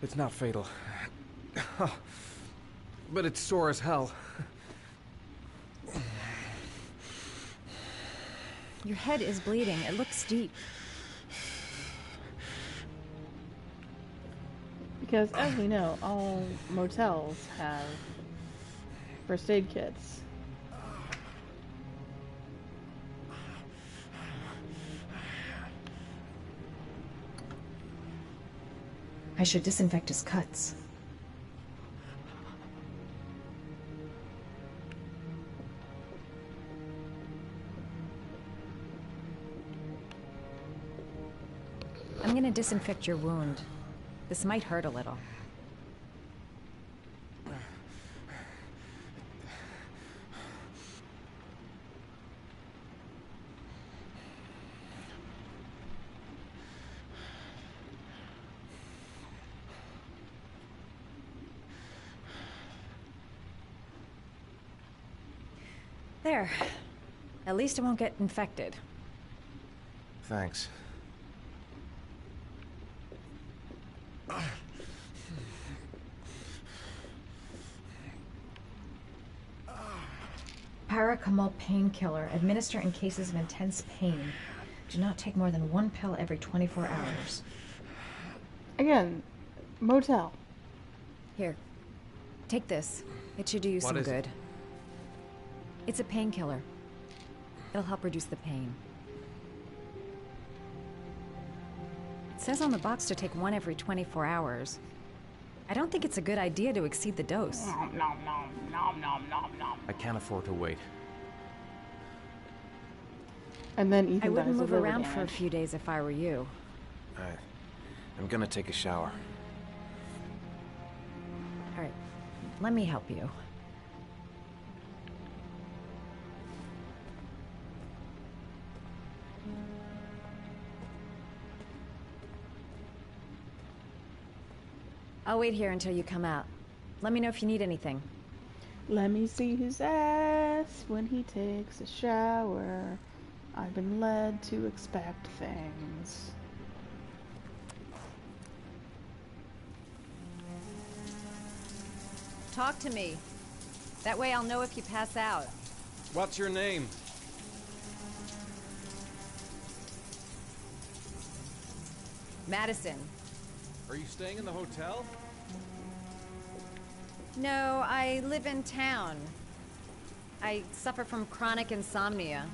It's not fatal. But it's sore as hell. Your head is bleeding. It looks deep. Because, as we know, all motels have first aid kits. I should disinfect his cuts. I'm going to disinfect your wound. This might hurt a little. There. At least it won't get infected. Thanks. Paracetamol painkiller. Administer in cases of intense pain. Do not take more than one pill every 24 hours. Again, motel. Here. Take this. It should do you some good. It's a painkiller. It'll help reduce the pain. It says on the box to take one every 24 hours. I don't think it's a good idea to exceed the dose. I can't afford to wait. And then Ethan I wouldn't dies of move liver around for a damage. few days if I were you. I'm gonna take a shower. All right, let me help you. I'll wait here until you come out. Let me know if you need anything. Let me see his ass when he takes a shower. I've been led to expect things. Talk to me. That way I'll know if you pass out. What's your name? Madison. Are you staying in the hotel? No, I live in town. I suffer from chronic insomnia.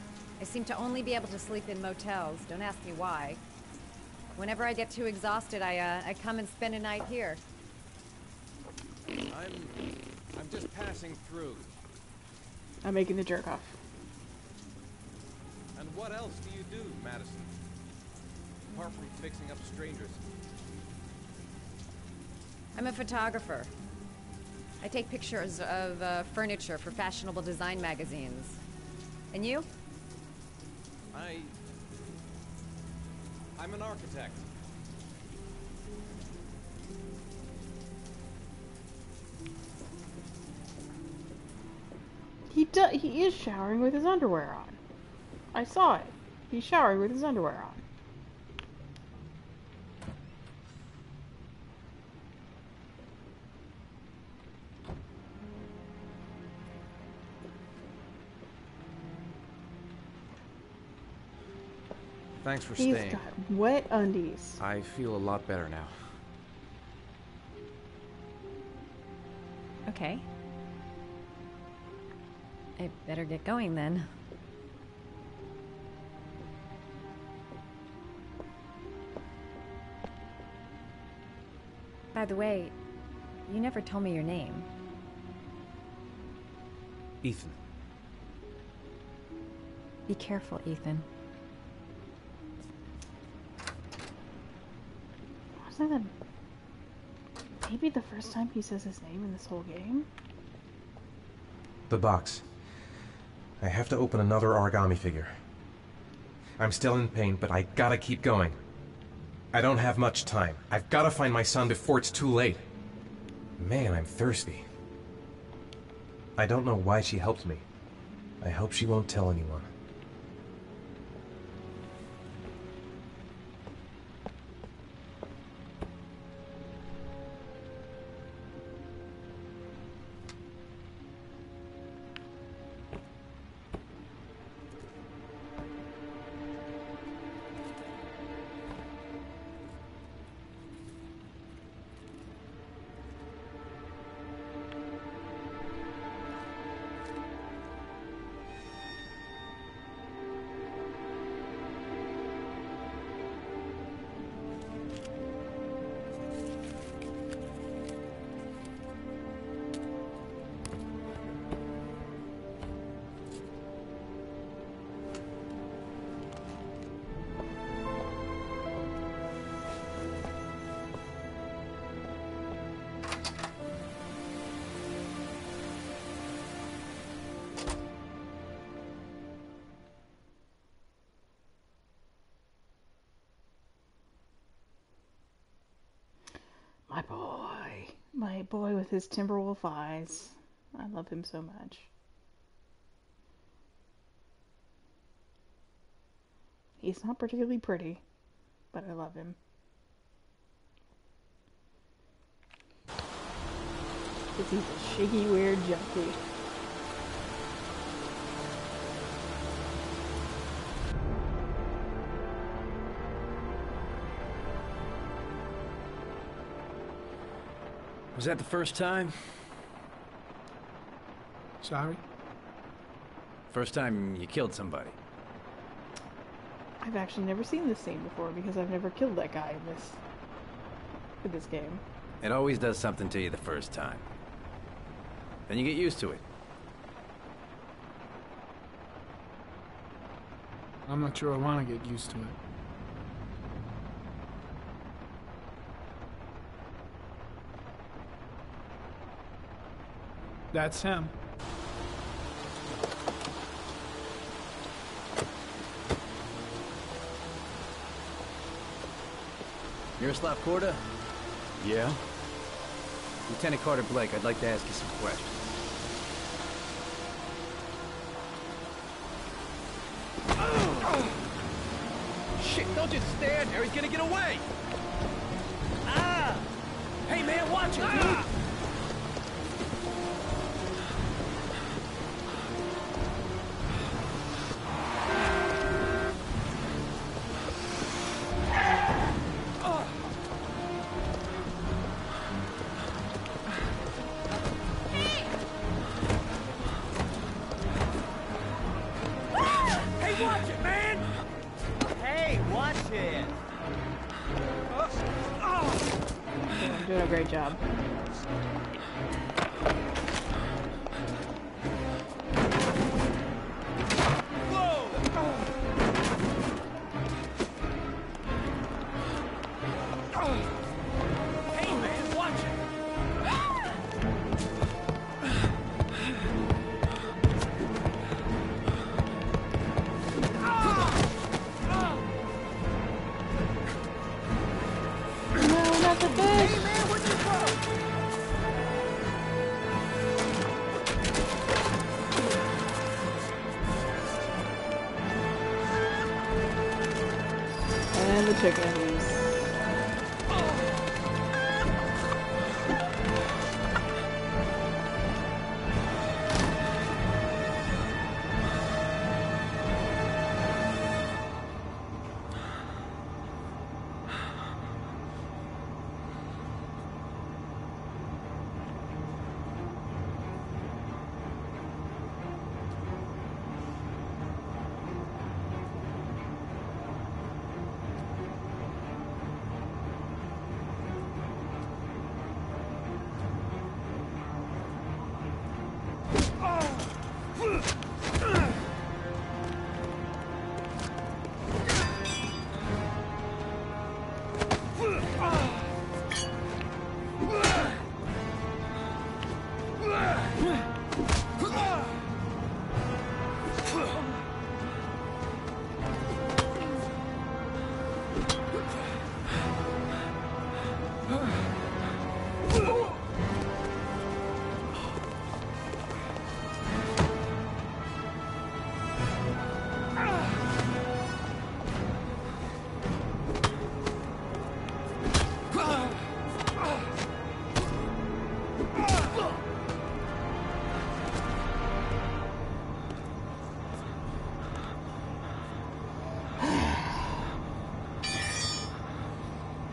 I seem to only be able to sleep in motels. Don't ask me why. Whenever I get too exhausted, I come and spend a night here. I'm just passing through. I'm making the jerk off. And What else do you do, Madison? Apart from fixing up strangers. I'm a photographer. I take pictures of furniture for fashionable design magazines. And you? I'm an architect. He is showering with his underwear on. I saw it. He's showering with his underwear on. Thanks for He's staying. got wet undies. I feel a lot better now. Okay. I better get going then. By the way, you never told me your name. Ethan. Be careful, Ethan. Wasn't that maybe the first time he says his name in this whole game? The box. I have to open another origami figure. I'm still in pain, but I gotta keep going. I don't have much time. I've gotta find my son before it's too late. Man, I'm thirsty. I don't know why she helped me. I hope she won't tell anyone. My boy with his Timberwolf eyes. I love him so much. He's not particularly pretty, but I love him. Because he's a shaky, weird junkie. Was that the first time? Sorry? First time you killed somebody. I've actually never seen this scene before because I've never killed that guy in this game. It always does something to you the first time. Then you get used to it. I'm not sure I want to get used to it. That's him. Miroslav Korda? Yeah? Lieutenant Carter Blake, I'd like to ask you some questions. Shit, don't just stand there. He's gonna get away. Ah! Hey, man, watch it, dude. Doing a great job. And the chickens.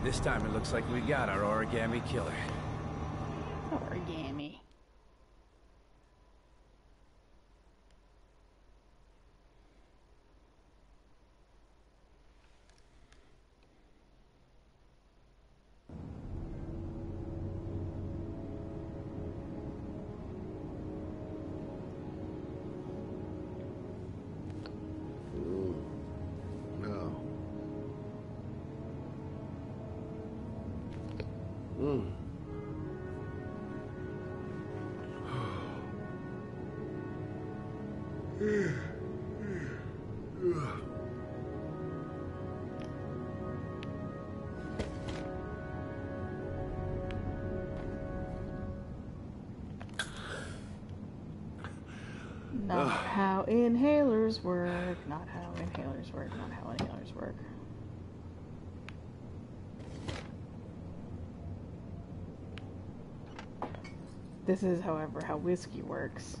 This time it looks like we got our origami killer. Origami. No. Not how inhalers work. Not how inhalers work. Not how inhalers work. This is, however, how whiskey works.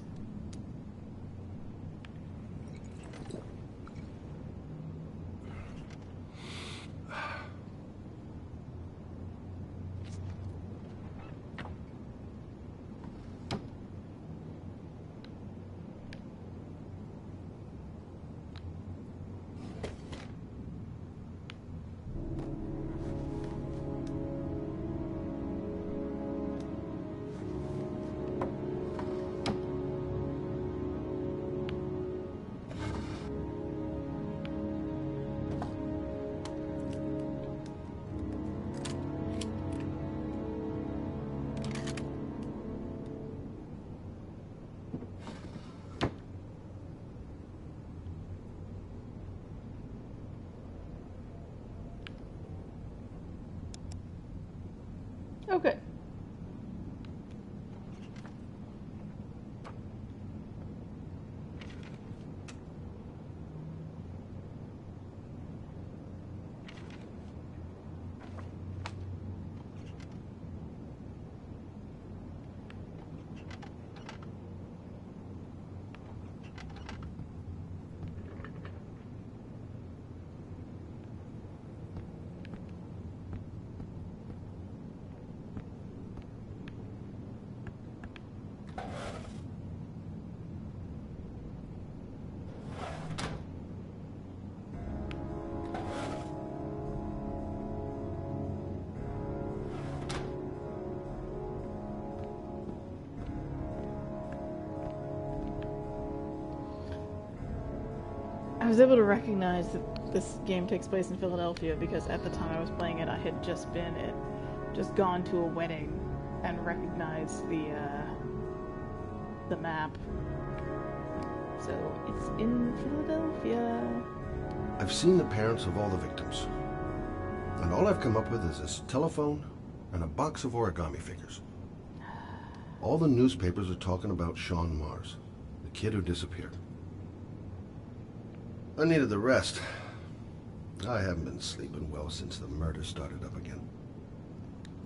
Okay. I was able to recognize that this game takes place in Philadelphia because at the time I was playing it, I had just gone to a wedding and recognized the map. So it's in Philadelphia. I've seen the parents of all the victims, and all I've come up with is this telephone and a box of origami figures. All the newspapers are talking about Sean Mars, the kid who disappeared. I needed the rest. I haven't been sleeping well since the murder started up again.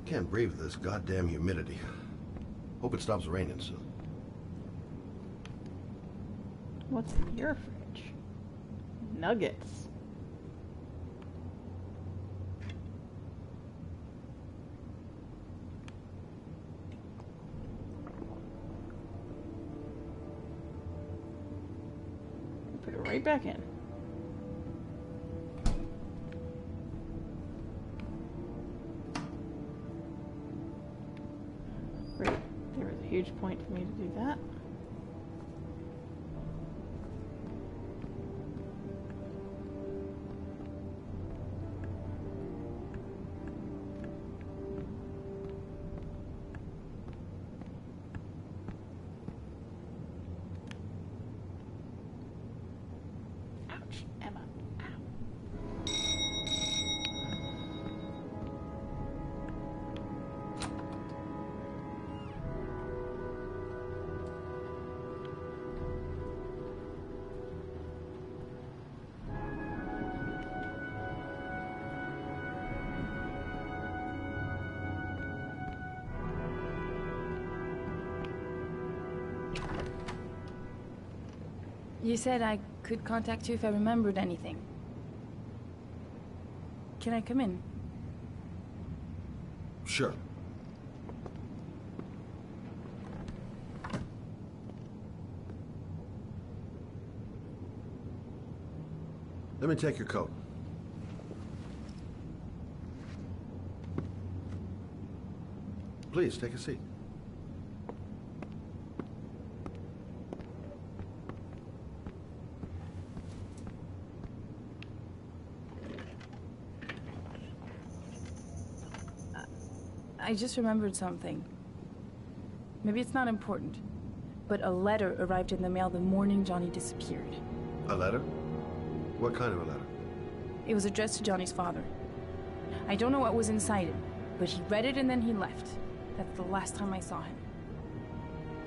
Can't breathe this goddamn humidity. Hope it stops raining soon. What's in your fridge? Nuggets. Put it right back in. Great. There was a huge point for me to do that. You said I could contact you if I remembered anything. Can I come in? Sure. Let me take your coat. Please, take a seat. I just remembered something. Maybe it's not important, but a letter arrived in the mail the morning Johnny disappeared. A letter? What kind of a letter? It was addressed to Johnny's father. I don't know what was inside it, but he read it and then he left. That's the last time I saw him.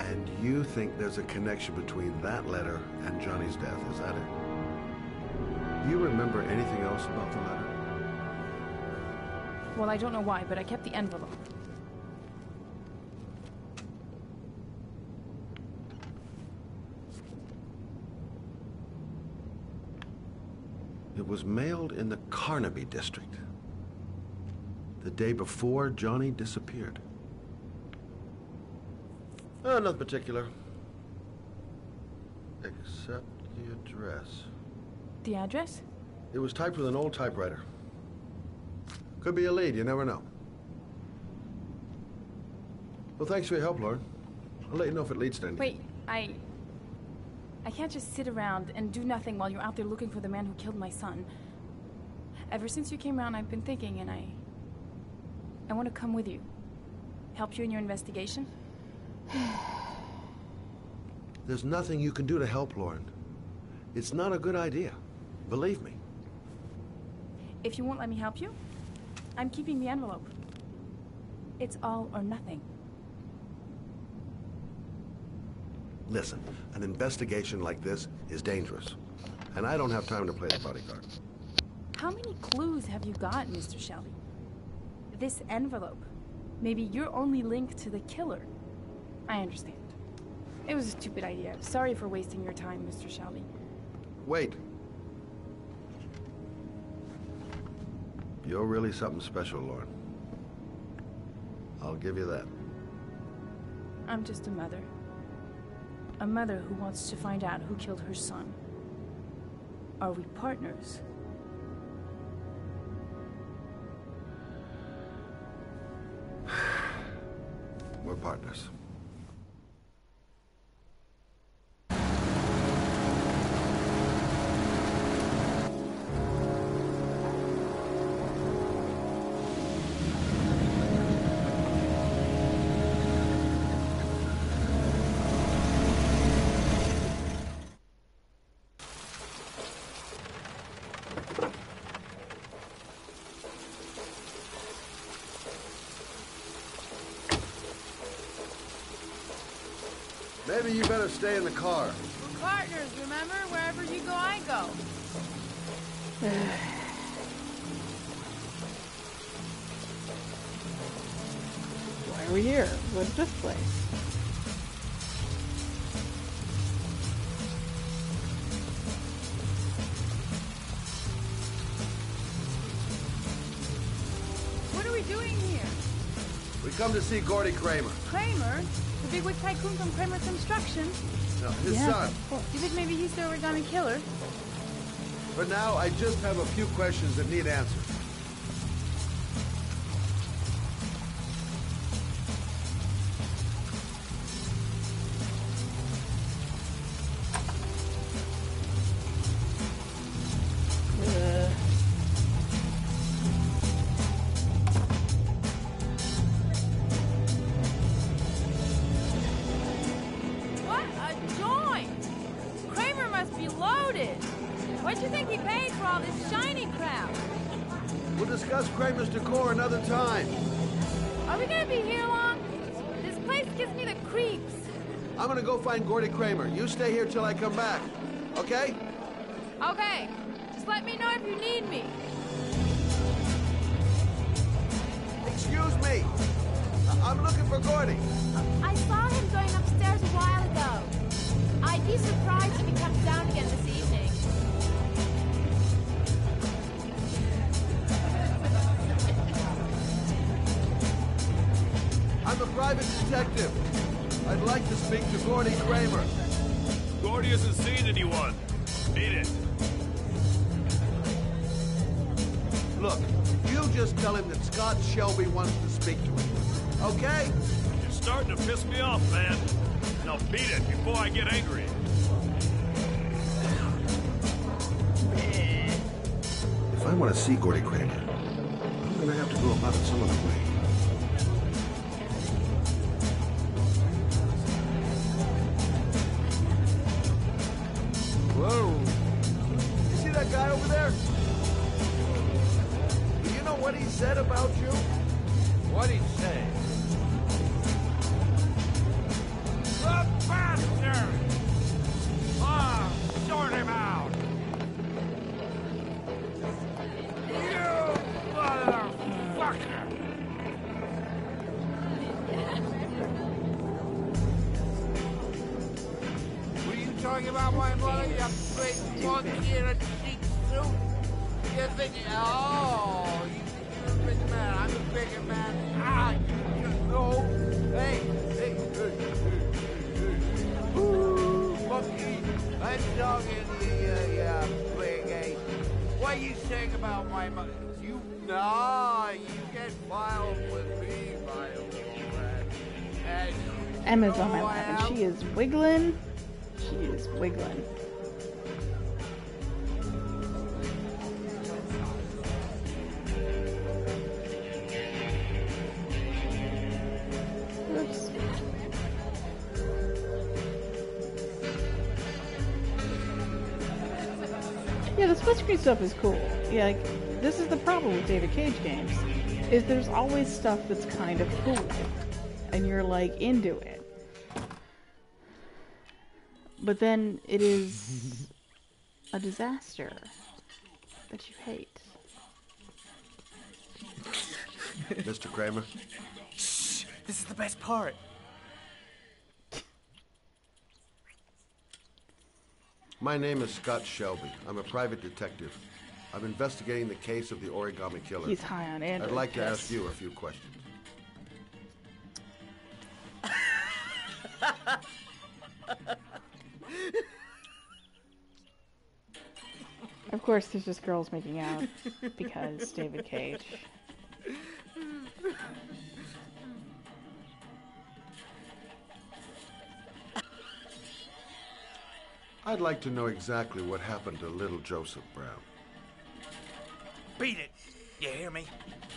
And you think there's a connection between that letter and Johnny's death, is that it? You remember anything else about the letter? Well, I don't know why, but I kept the envelope. It was mailed in the Carnaby district, the day before Johnny disappeared. Nothing particular, except the address. The address? It was typed with an old typewriter. Could be a lead, you never know. Well, thanks for your help, Lauren. I'll let you know if it leads to anything. Wait, I can't just sit around and do nothing while you're out there looking for the man who killed my son. Ever since you came around, I've been thinking, and I want to come with you. Help you in your investigation? There's nothing you can do to help, Lauren. It's not a good idea. Believe me. If you won't let me help you, I'm keeping the envelope. It's all or nothing. Listen, an investigation like this is dangerous, and I don't have time to play the bodyguard. How many clues have you got, Mr. Shelby? This envelope. Maybe your only link to the killer. I understand. It was a stupid idea. Sorry for wasting your time, Mr. Shelby. Wait. You're really something special, Lauren. I'll give you that. I'm just a mother. A mother who wants to find out who killed her son. Are we partners? We're partners. Maybe you better stay in the car. We're partners, remember? Wherever you go, I go. we here? What's this place? What are we doing here? We come to see Gordy Kramer. Kramer? The bigwig tycoon from Kramer Construction? No, his son. You think maybe he's the origami killer? For now, I just have a few questions that need answers. What a joint! Kramer must be loaded. What do you think he paid for all this shiny crap? We'll discuss Kramer's decor another time. Are we gonna be here long? This place gives me the creeps. I'm gonna go find Gordy Kramer. You stay here till I come back. Okay? Okay, just let me know if you need me. Excuse me. I'm looking for Gordy. I saw him going upstairs a while ago. I'd be surprised if he comes down again this evening. I'm a private detective. I'd like to speak to Gordy Kramer. Gordy hasn't seen anyone. Beat it. Look, you just tell him that Scott Shelby wants to speak to him. Okay? You're starting to piss me off, man. Now beat it before I get angry. If I want to see Gordy Kramer, I'm going to have to go about it some other way. Whoa. You see that guy over there? Do you know what he said about you? What'd he say? The bastard! Ah, sort him out! You motherfucker! What are you talking about, my mother? You big monkey in a cheap suit? You're thinking, oh, you think you're a big man. I'm a bigger man. Ah, you know. Hey, hey, hey, hey, hey. Ooh, monkey. I'm talking to you, you big ape. What are you saying about my mother? You, nah, you get filed with me, my old friend. And Emma's on my lap and she is wiggling. She is wiggling. Oops. Yeah, the split screen stuff is cool. Yeah, like, this is the problem with David Cage games, is there's always stuff that's kind of cool, and you're like into it. But then it is a disaster that you hate. Mr. Kramer? Shh, this is the best part. My name is Scott Shelby. I'm a private detective. I'm investigating the case of the origami killer. He's high on Android. I'd like to ask you a few questions. Of course, there's just girls making out because David Cage. I'd like to know exactly what happened to little Joseph Brown. beat it. You hear me?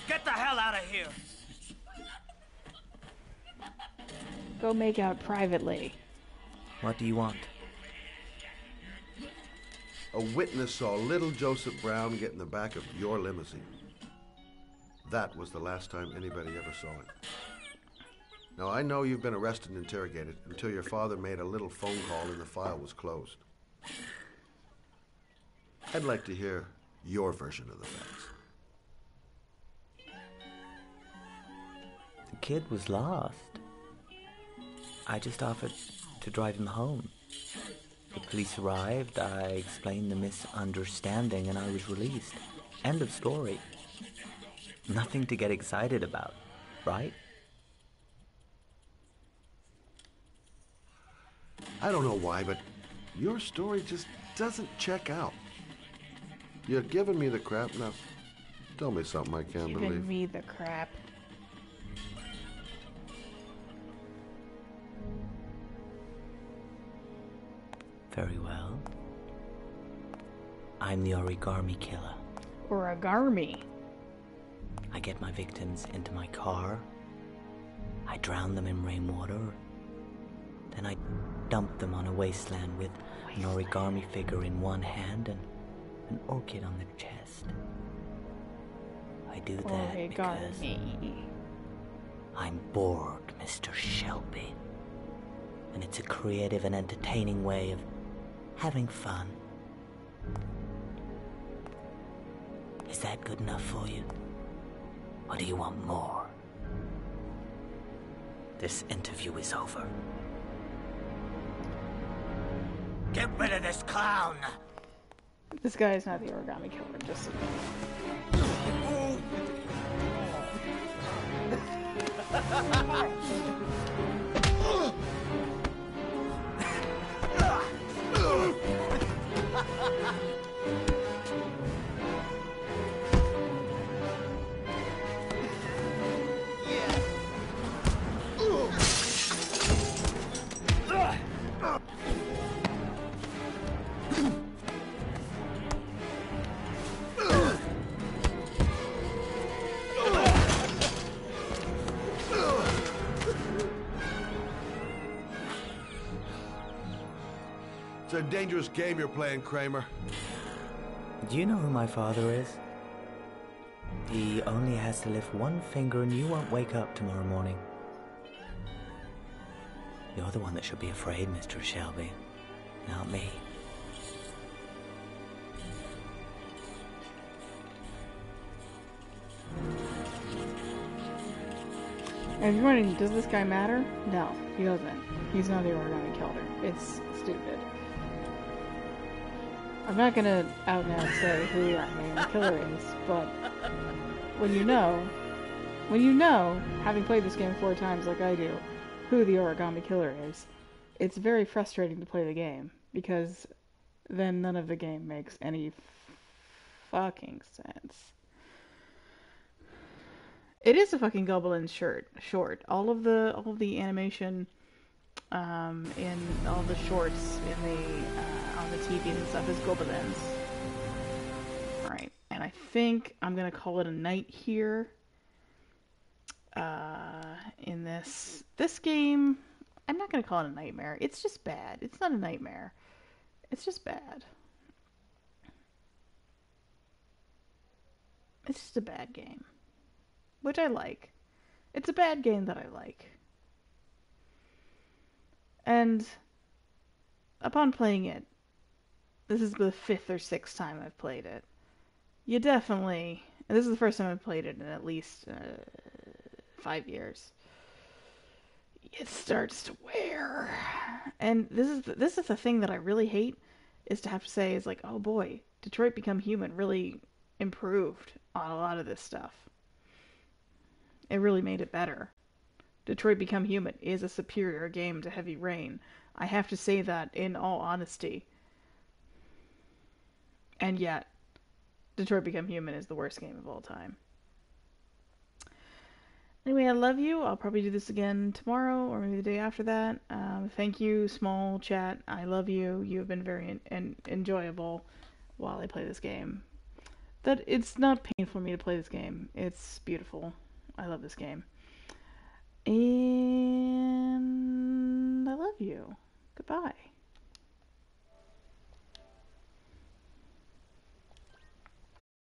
Get the hell out of here. Go make out privately. What do you want? A witness saw little Joseph Brown get in the back of your limousine. That was the last time anybody ever saw him. Now, I know you've been arrested and interrogated until your father made a little phone call and the file was closed. I'd like to hear your version of the facts. kid was lost. I just offered to drive him home. The police arrived, I explained the misunderstanding, and I was released. End of story. Nothing to get excited about, right? I don't know why, but your story just doesn't check out. You're giving me the crap. Now, tell me something I can't believe. Giving me the crap. Very well. I'm the origami killer. Origami? I get my victims into my car. I drown them in rainwater. Then I dump them on a wasteland with an origami figure in one hand and an orchid on their chest. I do that because I'm bored, Mr. Shelby. And it's a creative and entertaining way of having fun. Is that good enough for you? Or do you want more? This interview is over. Get rid of this clown! This guy is not the origami killer, just so It's a dangerous game you're playing, Kramer. Do you know who my father is? He only has to lift one finger and you won't wake up tomorrow morning. You're the one that should be afraid, Mr. Shelby, not me. And if you're wondering, does this guy matter? No, he doesn't. He's not the origami killer. It's stupid. I'm not gonna out and out say who the origami killer is, but when you know, having played this game 4 times like I do, who the origami killer is, it's very frustrating to play the game, because then none of the game makes any fucking sense. It is a fucking Goblin short. All of the animation in all the shorts in the on the TV and stuff is Goblins. Alright, and I think I'm gonna call it a night here. In this game, I'm not gonna call it a nightmare. It's just bad. It's not a nightmare. It's just bad. It's just a bad game. Which I like. It's a bad game that I like. And upon playing it, this is the 5th or 6th time I've played it. You definitely, and this is the first time I've played it in at least 5 years. It starts to wear. And this is the thing that I really hate, is to have to say is like, oh boy, Detroit Become Human really improved on a lot of this stuff. It really made it better. Detroit Become Human is a superior game to Heavy Rain. I have to say that in all honesty. And yet, Detroit Become Human is the worst game of all time. Anyway, I love you. I'll probably do this again tomorrow or maybe the day after that. Thank you, small chat. I love you. You have been very enjoyable while I play this game. That it's not painful for me to play this game. It's beautiful. I love this game. And I love you. Goodbye.